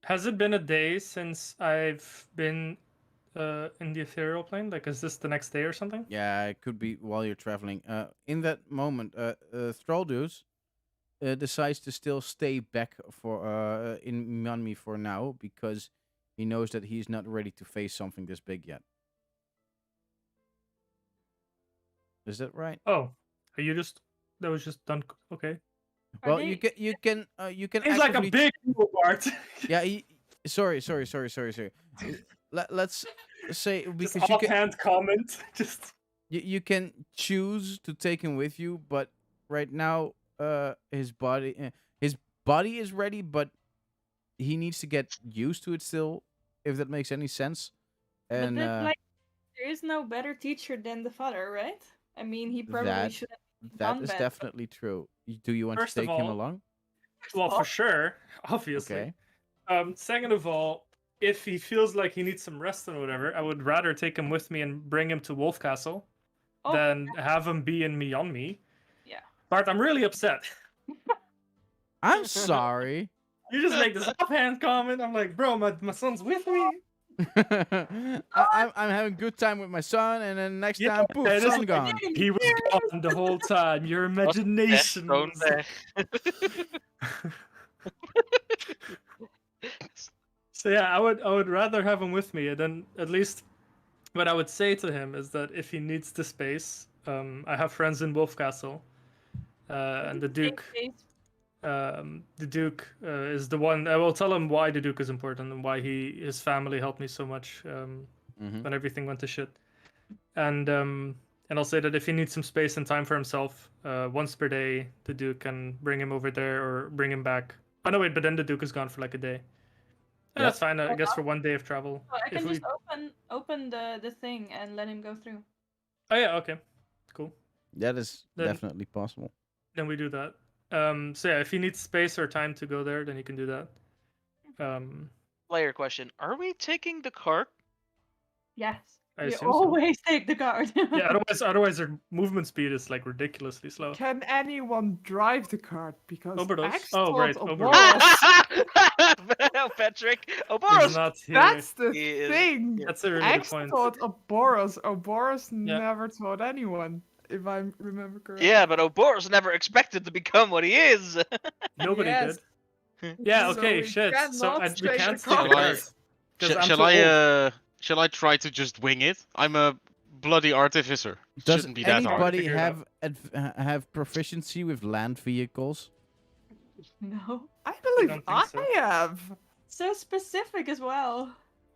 has it been a day since I've been in the ethereal plane? Like, is this the next day or something?
Yeah, it could be while you're traveling. In that moment, Thraldus decides to still stay back for in Myanmar for now because he knows that he's not ready to face something this big yet. Is that right?
Oh, are you just that was just done? Okay,
Are
Well,
they-
you can
he's like a
actively
big Bart.
yeah. Sorry. Let's say
Just
because you can
offhand comment. Just
you can choose to take him with you, but right now, his body is ready, but he needs to get used to it still, if that makes any sense.
but
And
then, like, there is no better teacher than the father, right? I mean, he probably
that
should have
that
done
is
that.
definitely true. Do you want
First
to
of
take him
all,
along?
well, for sure, obviously.
Okay.
Second of all, if he feels like he needs some rest and whatever, I would rather take him with me and bring him to Wolf Castle
Oh,
than have him be in me on me.
yeah.
Bart, I'm really upset.
I'm sorry.
You just make this offhand comment. I'm like, bro, my son's with me.
I'm having a good time with my son, and then next
Yeah,
time, poof,
and it's
son
like-
gone.
He was gone the whole time. Your imagination.
Don't
was- So yeah, I would rather have him with me, and then at least what I would say to him is that if he needs the space, I have friends in Wolf Castle, and the Duke. The Duke is the one. I will tell him why the Duke is important and why his family helped me so much
Mhm.
when everything went to shit. And I'll say that if he needs some space and time for himself, once per day, the Duke can bring him over there or bring him back. Oh no, wait, but then the Duke is gone for like a day. Yeah,
Yep.
that's fine. I guess for one day of travel.
Oh, I
If
can
we...
just open the thing and let him go through.
Oh yeah, okay, cool.
That is
Then-
definitely possible.
Then we do that. So yeah, if he needs space or time to go there, then he can do that.
Player question: are we taking the cart?
Yes.
I
You
assume so.
always take the card.
Yeah, otherwise their movement speed is like ridiculously slow.
Can anyone drive the cart? Because
Ouboros?
Axe
Oh,
thought
right,
Ouboros.
Patrick,
He's
Ouboros.
not here.
That's the
He is-
thing.
That's a really good
Axe
point.
taught Ouboros. Ouboros
Yeah.
never taught anyone, if I remember correctly.
Yeah, but Ouboros never expected to become what he is.
Nobody
Yes.
did. Yeah,
So
okay,
we
shit. So
cannot
we
take
can't
the
take the
cart.
cart. 'Cause I'm
Shall
too old.
I try to just wing it? I'm a bloody artificer.
Does
Shouldn't be that hard.
anybody
Figure it out.
have proficiency with land vehicles?
No.
I believe
don't
I
think so.
have.
So specific as well.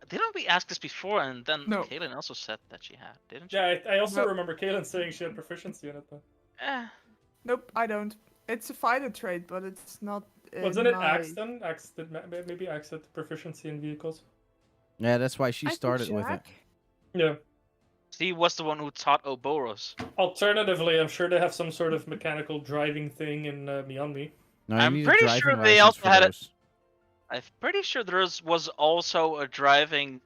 Didn't we ask this before? And then
No.
Kaylin also said that she had, didn't she?
Yeah, I also
No.
remember Kaylin saying she had proficiency in it. Though.
Eh,
Nope, I don't. It's a fighter trait, but it's not.
Wasn't it
my...
Axe then? Maybe Axe had proficiency in vehicles.
Yeah, that's why she
I can
started with it.
check.
Yeah.
he was the one who taught Ouboros.
Alternatively, I'm sure they have some sort of mechanical driving thing in Myanmar.
No, you
I'm
need a
pretty
driving
sure they
license
also
for
had
those.
I'm pretty sure there was also a driving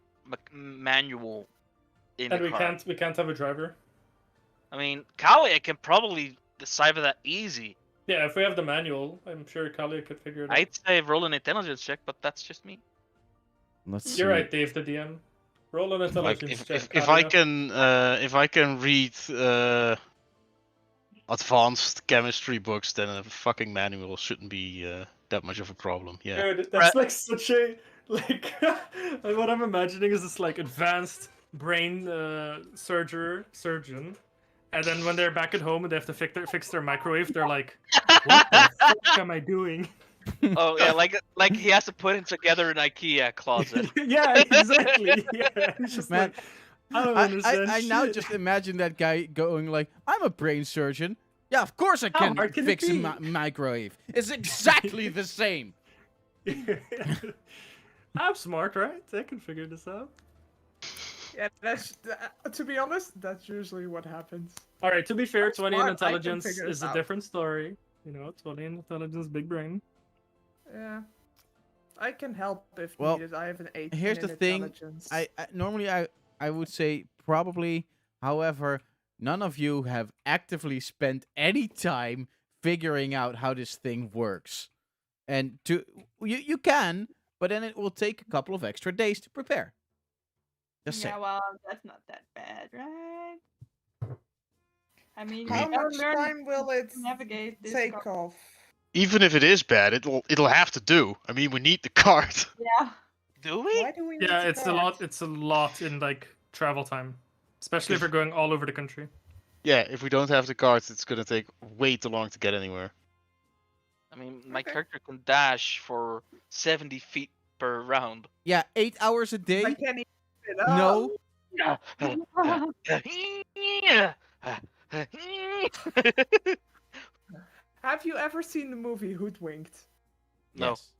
manual in
And
the car.
we can't have a driver.
I mean, Kalia can probably decipher that easy.
Yeah, if we have the manual, I'm sure Kalia could figure it out.
I'd say roll an intelligence check, but that's just me.
Let's see.
You're right, Dave, the DM. Roll an
Like
intelligence check.
if I can read advanced chemistry books, then a fucking manual shouldn't be that much of a problem. Yeah.
Dude, that's like such a like what I'm imagining is this like advanced brain surgeon, and then when they're back at home and they have to fix their microwave, they're like, "What the fuck am I doing?"
Oh yeah, like he has to put it together in IKEA closet.
Yeah, exactly. Yeah, it's just
Man,
like I don't understand.
I now
shit.
just imagine that guy going like, "I'm a brain surgeon. Yeah, of course I
How
can
hard can it
fix a
be?"
microwave. It's exactly the same."
I'm smart, right? I can figure this out.
Yeah, to be honest, that's usually what happens.
All right. To be fair,
I'm
20 in
smart, I can
intelligence
figure
is
it
a
out.
different story. 20 in intelligence, big brain.
Yeah. I can help if
Well,
needed. I have an 8
here's
in
the thing,
intelligence.
Normally I would say probably. However, none of you have actively spent any time figuring out how this thing works. And you can, but then it will take a couple of extra days to prepare. Just
Yeah,
say.
well, that's not that bad, right? I mean,
How
you gotta
much
learn
time will it
to navigate this
take
car.
off?
Even if it is bad, it'll have to do. I mean, we need the cart.
Yeah.
Do we?
Why do we need
Yeah,
the
it's a
cart?
lot. It's a lot in like travel time, especially if we're going all over the country.
Yeah, if we don't have the cart, it's gonna take way too long to get anywhere.
I mean, my
Okay.
character can dash for 70 feet per round.
Yeah, 8 hours a
I
day.
can't even fit up.
No.
Have you ever seen the movie Hoodwinked?
No.
Yes.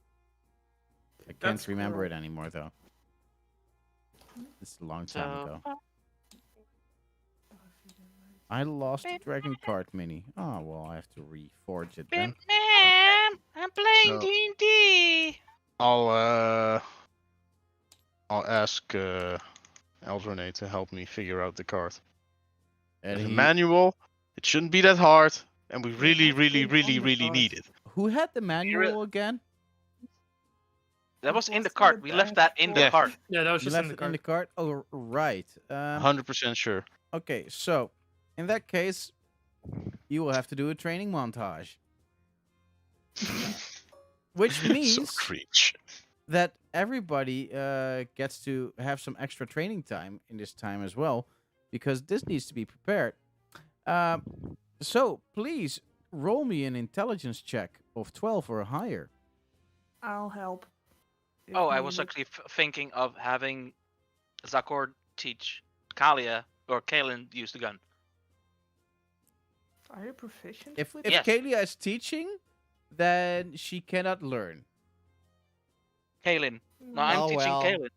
I can't
That's
remember
cool.
it anymore though. It's a long
So,
time ago. I lost the Dragon Card Mini. Oh well, I have to reforge it then.
Ma'am, I'm playing
No.
D&D.
I'll ask Eldrene to help me figure out the cart.
And
There's a
he,
manual. It shouldn't be that hard, and we really,
that's
really,
been
really,
on the
really need
cart.
it.
who had the manual again?
That
It
was in the
was
cart. We left that in the
Yeah.
cart.
Yeah, that was
You
just in
left
the
it in the
cart.
cart. Oh right.
100% sure.
Okay, so in that case, you will have to do a training montage, which
So
means
cringe.
that everybody gets to have some extra training time in this time as well, because this needs to be prepared. Um, so please roll me an intelligence check of 12 or higher.
I'll help. if
Oh, I was
needed.
actually thinking of having Zakor teach Kalia or Kalen use the gun.
Are you proficient
If
with
if
Yes.
Kalia is teaching, then she cannot learn.
Kalen. No, I'm
Oh,
teaching
well.
Kalen.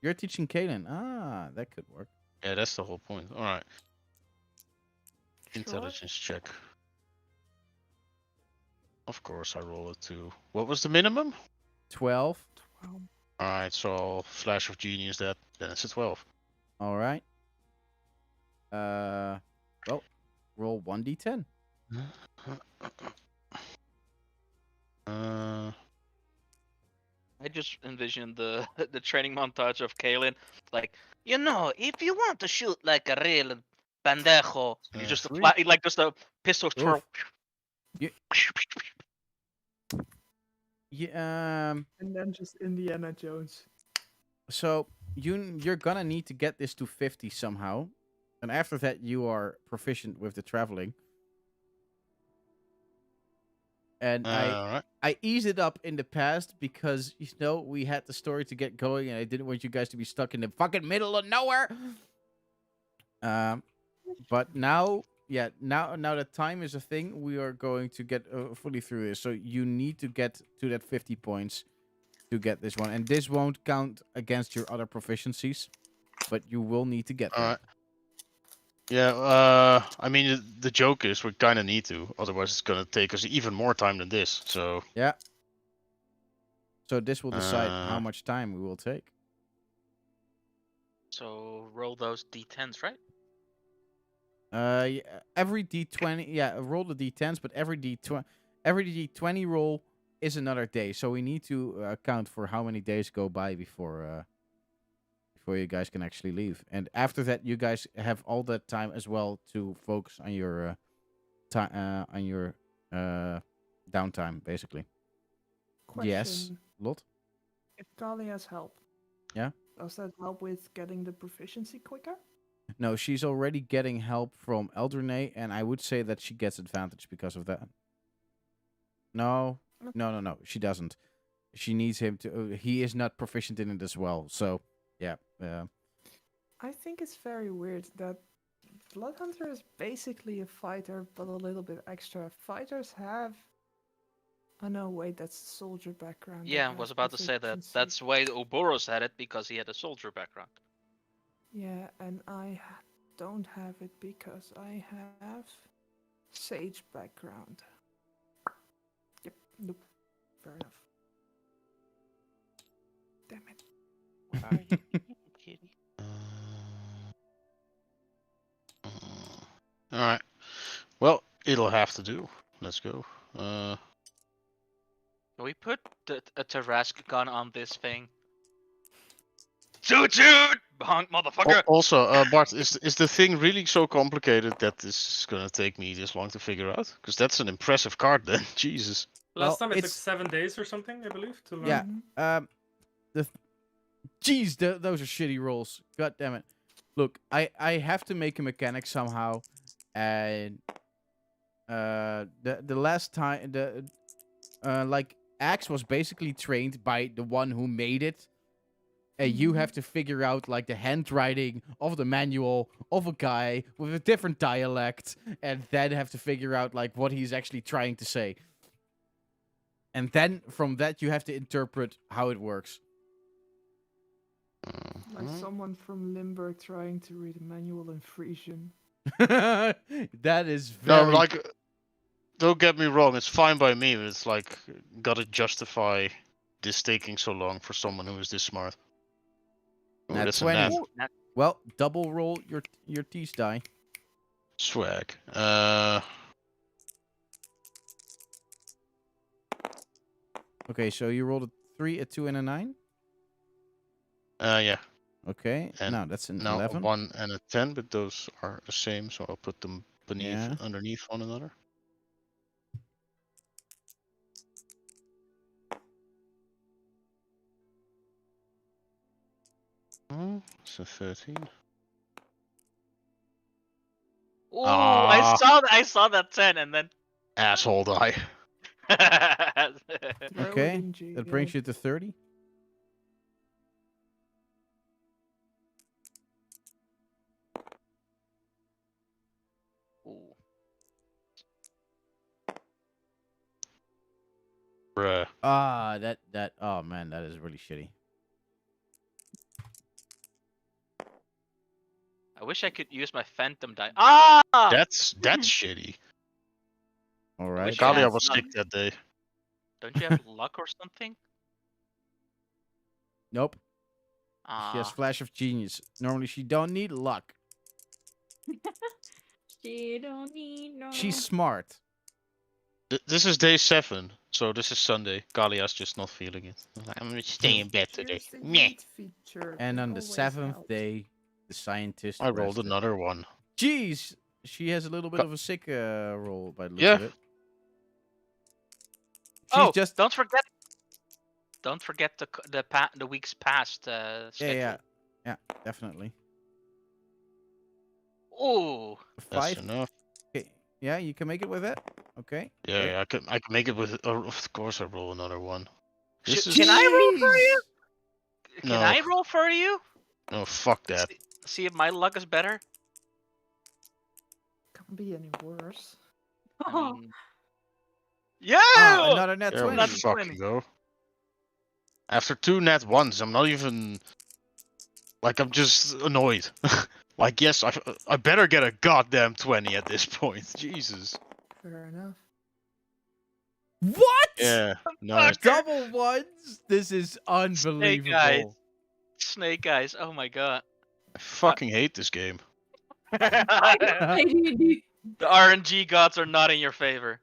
You're teaching Kaylin. Ah, that could work.
Yeah, that's the whole point. All right.
Sure.
Intelligence check. Of course, I roll it too. What was the minimum?
12.
Well,
All right, so I'll flash of genius that. Then it's a 12.
All right. Well, roll 1d10.
Uh,
I just envisioned the the training montage of Kalen, like, you know, if you want to shoot like a real pendejo, you just
3.
apply like just a pistol throw.
Oof. Yeah.
and then just Indiana Jones.
So you're gonna need to get this to 50 somehow, and after that you are proficient with the traveling. And
all right.
I eased it up in the past because we had the story to get going, and I didn't want you guys to be stuck in the fucking middle of nowhere. But now, yeah, now that time is a thing, we are going to get fully through this. So you need to get to that 50 points to get this one, and this won't count against your other proficiencies, but you will need to get
All
there.
right. Yeah, I mean, the joke is we kind of need to, otherwise it's gonna take us even more time than this. So
Yeah. So this will decide how
Uh,
much time we will take.
So roll those d10s, right?
Every d20, yeah, roll the d10s, but every d20 roll is another day. So we need to account for how many days go by before you guys can actually leave. And after that, you guys have all that time as well to focus on your downtime, basically.
Question.
Yes, Lot.
If Kali has help.
Yeah?
Does that help with getting the proficiency quicker?
No, she's already getting help from Eldrene, and I would say that she gets advantage because of that. No,
Okay.
no, she doesn't. She needs him to. He is not proficient in it as well. So, yeah.
I think it's very weird that Bloodhunter is basically a fighter, but a little bit extra. Fighters have. Oh no, wait, that's the soldier background. that
Yeah, I
has
was about to say that.
proficiency.
That's why Ouboros had it, because he had a soldier background.
Yeah, and I don't have it because I have sage background. Yep, nope. Fair enough. Damn it.
What are you eating, kitty?
all right. Well, it'll have to do. Let's go.
Can we put a Tarask gun on this thing? Shoot, shoot! Bonk, motherfucker.
Also, Bart, is the thing really so complicated that this is gonna take me this long to figure out? Because that's an impressive card, then. Jesus.
Last
Well,
time it took
it's-
7 days or something, I believe, to learn.
Yeah.
Mhm.
Jeez, those are shitty rolls. God damn it. Look, I have to make a mechanic somehow, and the last time like Axe was basically trained by the one who made it, and you have to figure out like the handwriting of the manual of a guy with a different dialect, and then have to figure out like what he's actually trying to say, and then from that you have to interpret how it works.
Like someone from Limburg trying to read a manual in Frisian.
That is
No,
very
like, don't get me wrong. It's fine by me. But it's like, gotta justify this taking so long for someone who is this smart. Oh,
Nat
that's a
20.
nat.
Well, double roll your tease die.
Swag.
Okay, so you rolled a 3, a 2, and a 9.
Yeah.
Okay,
And
no, that's an
Now
11.
a 1 and a 10, but those are the same, so I'll put them
Yeah.
underneath one another. So 13.
Ooh,
Ah.
I saw that 10 and then.
Asshole die.
Throw
Okay,
it in jail.
that brings you to 30.
Ooh.
Bruh.
Ah, that oh man, that is really shitty.
I wish I could use my phantom die. Ah!
That's shitty.
All
I
right.
wish I had
Kalia was
luck.
sick that day.
Don't you have luck or something?
Nope. She has
Ah.
flash of genius. Normally she don't need luck.
She don't need no.
She's smart.
This is day 7, so this is Sunday. Kalia's just not feeling it. I'm gonna stay in bed today.
Here's the
Meh.
heat feature.
And
It
on the
always
7th
helps.
day, the scientist
I rolled
rested.
another one.
Jeez, she has a little bit
Ka-
of a sick roll by the looks
Yeah.
of it. She's
Oh,
just
don't forget. Don't forget the week's past schedule.
yeah, definitely.
Ooh.
That's
5.
enough.
Okay. Yeah, you can make it with it. Okay.
Yeah,
great.
yeah, I can make it with. Of course, I roll another one. This is
Can I roll for you?
Jeez!
Can
No.
I roll for you?
No, fuck that.
See if my luck is better.
Can't be any worse.
I mean, yeah.
Ah, another net
There we
20.
fucking
20.
go. After 2 nat ones, I'm not even. Like, I'm just annoyed. Like, yes, I better get a goddamn 20 at this point. Jesus.
Fair enough.
What?
Yeah, nice.
Double ones? This is unbelievable.
Snake eyes. Oh my god.
I fucking hate this game.
The RNG gods are not in your favor.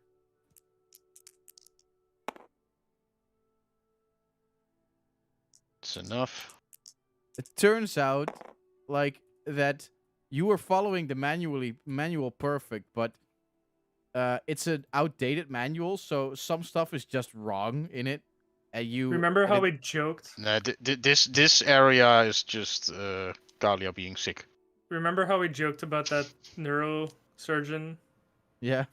It's enough.
It turns out, like, that you were following the manual perfect, but it's an outdated manual, so some stuff is just wrong in it. And you
Remember how
and
we joked?
Nah, this area is just Kalia being sick.
Remember how we joked about that neurosurgeon
yeah.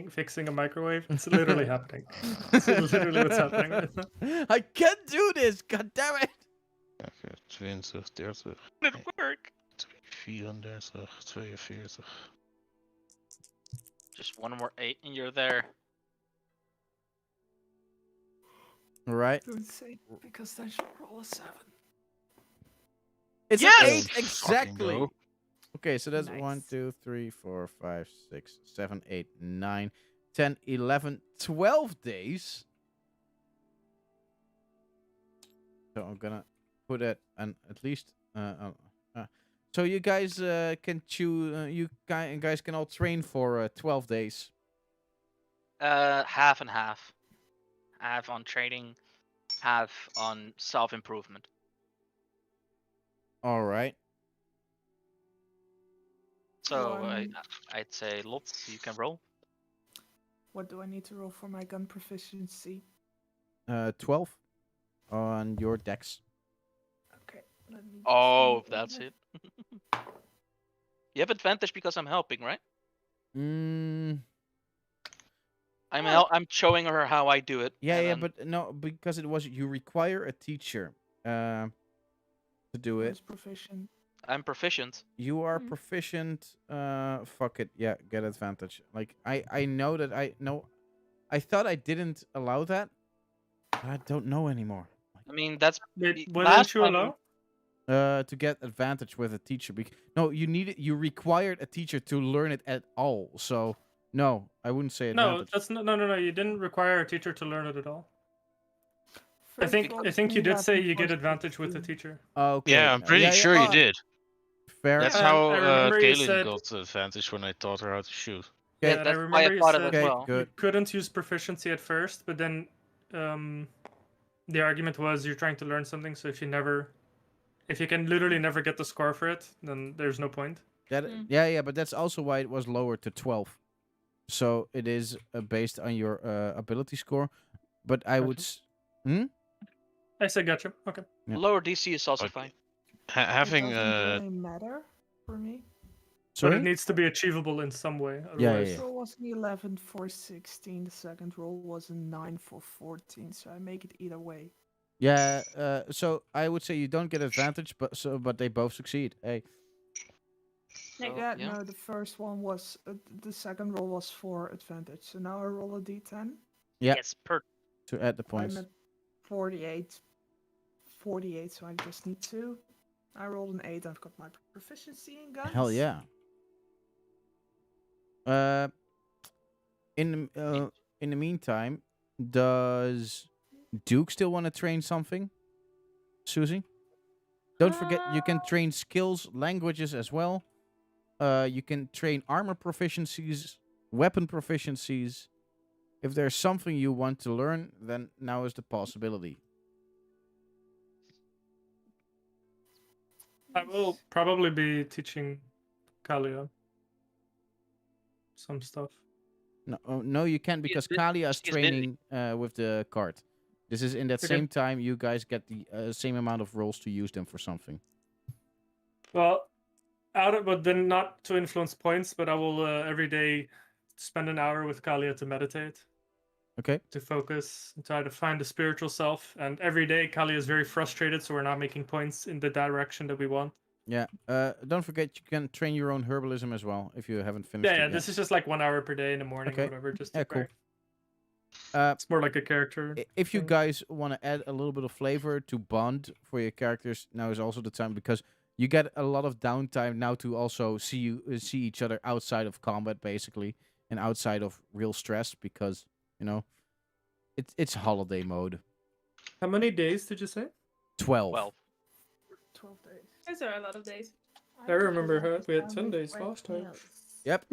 fixing a microwave? It's literally happening. It's literally what's happening right now.
I can't do this. God damn it.
Okay, 20, 30,
It work.
34, 42.
Just one more 8 and you're there.
All right.
Don't say because then she'll roll a 7.
It's
Yes!
an 8
Fucking
exactly.
go.
Okay, so that's
Nice.
1, 2, 3, 4, 5, 6, 7, 8, 9, 10, 11, 12 days. So I'm gonna put it at least. So you guys can choose. You guys can all train for 12 days.
Half and half. Half on trading, half on self-improvement.
All right.
So
One.
I'd say lots. You can roll.
What do I need to roll for my gun proficiency?
12 on your dex.
Okay, let me.
Oh,
just
that's it. You have advantage because I'm helping, right?
Mm,
I'm showing her how I do it.
yeah,
and
yeah,
then-
but no, because it was you require a teacher to do
I
it.
was proficient.
I'm proficient.
You are
Hmm.
proficient. Fuck it. Yeah, get advantage. Like I know that I thought I didn't allow that, but I don't know anymore.
I mean, that's
Wait, what
last
didn't you
time.
allow?
To get advantage with a teacher. No, you required a teacher to learn it at all. So no, I wouldn't say
No,
advantage.
that's no. You didn't require a teacher to learn it at all. I
First
think
roll
I
was
think you did say
11
you
for
get advantage with the
16.
teacher.
Okay.
Yeah, I'm pretty
yeah,
sure you
oh,
did.
Fair.
That's
Yeah,
how
I remember you
Kaylin
said-
got the advantage when I taught her how to shoot.
Yeah,
Okay.
and I
That's why I
remember you
thought of it
said
as
Okay,
well.
good.
you couldn't use proficiency at first, but then the argument was you're trying to learn something, so if you can literally never get the score for it, then there's no point.
That
Mm.
yeah, but that's also why it was lowered to 12. So it is based on your ability score. But I would.
I said gotcha. Okay.
Yeah.
Lower DC is also
Okay.
fine.
Having
It doesn't really matter for me.
But
Sorry.
it needs to be achievable in some way.
Yeah,
Otherwise,
yeah.
First roll was an 11 for 16. The second roll was a 9 for 14. So I make it either way.
Yeah. So I would say you don't get advantage, but they both succeed. Hey.
So,
Yeah, no, the first one was. The second roll was for advantage. So now I roll a d10.
Yeah.
Yes, per.
To add the
I'm
points.
at 48. 48, so I just need 2. I rolled an 8. I've got my proficiency in guns.
Hell yeah. In the meantime, does Duke still want to train something? Susie? Don't forget you can train skills, languages as well. You can train armor proficiencies, weapon proficiencies. If there's something you want to learn, then now is the possibility.
I will probably be teaching Kalia some stuff.
No, you can't because Kalia is
she's busy.
training with the card. This is in that
Okay.
same time you guys get the same amount of rolls to use them for something.
Well, but then not to influence points, but I will every day spend an hour with Kalia to meditate,
Okay.
to focus, and try to find the spiritual self. And every day Kalia is very frustrated, so we're not making points in the direction that we want.
Yeah. Don't forget you can train your own herbalism as well if you haven't finished it
Yeah,
yet.
this is just like 1 hour per day in the morning
Okay.
or whatever. Just to
Yeah, cool.
practice. It's more like a character.
If you
thing.
guys want to add a little bit of flavor to bond for your characters, now is also the time because you get a lot of downtime now to also see each other outside of combat basically and outside of real stress because it's holiday mode.
How many days did you say?
12.
12 days.
Those are a lot of days.
I remember we had 10 days last time.
Yep.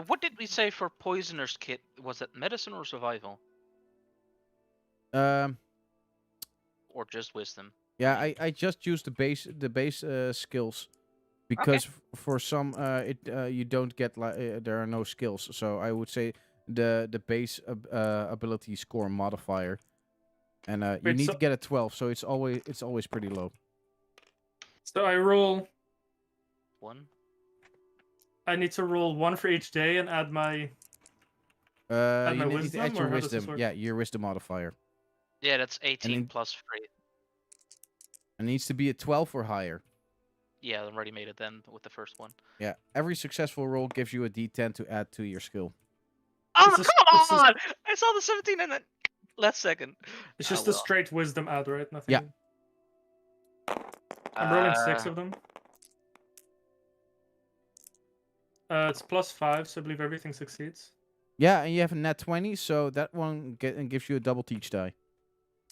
What did we say for Poisoner's Kit? Was it medicine or survival?
Um.
Or just wisdom?
Yeah, I just used the base skills because for some you don't get there are no skills, so I would say the base ability score modifier, and you
Wait,
need
so-
to get a 12, so it's always pretty low.
So I roll.
1.
I need to roll 1 for each day and add my.
You
my
need to
wisdom,
add your
or how does this
wisdom.
work?
Yeah, your wisdom modifier.
Yeah, that's 18
then-
plus 3.
It needs to be a 12 or higher.
Yeah, I already made it then with the first one.
Yeah, every successful roll gives you a D10 to add to your skill.
Oh,
It's just-
come
it's just-
on! I saw the 17 and then last second.
It's
Ah,
just a
well.
straight wisdom add, right? Nothing.
Yeah.
I'm rolling 6
Uh,
of them. It's +5, so I believe everything succeeds.
Yeah, and you have a nat 20, so that one gives you a double teach die.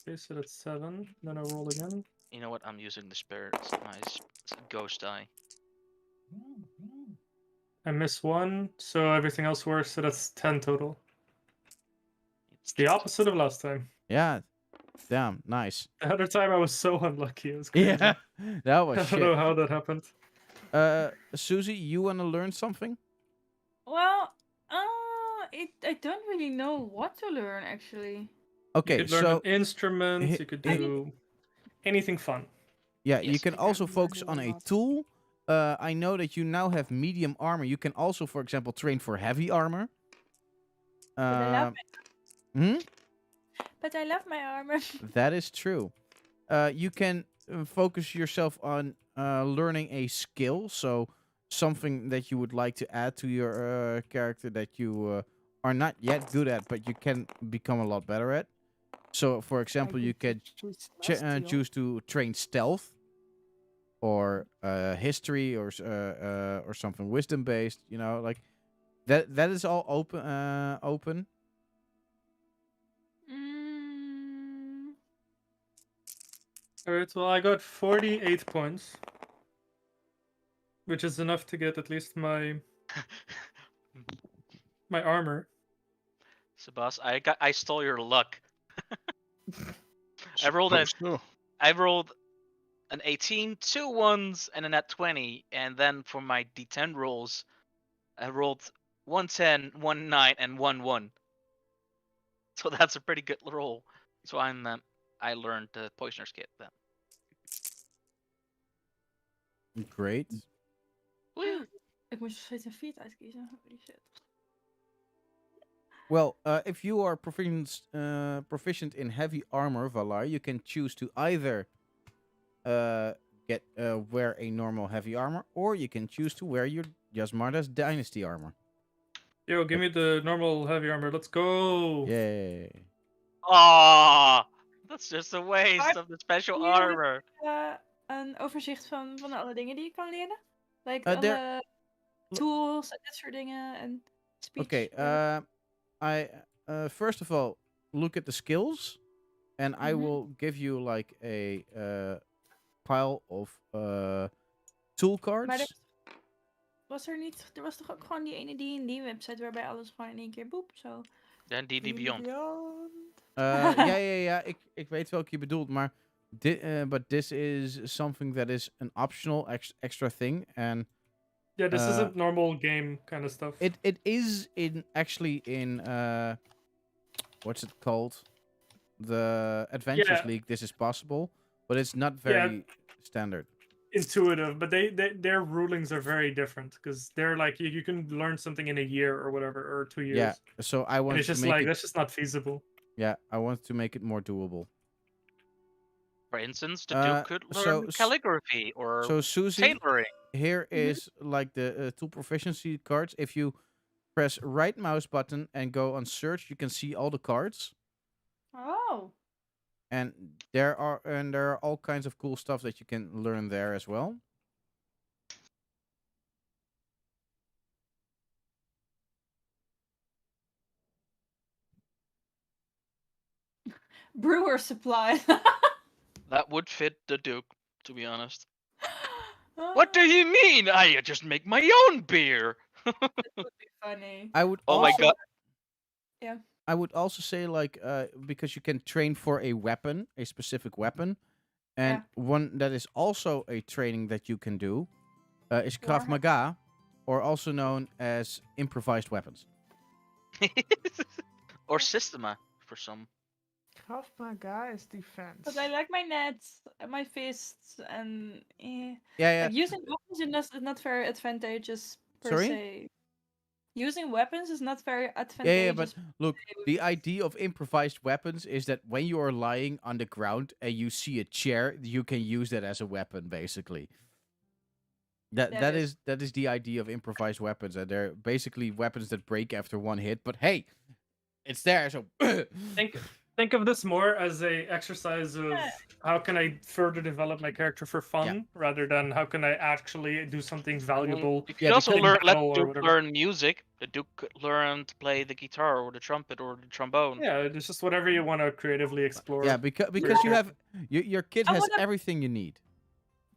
Okay, so that's 7. Then I roll again.
You know what? I'm using the spirit, my ghost die.
I miss 1, so everything else works, so that's 10 total. It's the opposite of last time.
Yeah. Damn, nice.
The other time I was so unlucky. It was crazy.
Yeah, that
I
was
don't
shit.
know how that happened.
Susie, you want to learn something?
Well, I don't really know what to learn actually.
You
Okay,
could learn an
so
instrument.
he-
You could
he-
do anything fun.
yeah, you
Yes.
can
Yeah,
also
I'm
focus
learning
on
a
a
lot.
tool. I know that you now have medium armor. You can also, for example, train for heavy armor.
But I love
Hmm?
But I love my armor.
That is true. You can focus yourself on learning a skill, so something that you would like to add to your character that you are not yet good at, but you can become a lot better at. So, for
I
example, you
could
could
choose Celestial.
choose to train stealth or history or something wisdom based. You know, like that. That is all open. Open.
Mm,
All right. Well, I got 48 points, which is enough to get at least my armor.
Sebas, I stole your luck. I rolled
Suppose so.
I rolled an 18, 2 ones, and a nat 20, and then for my D10 rolls, I rolled 110, 1 9, and 1 1. So that's a pretty good roll. So I learned the Poisoner's Kit then.
Great.
Woo!
ik moest steeds een feat uitkiezen. Holy shit.
Well, if you are proficient in heavy armor, Valar, you can choose to either wear a normal heavy armor, or you can choose to wear your Jasmarda's Dynasty armor.
Yo, give me the normal heavy armor. Let's go.
Yay!
Ah, that's just a waste
Maar
of the special
hier heb
armor.
een overzicht van alle dingen die je kan leren. Like
There.
alle tools en dat soort dingen. En speech.
Okay.
whatever.
I first of all look at the skills, and I
Mhm.
will give you like a pile of tool cards.
Maar er was toch ook gewoon die ene D&D website waarbij alles gewoon in één keer boep zo.
Then D&D Beyond.
Ja. Ik weet welke je bedoelt, maar but this is something that is an optional extra thing, and
Yeah, this isn't normal game kind of stuff.
it is actually in what's it called? The Adventures
Yeah.
League. This is possible, but it's not very standard.
Intuitive, but their rulings are very different because they're like you can learn something in a year or whatever or 2 years.
Yeah, so I
And
want
it's
to
just
make
like
it.
that's just not feasible.
Yeah, I want to make it more doable.
For instance, the Duke could learn
so
calligraphy or
So Susie,
tailoring.
here is like the tool proficiency cards. If you press right mouse button and go on search, you can see all the cards,
Oh.
and there are all kinds of cool stuff that you can learn there as well.
Brewer supply.
That would fit the Duke, to be honest. What do you mean? I just make my own beer.
That would be funny.
I would
Oh my
also,
god.
Yeah.
I would also say like because you can train for a weapon, a specific weapon, and one that is also a training that you can do is Krav
Warhammer.
Maga, or also known as improvised weapons.
Or Systema for some.
Krav Maga is defense.
But I like my nets, and my fists, and
Yeah.
like using weapons is not very advantageous per
Sorry?
se. Using weapons is not very
Yeah,
advantageous.
but look, the idea of improvised weapons is that when you are lying on the ground and you see a chair, you can use that as a weapon, basically. That is the idea of improvised weapons, and they're basically weapons that break after one hit. But hey, it's there, so
Think of this more as a exercise of how can I further develop my character for fun rather than how can I actually do something valuable.
You could also
because-
let
or
Duke
whatever.
learn music. The Duke could learn to play the guitar or the trumpet or the trombone.
Yeah, it's just whatever you want to creatively explore.
yeah, because you have your kid
I
has
wanna-
everything you need.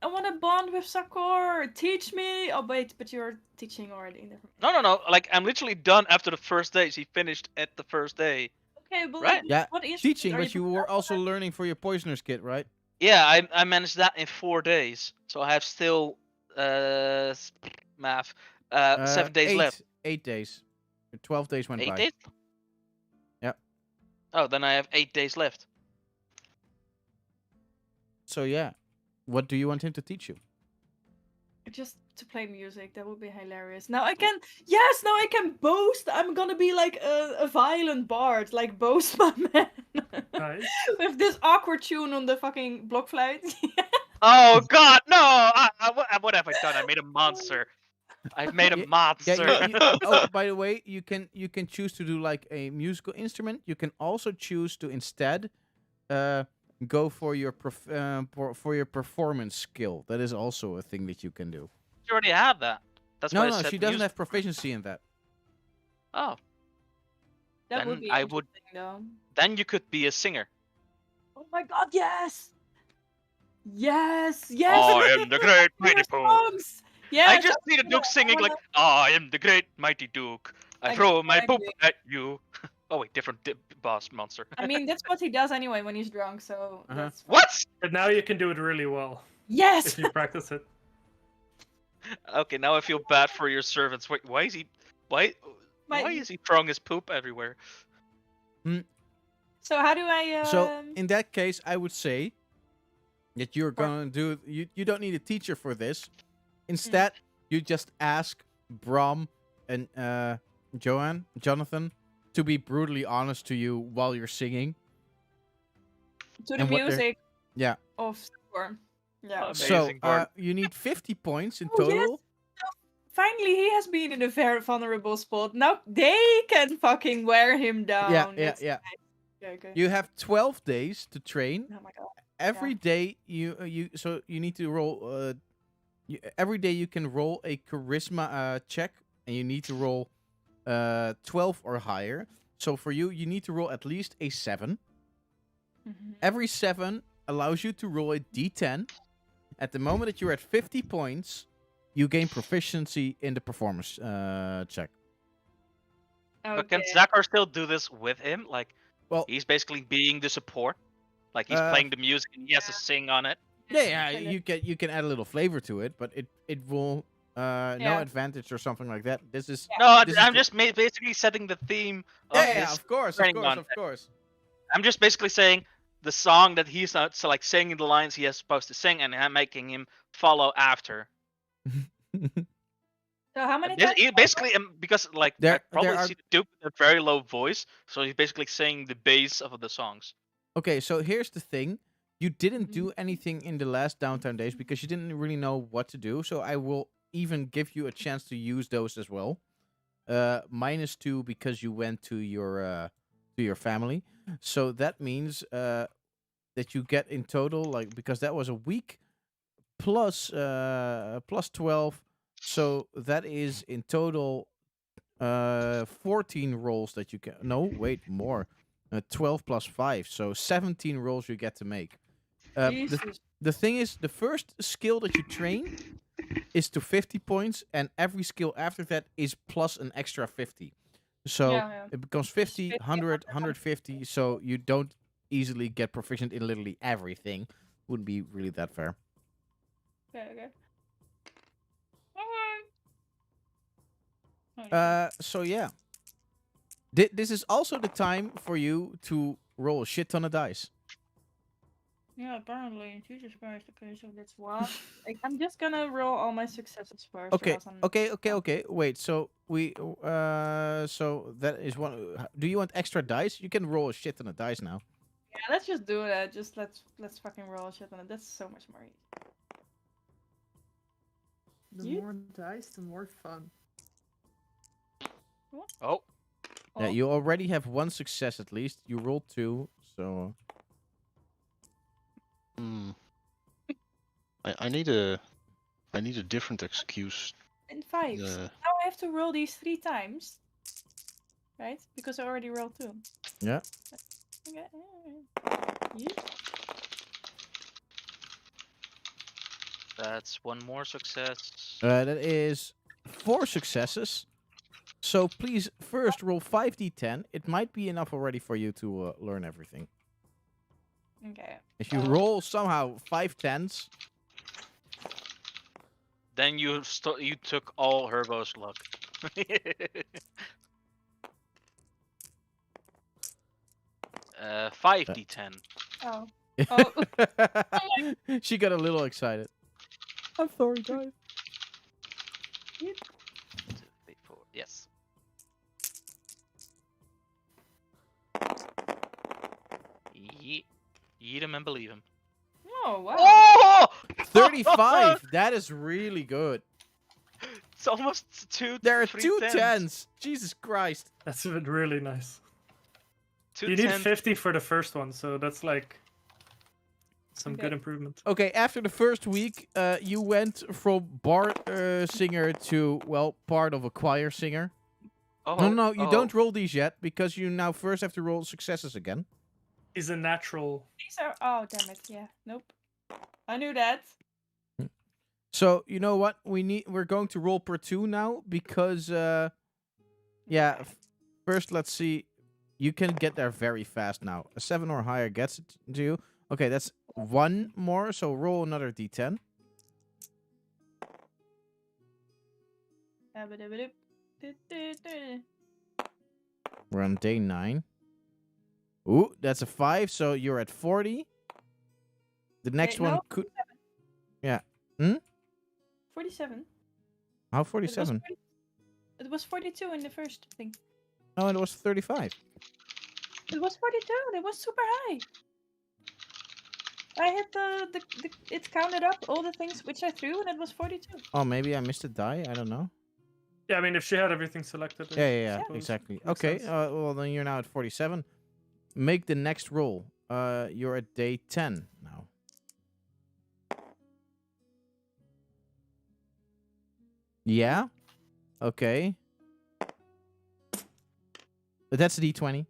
I want to bond with Sakor. Teach me. Oh wait, but you're teaching already.
No. Like I'm literally done after the first day. She finished at the first day.
Okay, but
Right.
Yeah,
what is
teaching, but you were also learning for your poisoner's kit, right?
Yeah, I managed that in 4 days. So I have still Math. 7 days left.
8 days. 12 days went
8
by.
days?
Yep.
Oh, then I have 8 days left.
So yeah, what do you want him to teach you?
Just to play music, that would be hilarious. Now I can, yes, now I can boast. I'm gonna be like a violent bard, like Boast My Man.
Nice.
With this awkward tune on the fucking block flute.
Oh God, no! What have I done? I made a monster. I've made a
Yeah,
monster.
oh, by the way, you can choose to do like a musical instrument. You can also choose to instead go for your for your performance skill. That is also a thing that you can do.
You already have that. That's why I
No,
said
she doesn't
music.
have proficiency in that.
Oh,
That
Then
would be
I would-
interesting, though.
then you could be a singer.
Oh my god, yes! Yes, yes!
I am the great mighty
More
Pope.
songs! Yes,
I just see the Duke singing like, I am the great mighty Duke. I
I
throw
know,
my
I
poop
agree.
at you. Oh wait, different boss monster.
I mean, that's what he does anyway when he's drunk, so
Uh-huh.
that's fine.
What?
But now you can do it really well
Yes!
if you practice it.
Okay, now I feel bad for your servants. Wait, why is he? Why
My-
is he throwing his poop everywhere?
So how do I,
So in that case, I would say that you're gonna do. You don't need a teacher for this. Instead, you just ask Brom and Jonathan to be brutally honest to you while you're singing.
to the
and what they're-
music
Yeah.
of Storm. Yeah.
Amazing,
So
Bart.
you need 50 points in
Oh, yes.
total.
Finally, he has been in a very vulnerable spot. Now they can fucking wear him down.
Yeah.
That's
Yeah.
nice. Okay.
You have 12 days to train.
Oh my god.
Every day you so you need to roll. Every day you can roll a charisma check, and you need to roll 12 or higher. So for you, you need to roll at least a 7.
Mhm.
Every 7 allows you to roll a d10. At the moment that you're at 50 points, you gain proficiency in the performance check.
But can
Okay.
Zakar still do this with him? Like,
Well-
he's basically being the support. Like he's playing the music and he has to sing on it.
Yeah,
Kinda.
you can add a little flavor to it, but it will no
Yeah.
advantage or something like that. This is
No,
This is
I'm
the-
just basically setting the theme of
yeah,
his.
of course,
training on
of course.
I'm just basically saying the song that he's not so like singing the lines he is supposed to sing, and I'm making him follow after.
So how many
This,
times?
he basically, because like I
There
probably
are-
see the Duke with a very low voice, so he's basically saying the bass of the songs.
Okay, so here's the thing. You didn't do anything in the last downtime days because you didn't really know what to do. So I will even give you a chance to use those as well. -2 because you went to your family. So that means that you get in total, like, because that was a week plus 12. So that is in total 14 rolls that you can. No, wait, more. 12 plus 5, so 17 rolls you get to make.
Jesus.
The thing is, the first skill that you train is to 50 points, and every skill after that is plus an extra 50. So
Yeah.
it becomes 50,
50,
100, 150, so you don't easily get proficient in literally everything. Wouldn't be really that fair.
Okay.
So yeah. This is also the time for you to roll a shit ton of dice.
Yeah, apparently. Jesus Christ. Okay, so that's what. I'm just gonna roll all my successes first.
Okay,
or else I'm-
okay. Wait, so so that is one. Do you want extra dice? You can roll a shit ton of dice now.
Yeah, let's just do that. Just let's fucking roll shit on it. That's so much more easy.
The
You-
more dice, the more fun.
Oh,
Yeah,
Oh.
you already have one success at least. You rolled 2, so
I need a different excuse.
And 5.
Uh,
Now I have to roll these 3 times. Right? Because I already rolled 2.
yeah.
Okay. Yeah.
that's one more success.
That is 4 successes. So please first roll 5d10. It might be enough already for you to learn everything.
Okay.
If you roll somehow 5 10s,
Then you took all Herbo's luck. 5d10.
Oh. Oh.
She got a little excited. I'm sorry, guys.
2, 3, 4. Yes. Eat him and believe him.
Oh, wow.
Oh!
35. That is really good.
It's almost two.
There are
3
two
tens.
tens. Jesus Christ.
That's really nice.
Two
You need
tens.
50 for the first one, so that's like some good
Okay.
improvement.
Okay, after the first week, you went from bar singer to, well, part of a choir singer.
Oh,
No, you
oh.
don't roll these yet, because you now first have to roll successes again.
He's a natural.
These are. Oh, damn it. Yeah. Nope. I knew that.
So, you know what? We're going to roll per 2 now, because, yeah, first let's see. You can get there very fast now. A 7 or higher gets it to you. Okay, that's 1 more, so roll another d10. We're on day 9. Ooh, that's a 5, so you're at 40. The next
Wait,
one
no,
could...
47.
Yeah. Hmm?
47.
How
It was
47?
40 It was 42 in the first thing.
No, it was 35.
It was 42. It was super high. I hit the it counted up all the things which I threw, and it was 42.
Oh, maybe I missed a die. I don't know.
Yeah, I mean, if she had everything selected.
Yeah,
Yeah.
exactly.
Makes
Okay,
sense.
well, then you're now at 47. Make the next roll. You're at day 10 now. Yeah? Okay. But that's a d20.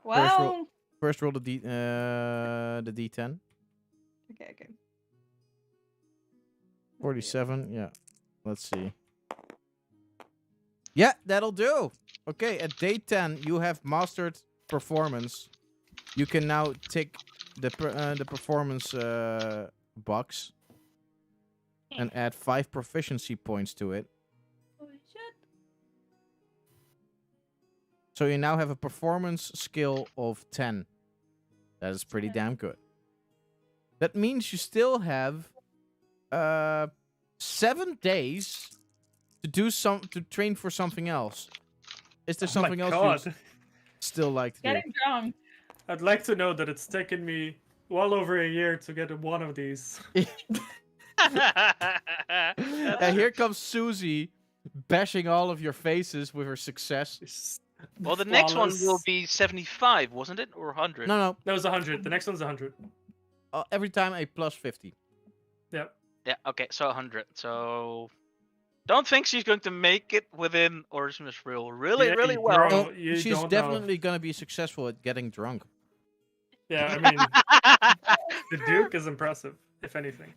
Wow.
First roll the d10.
Okay.
47, yeah. Let's see. Yeah, that'll do. Okay, at day 10, you have mastered performance. You can now tick the performance box and add 5 proficiency points to it.
Holy shit.
So you now have a performance skill of 10. That is pretty damn good. That means you still have 7 days to train for something else. Is there something else
God.
you'd still like to do?
Getting drunk.
I'd like to know that it's taken me well over a year to get one of these.
And here comes Susie bashing all of your faces with her success.
It's
Well, the next one will
flawless.
be 75, wasn't it, or 100?
No,
No, it's 100. The next one's 100.
every time a plus 50.
Yep.
Yeah. Okay, so 100. So, don't think she's going to make it within Orismus Rule really,
Yeah,
really
you
well.
grow-
Oh,
you
she's
don't know.
definitely going to be successful at getting drunk.
Yeah, I mean, the Duke is impressive, if anything.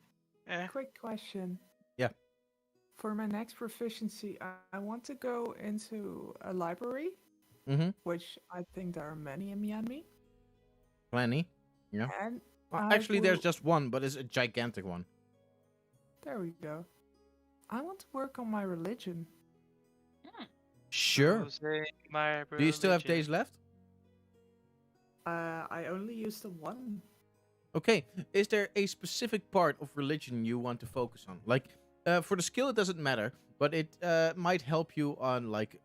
Quick question.
Yeah.
For my next proficiency, I want to go into a library,
Mm-hmm.
which I think there are many in Miami.
Plenty. Yeah.
And
Well,
I
actually, there's
will-
just one, but it's a gigantic one.
There we go. I want to work on my religion.
Sure.
Jose, my
Do you still have
religion.
days left?
I only used the one.
Okay. Is there a specific part of religion you want to focus on? Like, for the skill, it doesn't matter, but it might help you on, like,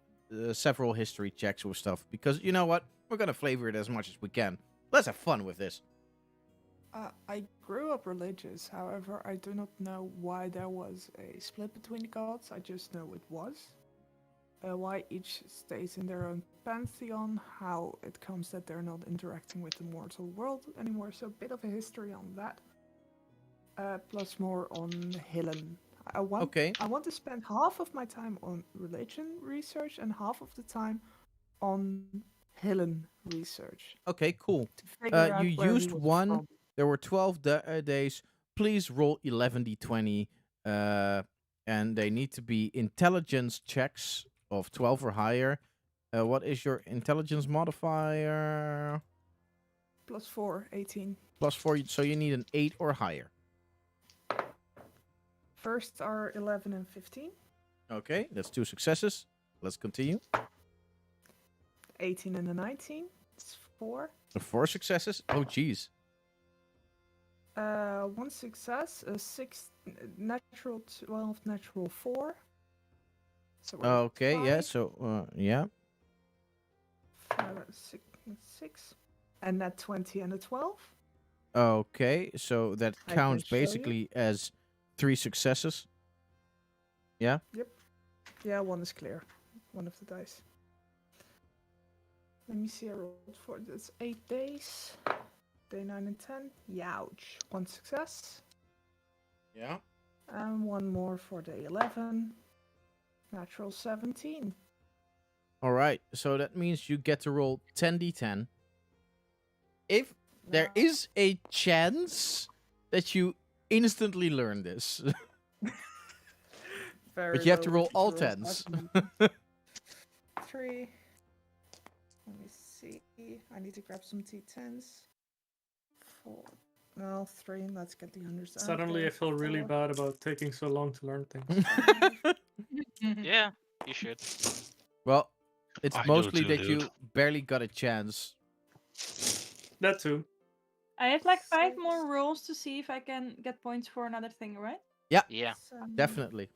several history checks or stuff. Because, you know what? We're going to flavor it as much as we can. Let's have fun with this.
I grew up religious, however, I do not know why there was a split between the gods. I just know it was. Why each stays in their own pantheon, how it comes that they're not interacting with the mortal world anymore. So a bit of a history on that. Plus more on Hillen. I want to spend half of my time on religion research and half of the time on Hillen research.
Okay, cool.
To figure out
You
where he
used
was
one.
from.
There were 12 days. Please roll 11d20. And they need to be intelligence checks of 12 or higher. What is your intelligence modifier?
+4, 18.
+4, so you need an 8 or higher.
First are 11 and 15.
Okay, that's 2 successes. Let's continue.
18 and a 19. It's 4.
4 successes. Oh, jeez.
1 success, a 6 natural 12, natural 4. So we're
Okay, yeah.
5,
So, yeah.
6, and that 20 and a 12.
Okay, so that
I can
counts
show you.
basically as 3 successes. Yeah.
Yeah, 1 is clear. 1 of the dice. Let me see. I rolled for that's 8 days. Day 9 and 10. Youch. 1 success.
Yeah.
And 1 more for day 11. Natural 17.
All right. So that means you get to roll 10d10. If there
Now-
is a chance that you instantly learn this,
Very
but you have to
low
roll all
roll
10s.
button. 3. Let me see. I need to grab some T10s. 4. No, 3. Let's get the hundreds out.
Suddenly, I
there.
feel really
4.
bad about taking so long to learn things.
Yeah, you should.
Well, it's
I do
mostly
too,
that
dude.
you barely got a chance.
That too.
I have like 5
6,
more rolls to see if I can get points for another thing, right?
Yeah.
7,
Definitely.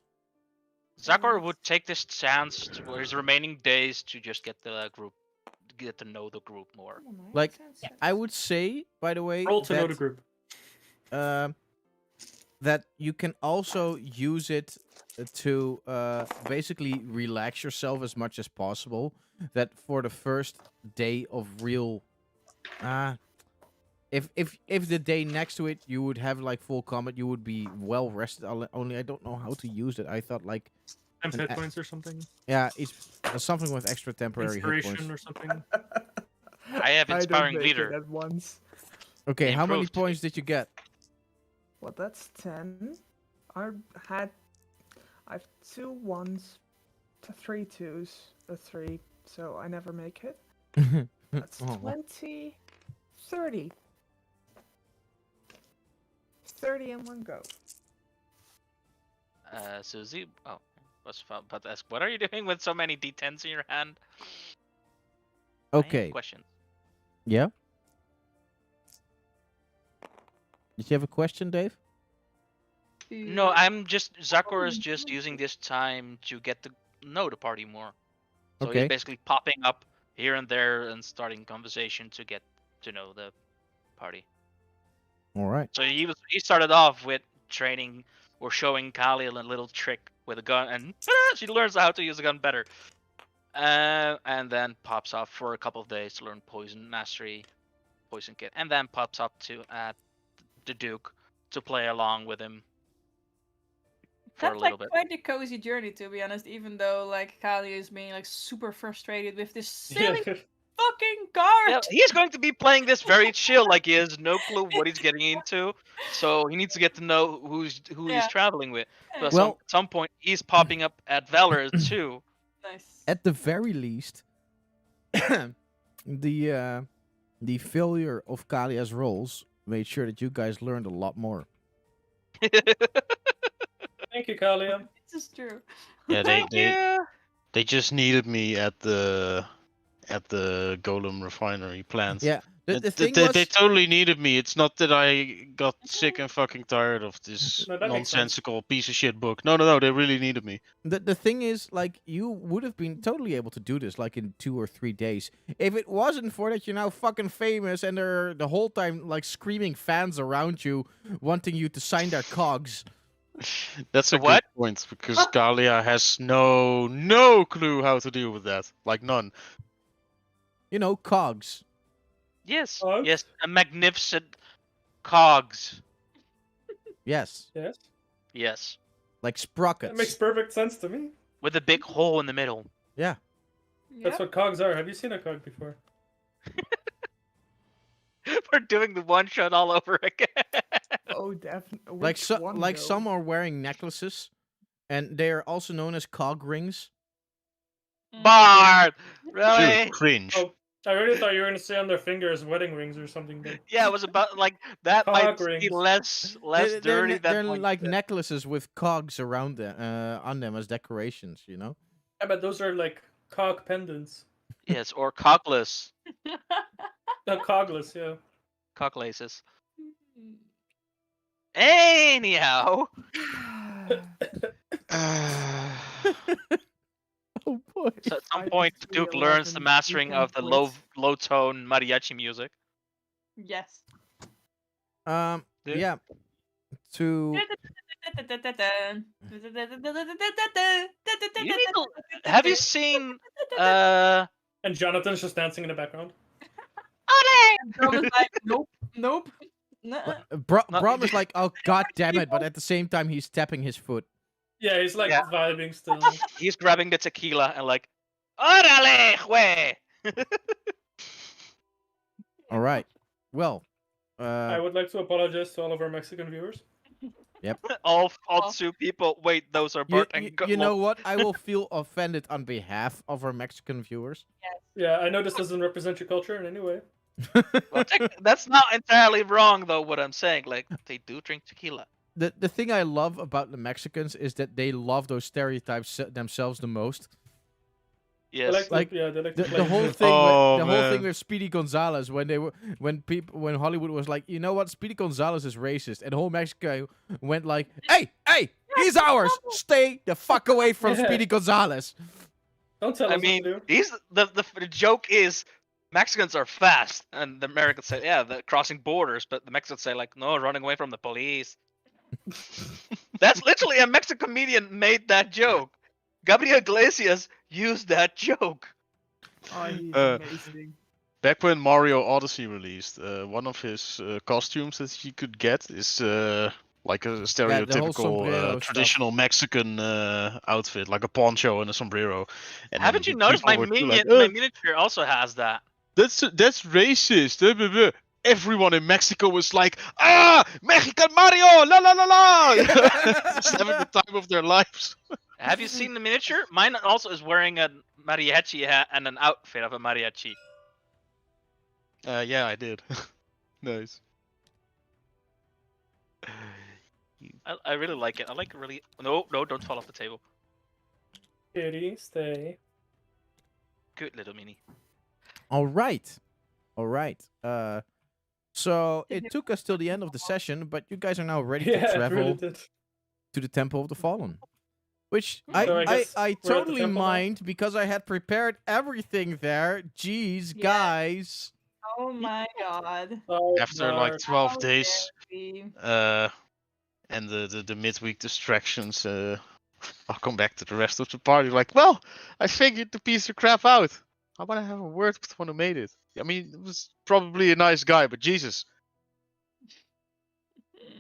Zakor would take this chance for his remaining days to just get the group, get to know the group more.
9,
Like,
10, 7.
I would say, by the way,
Roll to know the
that
group.
that you can also use it to basically relax yourself as much as possible. That for the first day of real, if the day next to it you would have like full combat, you would be well rested. Only I don't know how to use it. I thought like
Times
an
hit
a-
points or something.
yeah, it's something with extra temporary hit
Inspiration
points.
or something.
I have
I don't
inspiring
make
leader.
it at once.
Okay, how many
Improved.
points did you get?
Well, that's 10. I have 2 1s, 3 2s, a 3, so I never make it. That's
Oh.
20, 30. 30 in one go.
Susie. Oh, was about to ask, what are you doing with so many D10s in your hand? I have
Okay,
questions.
yeah. Did you have a question, Dave?
No, I'm just Zakor is just using this time to get to know the party more. So
Okay.
he's basically popping up here and there and starting conversation to get to know the party.
All right.
So he started off with training or showing Kali a little trick with a gun, and she learns how to use a gun better. And then pops off for a couple of days to learn poison mastery, poison kit, and then pops up to the Duke to play along with him for
That's
a
like
little bit.
quite a cozy journey, to be honest. Even though like Kali is being like super frustrated with this
Yeah.
silly fucking card.
Yeah, he's going to be playing this very chill, like he has no clue what he's getting into. So he needs to get to know who
Yeah.
he's traveling with. But
Well-
at some point, he's popping up at Valor too.
Nice.
At the very least, the failure of Kalia's roles made sure that you guys learned a lot more.
Thank you, Kalia.
This is true.
Yeah,
Thank you.
they just needed me at the Golem refinery plant.
Yeah. The thing
they
was,
totally needed me. It's not that I got sick and fucking tired of this
No, that makes sense.
nonsensical piece of shit book. No, they really needed me.
the thing is, like, you would have been totally able to do this, like, in 2 or 3 days. If it wasn't for that you're now fucking famous and there are the whole time, like, screaming fans around you wanting you to sign their cogs.
That's a
What?
good point because Galia has no clue how to deal with that. Like none.
You know, cogs.
Yes,
Cogs?
yes, a magnificent cogs.
Yes.
Yes.
Yes,
Like
That
sprockets.
makes perfect sense to me.
with a big hole in the middle.
Yeah.
That's what cogs are. Have you seen a cog before?
We're doing the one shot all over again.
Oh, definitely.
Like, some are wearing necklaces, and they are also known as cog rings.
Mm.
Bard,
Dude,
really?
cringe.
Oh, I really thought you were gonna say on their fingers wedding rings or something, but
Yeah, it was about like that might
Cock
be
rings.
less
They're,
dirty
they're
than
like necklaces with cogs around them, on them as decorations. You know.
yeah, but those are like cock pendants.
yes, or cockless
Cockless, yeah.
cock laces. Anyhow,
Oh boy.
so at some
Five,
point
three,
Duke learns the
11,
mastering
you
of
can
the
quit.
low tone mariachi music.
Yes.
Yeah.
Yeah.
To
You need to. Have you seen? Uh,
And Jonathan's just dancing in the background.
Drum is like, nope, nope. Nuh-uh.
No,
Brom is like, oh god damn it, but at the same time he's tapping his foot.
Yeah, he's like
Yeah.
vibing still.
he's grabbing the tequila and like, órale, güey.
All right. Well,
I would like to apologize to all of our Mexican viewers.
all
Oh.
two people. Wait, those are
you,
Bert
you,
and
you know what? I will feel offended on behalf of our Mexican viewers.
Yeah, I know this doesn't represent your culture in any way.
Well, that's not entirely wrong though. What I'm saying, like they do drink tequila.
The thing I love about the Mexicans is that they love those stereotypes themselves the most.
They
Yes.
like, they like to
The
play
whole
with it.
thing,
Oh,
the whole thing
man.
with Speedy Gonzalez when when Hollywood was like, you know what, Speedy Gonzalez is racist, and the whole Mexico went like, hey, he's ours, stay the fuck away from
Yeah.
Speedy Gonzalez.
Don't tell
I
us
mean,
what to do.
these the joke is Mexicans are fast, and the Americans say, yeah, they're crossing borders, but the Mexicans say like, no, running away from the police. That's literally a Mexican comedian made that joke. Gabriel Iglesias used that joke.
Oh, he's
Uh,
amazing.
Back when Mario Odyssey released, one of his costumes that you could get is like a
whole
stereotypical
sombrero stuff.
traditional Mexican outfit, like a poncho and a sombrero. And
Haven't
then
you noticed
people
my
were
minion?
like,
My miniature also has that.
that's racist. Blah, blah." Everyone in Mexico was like, Mexican Mario, la la la la, just having the time of their lives.
Have you seen the miniature? Mine also is wearing a mariachi hat and an outfit of a mariachi.
Yeah, I did. Nice.
I really like it. I like it really. No, don't fall off the table.
Kitty, stay.
Good little mini.
All right. So it took us till the end of the session, but you guys are now ready to
Yeah, it
travel
really did.
to the Temple of the Fallen. Which
So I
I
guess
I
we're at the
totally
temple now?
mind because I had prepared everything there. Jeez,
Yeah.
guys.
Oh my god.
Oh,
After like
Bart.
12
How
days,
dare we.
and the midweek distractions, I'll come back to the rest of the party. Like, well, I figured the piece of crap out. I want to have a word with the one who made it. I mean, it was probably a nice guy, but Jesus.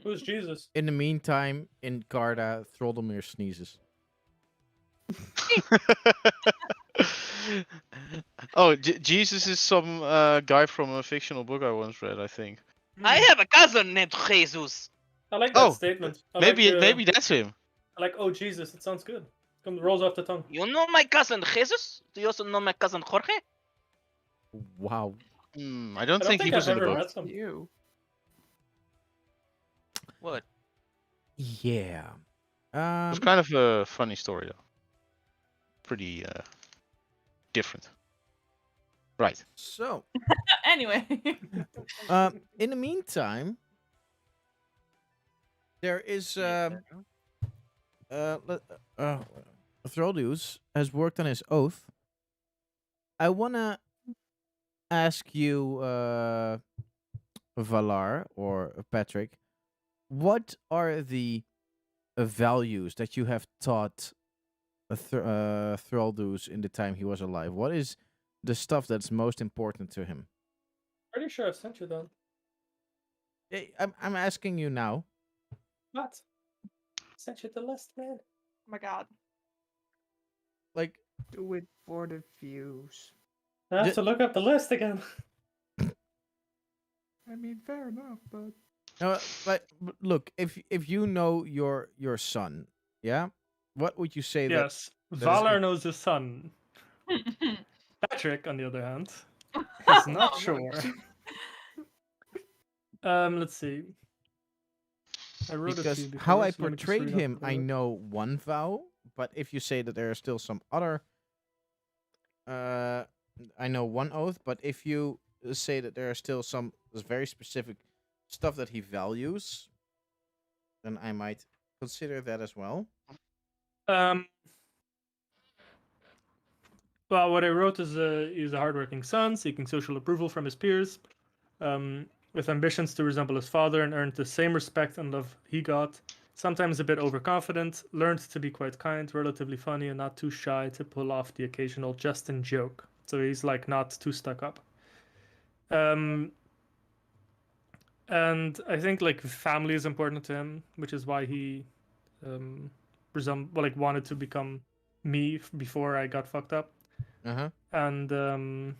Who's Jesus?
In the meantime, in Garda, Throldomir sneezes.
Oh, Jesus is some guy from a fictional book I once read, I think.
I have a cousin named Jesus.
I like that
Oh,
statement. I
maybe
like,
maybe that's him.
I like, oh Jesus, it sounds good. Rolls off the tongue.
You know my cousin Jesus? Do you also know my cousin Jorge?
Wow.
I don't think he
I've
was in the
ever
book.
met them.
You.
What?
Yeah.
It was kind of a funny story, though. Pretty different. Right.
So,
Anyway.
in the meantime, there is Throldeus has worked on his oath. I wanna ask you, Valar or Patrick, what are the values that you have taught Throldeus in the time he was alive? What is the stuff that's most important to him?
Pretty sure I sent you that.
I'm asking you now.
What? Sent you the list, man.
Oh my god.
Like,
Do it for the views.
I have
Ju-
to look up the list again.
I mean, fair enough, but
look, if you know your son, yeah, what would you say
Yes.
that is
Valar knows his son. Patrick, on the other hand, He's not sure. Let's see. I wrote a
Because
few before.
how I
so let me just
portrayed
read off
him,
what
I
wrote.
know one vow, but if you say that there are still some other, I know one oath. But if you say that there are still some very specific stuff that he values, then I might consider that as well.
Um, well, what I wrote is he's a hardworking son, seeking social approval from his peers, with ambitions to resemble his father and earned the same respect and love he got. Sometimes a bit overconfident, learned to be quite kind, relatively funny, and not too shy to pull off the occasional jest and joke. So he's like not too stuck up. And I think like family is important to him, which is why he wanted to become me before I got fucked up.
Uh-huh.
And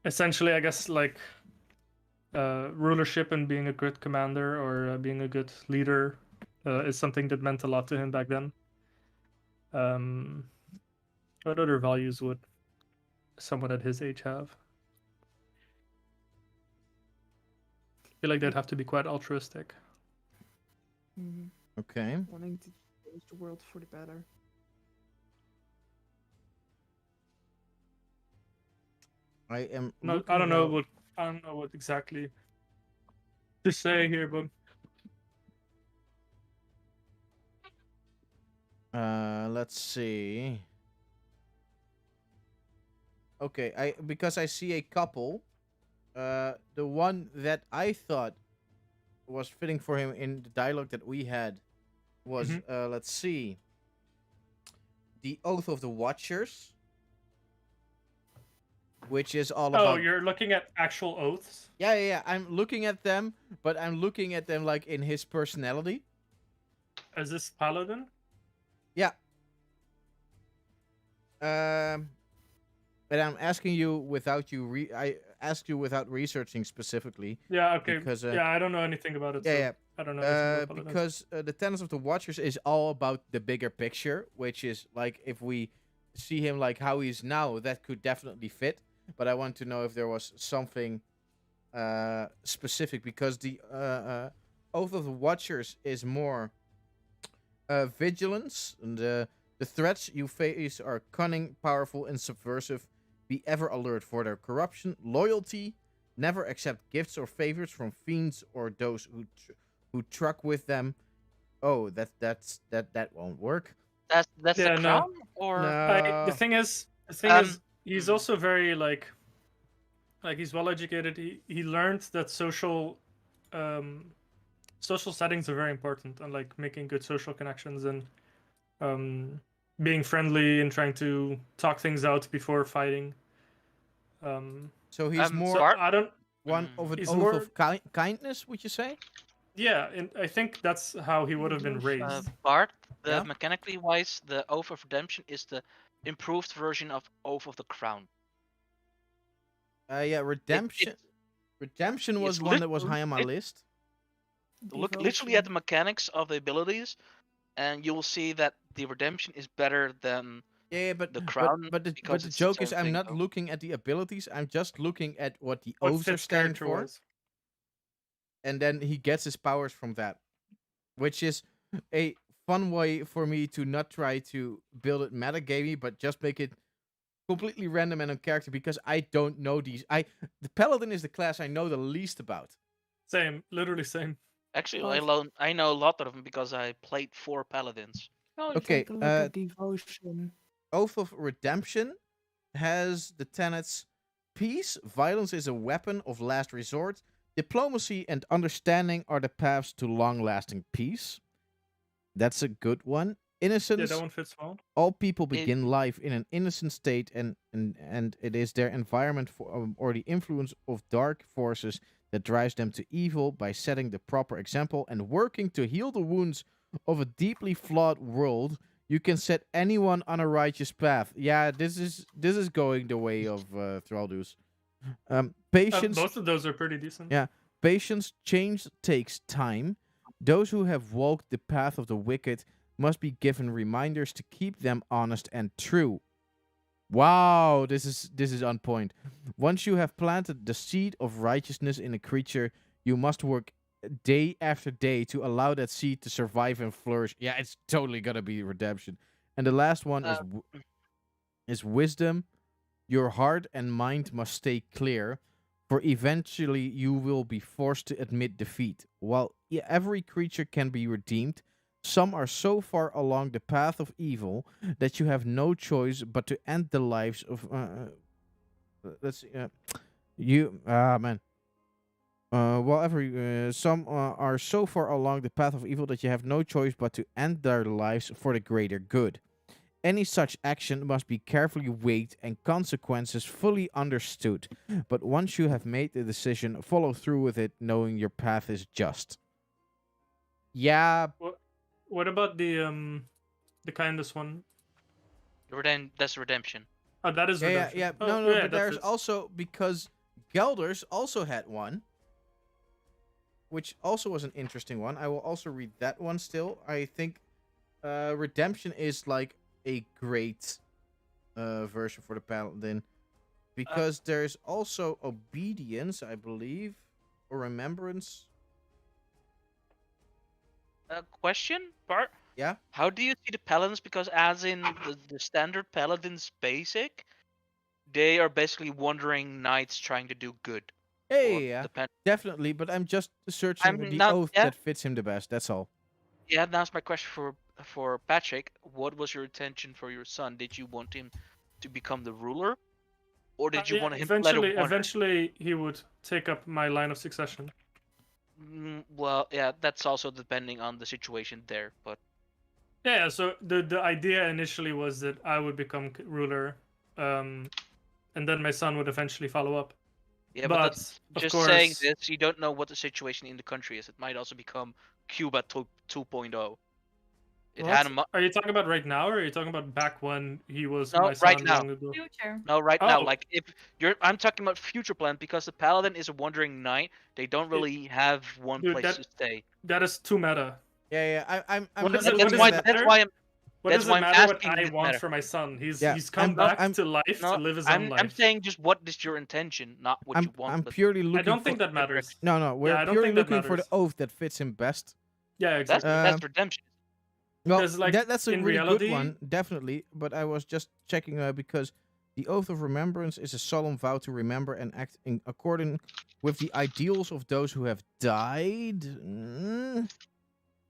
essentially, I guess like rulership and being a good commander or being a good leader is something that meant a lot to him back then. What other values would someone at his age have? I feel like they'd have to be quite altruistic.
Mhm.
Okay.
Wanting to change the world for the better.
I am.
No, I don't know what exactly to say here, but
Let's see. Okay, because I see a couple. The one that I thought was fitting for him in the dialogue that we had was let's see. The Oath of the Watchers, which is all about.
you're looking at actual oaths.
Yeah. I'm looking at them, but I'm looking at them like in his personality.
Is this paladin?
Yeah. But I'm asking you without you. I asked you without researching specifically.
Yeah. Okay.
Because,
yeah, I don't know anything about it. So
Yeah.
I don't know anything about paladins.
Because the Tenets of the Watchers is all about the bigger picture, which is like if we see him like how he's now, that could definitely fit. But I want to know if there was something specific, because the Oath of the Watchers is more vigilance, and the threats you face are cunning, powerful, and subversive. Be ever alert for their corruption. Loyalty. Never accept gifts or favors from fiends or those who truck with them. Oh, that won't work.
That's
Yeah,
the
no.
crown, or
The thing is, he's also very like he's well educated. He learned that social settings are very important, and like making good social connections and being friendly and trying to talk things out before fighting.
So he's more
Bart?
I don't one of an
He's
oath
more-
of kindness, would you say?
Yeah, and I think that's how he would have been raised.
Bart, the
Yeah?
mechanically wise, the Oath of Redemption is the improved version of Oath of the Crown.
Yeah, redemption. Redemption was
It's
one that was high on my
lit-
list.
Look literally at the mechanics of the abilities, and you will see that the Redemption is better than
Yeah, but
the crown.
but the
because it's
joke
its
is
own
I'm
thing,
not
though.
looking at the abilities. I'm just looking at what the
What
oaths are
fits
stand for,
character-wise.
and then he gets his powers from that, which is a fun way for me to not try to build it metagamey, but just make it completely random and on character, because I don't know these. The paladin is the class I know the least about.
Same, literally same.
Actually, I know a lot of them because I played 4 paladins.
Okay,
Take a look at devotion.
Oath of Redemption has the tenets: peace, violence is a weapon of last resort. Diplomacy and understanding are the paths to long-lasting peace. That's a good one. Innocence.
Yeah, that one fits well.
All people begin life in an innocent state, and it is their environment or the influence of dark forces that drives them to evil. By setting the proper example and working to heal the wounds of a deeply flawed world, you can set anyone on a righteous path. Yeah, this is going the way of Thraldus. Patience.
Both of those are pretty decent.
Yeah, patience. Change takes time. Those who have walked the path of the wicked must be given reminders to keep them honest and true. Wow, this is on point. Once you have planted the seed of righteousness in a creature, you must work day after day to allow that seed to survive and flourish. Yeah, it's totally gonna be redemption. And the last one
Uh,
is wisdom. Your heart and mind must stay clear, for eventually you will be forced to admit defeat. While every creature can be redeemed, some are so far along the path of evil that you have no choice but to end the lives of. Let's see. You. Man. While every some are so far along the path of evil that you have no choice but to end their lives for the greater good. Any such action must be carefully weighed and consequences fully understood. But once you have made the decision, follow through with it, knowing your path is just. Yeah,
What about the kindness one?
That's redemption.
Oh, that is
yeah, yeah,
redemption.
yeah.
Oh,
No, no,
yeah,
but
that
there's
fits.
also because Gelders also had one, which also was an interesting one. I will also read that one still. I think redemption is like a great version for the paladin because there's also obedience, I believe, or remembrance.
Question, Bart?
Yeah.
How do you see the paladins? Because as in the standard paladins basic, they are basically wandering knights trying to do good.
Yeah,
Or
yeah, yeah,
depend.
definitely. But I'm just searching
I'm
the
not.
oath
Yeah,
that fits him the best. That's all.
yeah. That's my question for Patrick. What was your intention for your son? Did you want him to become the ruler, or did you
Yeah,
want him to let him wander?
eventually he would take up my line of succession.
Well, yeah, that's also depending on the situation there. But
Yeah, so the idea initially was that I would become ruler, and then my son would eventually follow up.
yeah,
But
that's
of
just saying
course,
this. You don't know what the situation in the country is. It might also become Cuba 2.0. It had
what
a mu-
are you talking about right now, or are you talking about back when he was
no
my
right
son
now.
long ago?
Future.
No, right now.
Oh,
Like if I'm talking about future plan because the paladin is a wandering knight. They don't really have one
dude,
place to stay.
that is too meta.
Yeah, yeah. I'm
What
not
does it?
into
What
That's
does
why.
it
that.
That's
matter?
why I'm.
What
That's
does it
why I'm
matter what
asking.
I
This
want
matter.
for my son?
Yeah,
He's come back to life
No,
to live his own
I'm
life.
saying just what is your intention, not what you want.
I'm
But
purely
I
looking
don't
for.
think that matters.
No, no. We're
Yeah, I don't
purely
think that
looking for the
matters.
oath that fits him best.
Yeah, exactly.
that's redemption.
Well,
'Cause, like,
that's a
in
really
reality-
good one, definitely. But I was just checking because the oath of remembrance is a solemn vow to remember and act in accordance with the ideals of those who have died.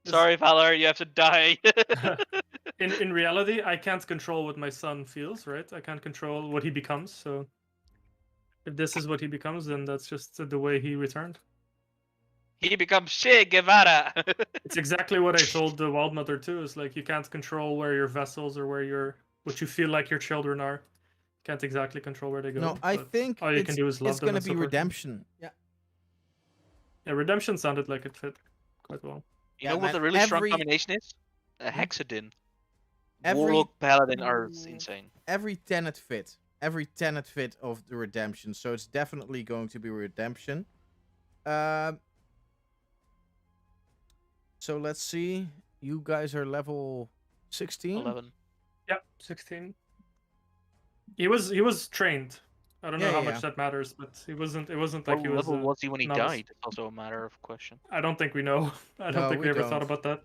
Sorry, Valor, you have to die.
in reality, I can't control what my son feels, right? I can't control what he becomes. So if this is what he becomes, then that's just the way he returned.
He becomes Che Guevara.
It's exactly what I told the Wild Mother too. Is like you can't control where your vessels or what you feel like your children are. Can't exactly control where they go.
No, I
but
think
all you can do is love
it's
them
gonna
and
be
support them.
redemption. Yeah.
Yeah, redemption sounded like it fit quite well.
You
Yeah,
know what
man,
the really strong
every-
combination is? A Hexadin.
Every-
Warlock Paladin are insane.
Every tenet fit. Every tenet fit of the redemption. So it's definitely going to be redemption. So let's see. You guys are level 16?
11.
Yep, 16. He was trained. I don't know
Yeah,
how
yeah,
much that matters, but it wasn't like
What
he was.
level was he when he
novice.
died? It's also a matter of question.
I don't think we know. I don't
No,
think
we
we ever
don't.
thought about that.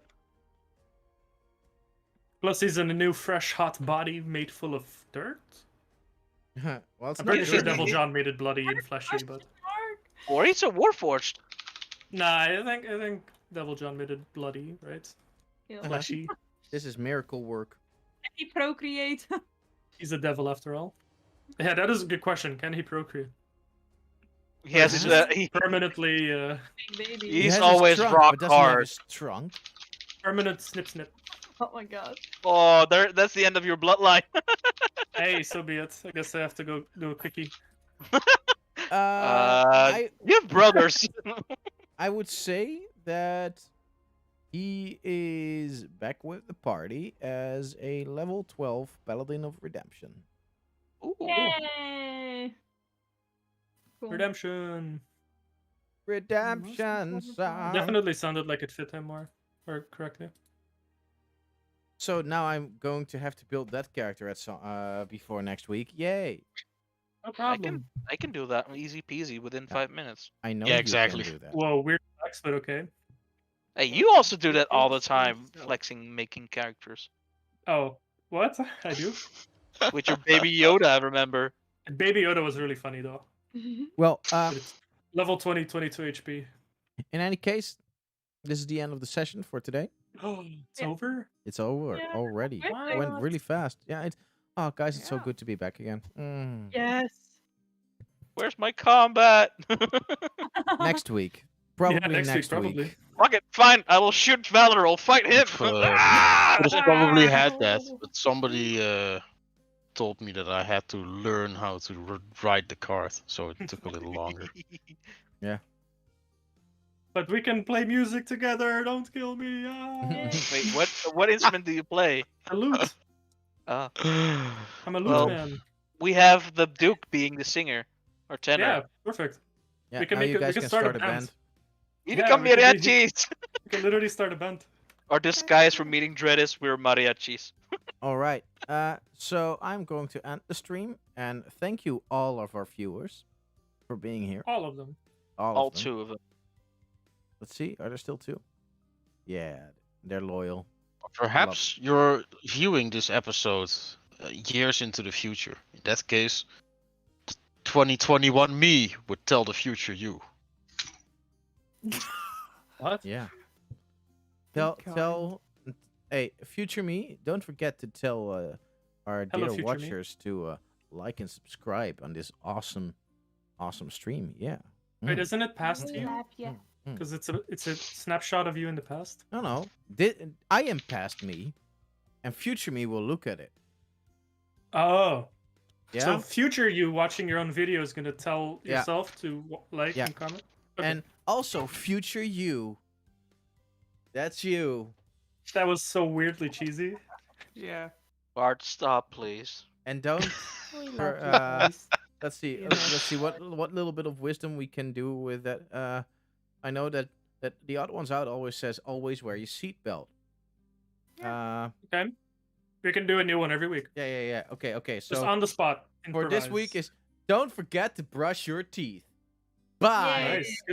Plus, he's in a new, fresh, hot body made full of dirt.
Well, it's
I'm
not
pretty sure
dirty.
Devil John made it bloody and fleshy, but
Or he's a Warforged.
nah, I think Devil John made it bloody, right?
Yeah.
Fleshy.
This is miracle work.
Can he procreate?
He's a devil after all. Yeah, that is a good question. Can he procreate?
He has his.
Permanently,
Baby.
He
He's
has his
always
trunk,
rock
but doesn't have
hard.
his trunk.
permanent snip.
Oh my god.
Oh, that's the end of your bloodline.
Hey, so be it. I guess I have to go do a quickie.
You have brothers.
I would say that he is back with the party as a level 12 Paladin of Redemption.
Ooh.
Yay! Cool.
Redemption.
Redemption song.
Definitely sounded like it fit him more, or correctly.
So now I'm going to have to build that character at before next week. Yay!
No problem.
I can do that easy peasy within
Yeah.
5 minutes.
I know
Yeah,
you
exactly.
can do that.
Whoa, weird flex, but okay.
Hey, you also do that all the time, flexing, making characters.
Oh, what? I do?
With your baby Yoda, I remember.
Baby Yoda was really funny, though.
Well,
But it's level 20, 22 HP.
in any case, this is the end of the session for today.
Oh, it's
Yeah.
over?
It's over
Yeah,
already.
quick.
It went really fast. Yeah. Oh, guys, it's so
Yeah.
good to be back again.
Yes.
Where's my combat?
Next week, probably
next week,
next
probably.
week.
Fuck it, fine. I will shoot Valor. I'll fight him. Ah!
Could have probably had that, but somebody told me that I had to learn how to ride the card, so it took a little longer.
But we can play music together. Don't kill me. Ah.
Wait, what instrument do you play?
A lute.
Uh,
I'm a lute
Well,
man.
we have the Duke being the singer or tenor.
Yeah, perfect.
Yeah,
We can
now
make
you
it- we
guys
can
can
start a
start a
band.
band.
You
Yeah,
become
we can be-
mariachis.
We can literally start a band.
Our disguise for meeting Dreadis, we're mariachis.
All right. So I'm going to end the stream, and thank you all of our viewers for being here.
All of them.
All
of them.
2 of them.
Let's see. Are there still 2? Yeah, they're loyal.
Perhaps you're viewing this episode years into the future. In that case, 2021 me would tell the future you.
What?
Yeah.
Good
Tell. Hey, future me, don't forget to tell our
Hello,
dear
future me.
watchers to like and subscribe on this awesome stream. Yeah.
Wait,
Mm.
isn't it past you?
Love you.
Because it's a snapshot of you in the past.
No. I am past me, and future me will look at it.
Oh.
Yeah.
So future you watching your own video is gonna tell
Yeah.
yourself to like
Yeah.
and comment. Okay.
And also future you. That's you.
That was so weirdly cheesy.
Yeah.
Bart, stop, please.
And don't.
We
For,
love you guys.
Let's see.
You know.
Let's see what little bit of wisdom we can do with that. I know that the odd ones out always says always wear your seatbelt.
Okay. We can do a new one every week.
Yeah. Okay.
Just
So
on the spot.
for this
improvise.
week is don't forget to brush your teeth. Bye.
Yay.
Nice. Good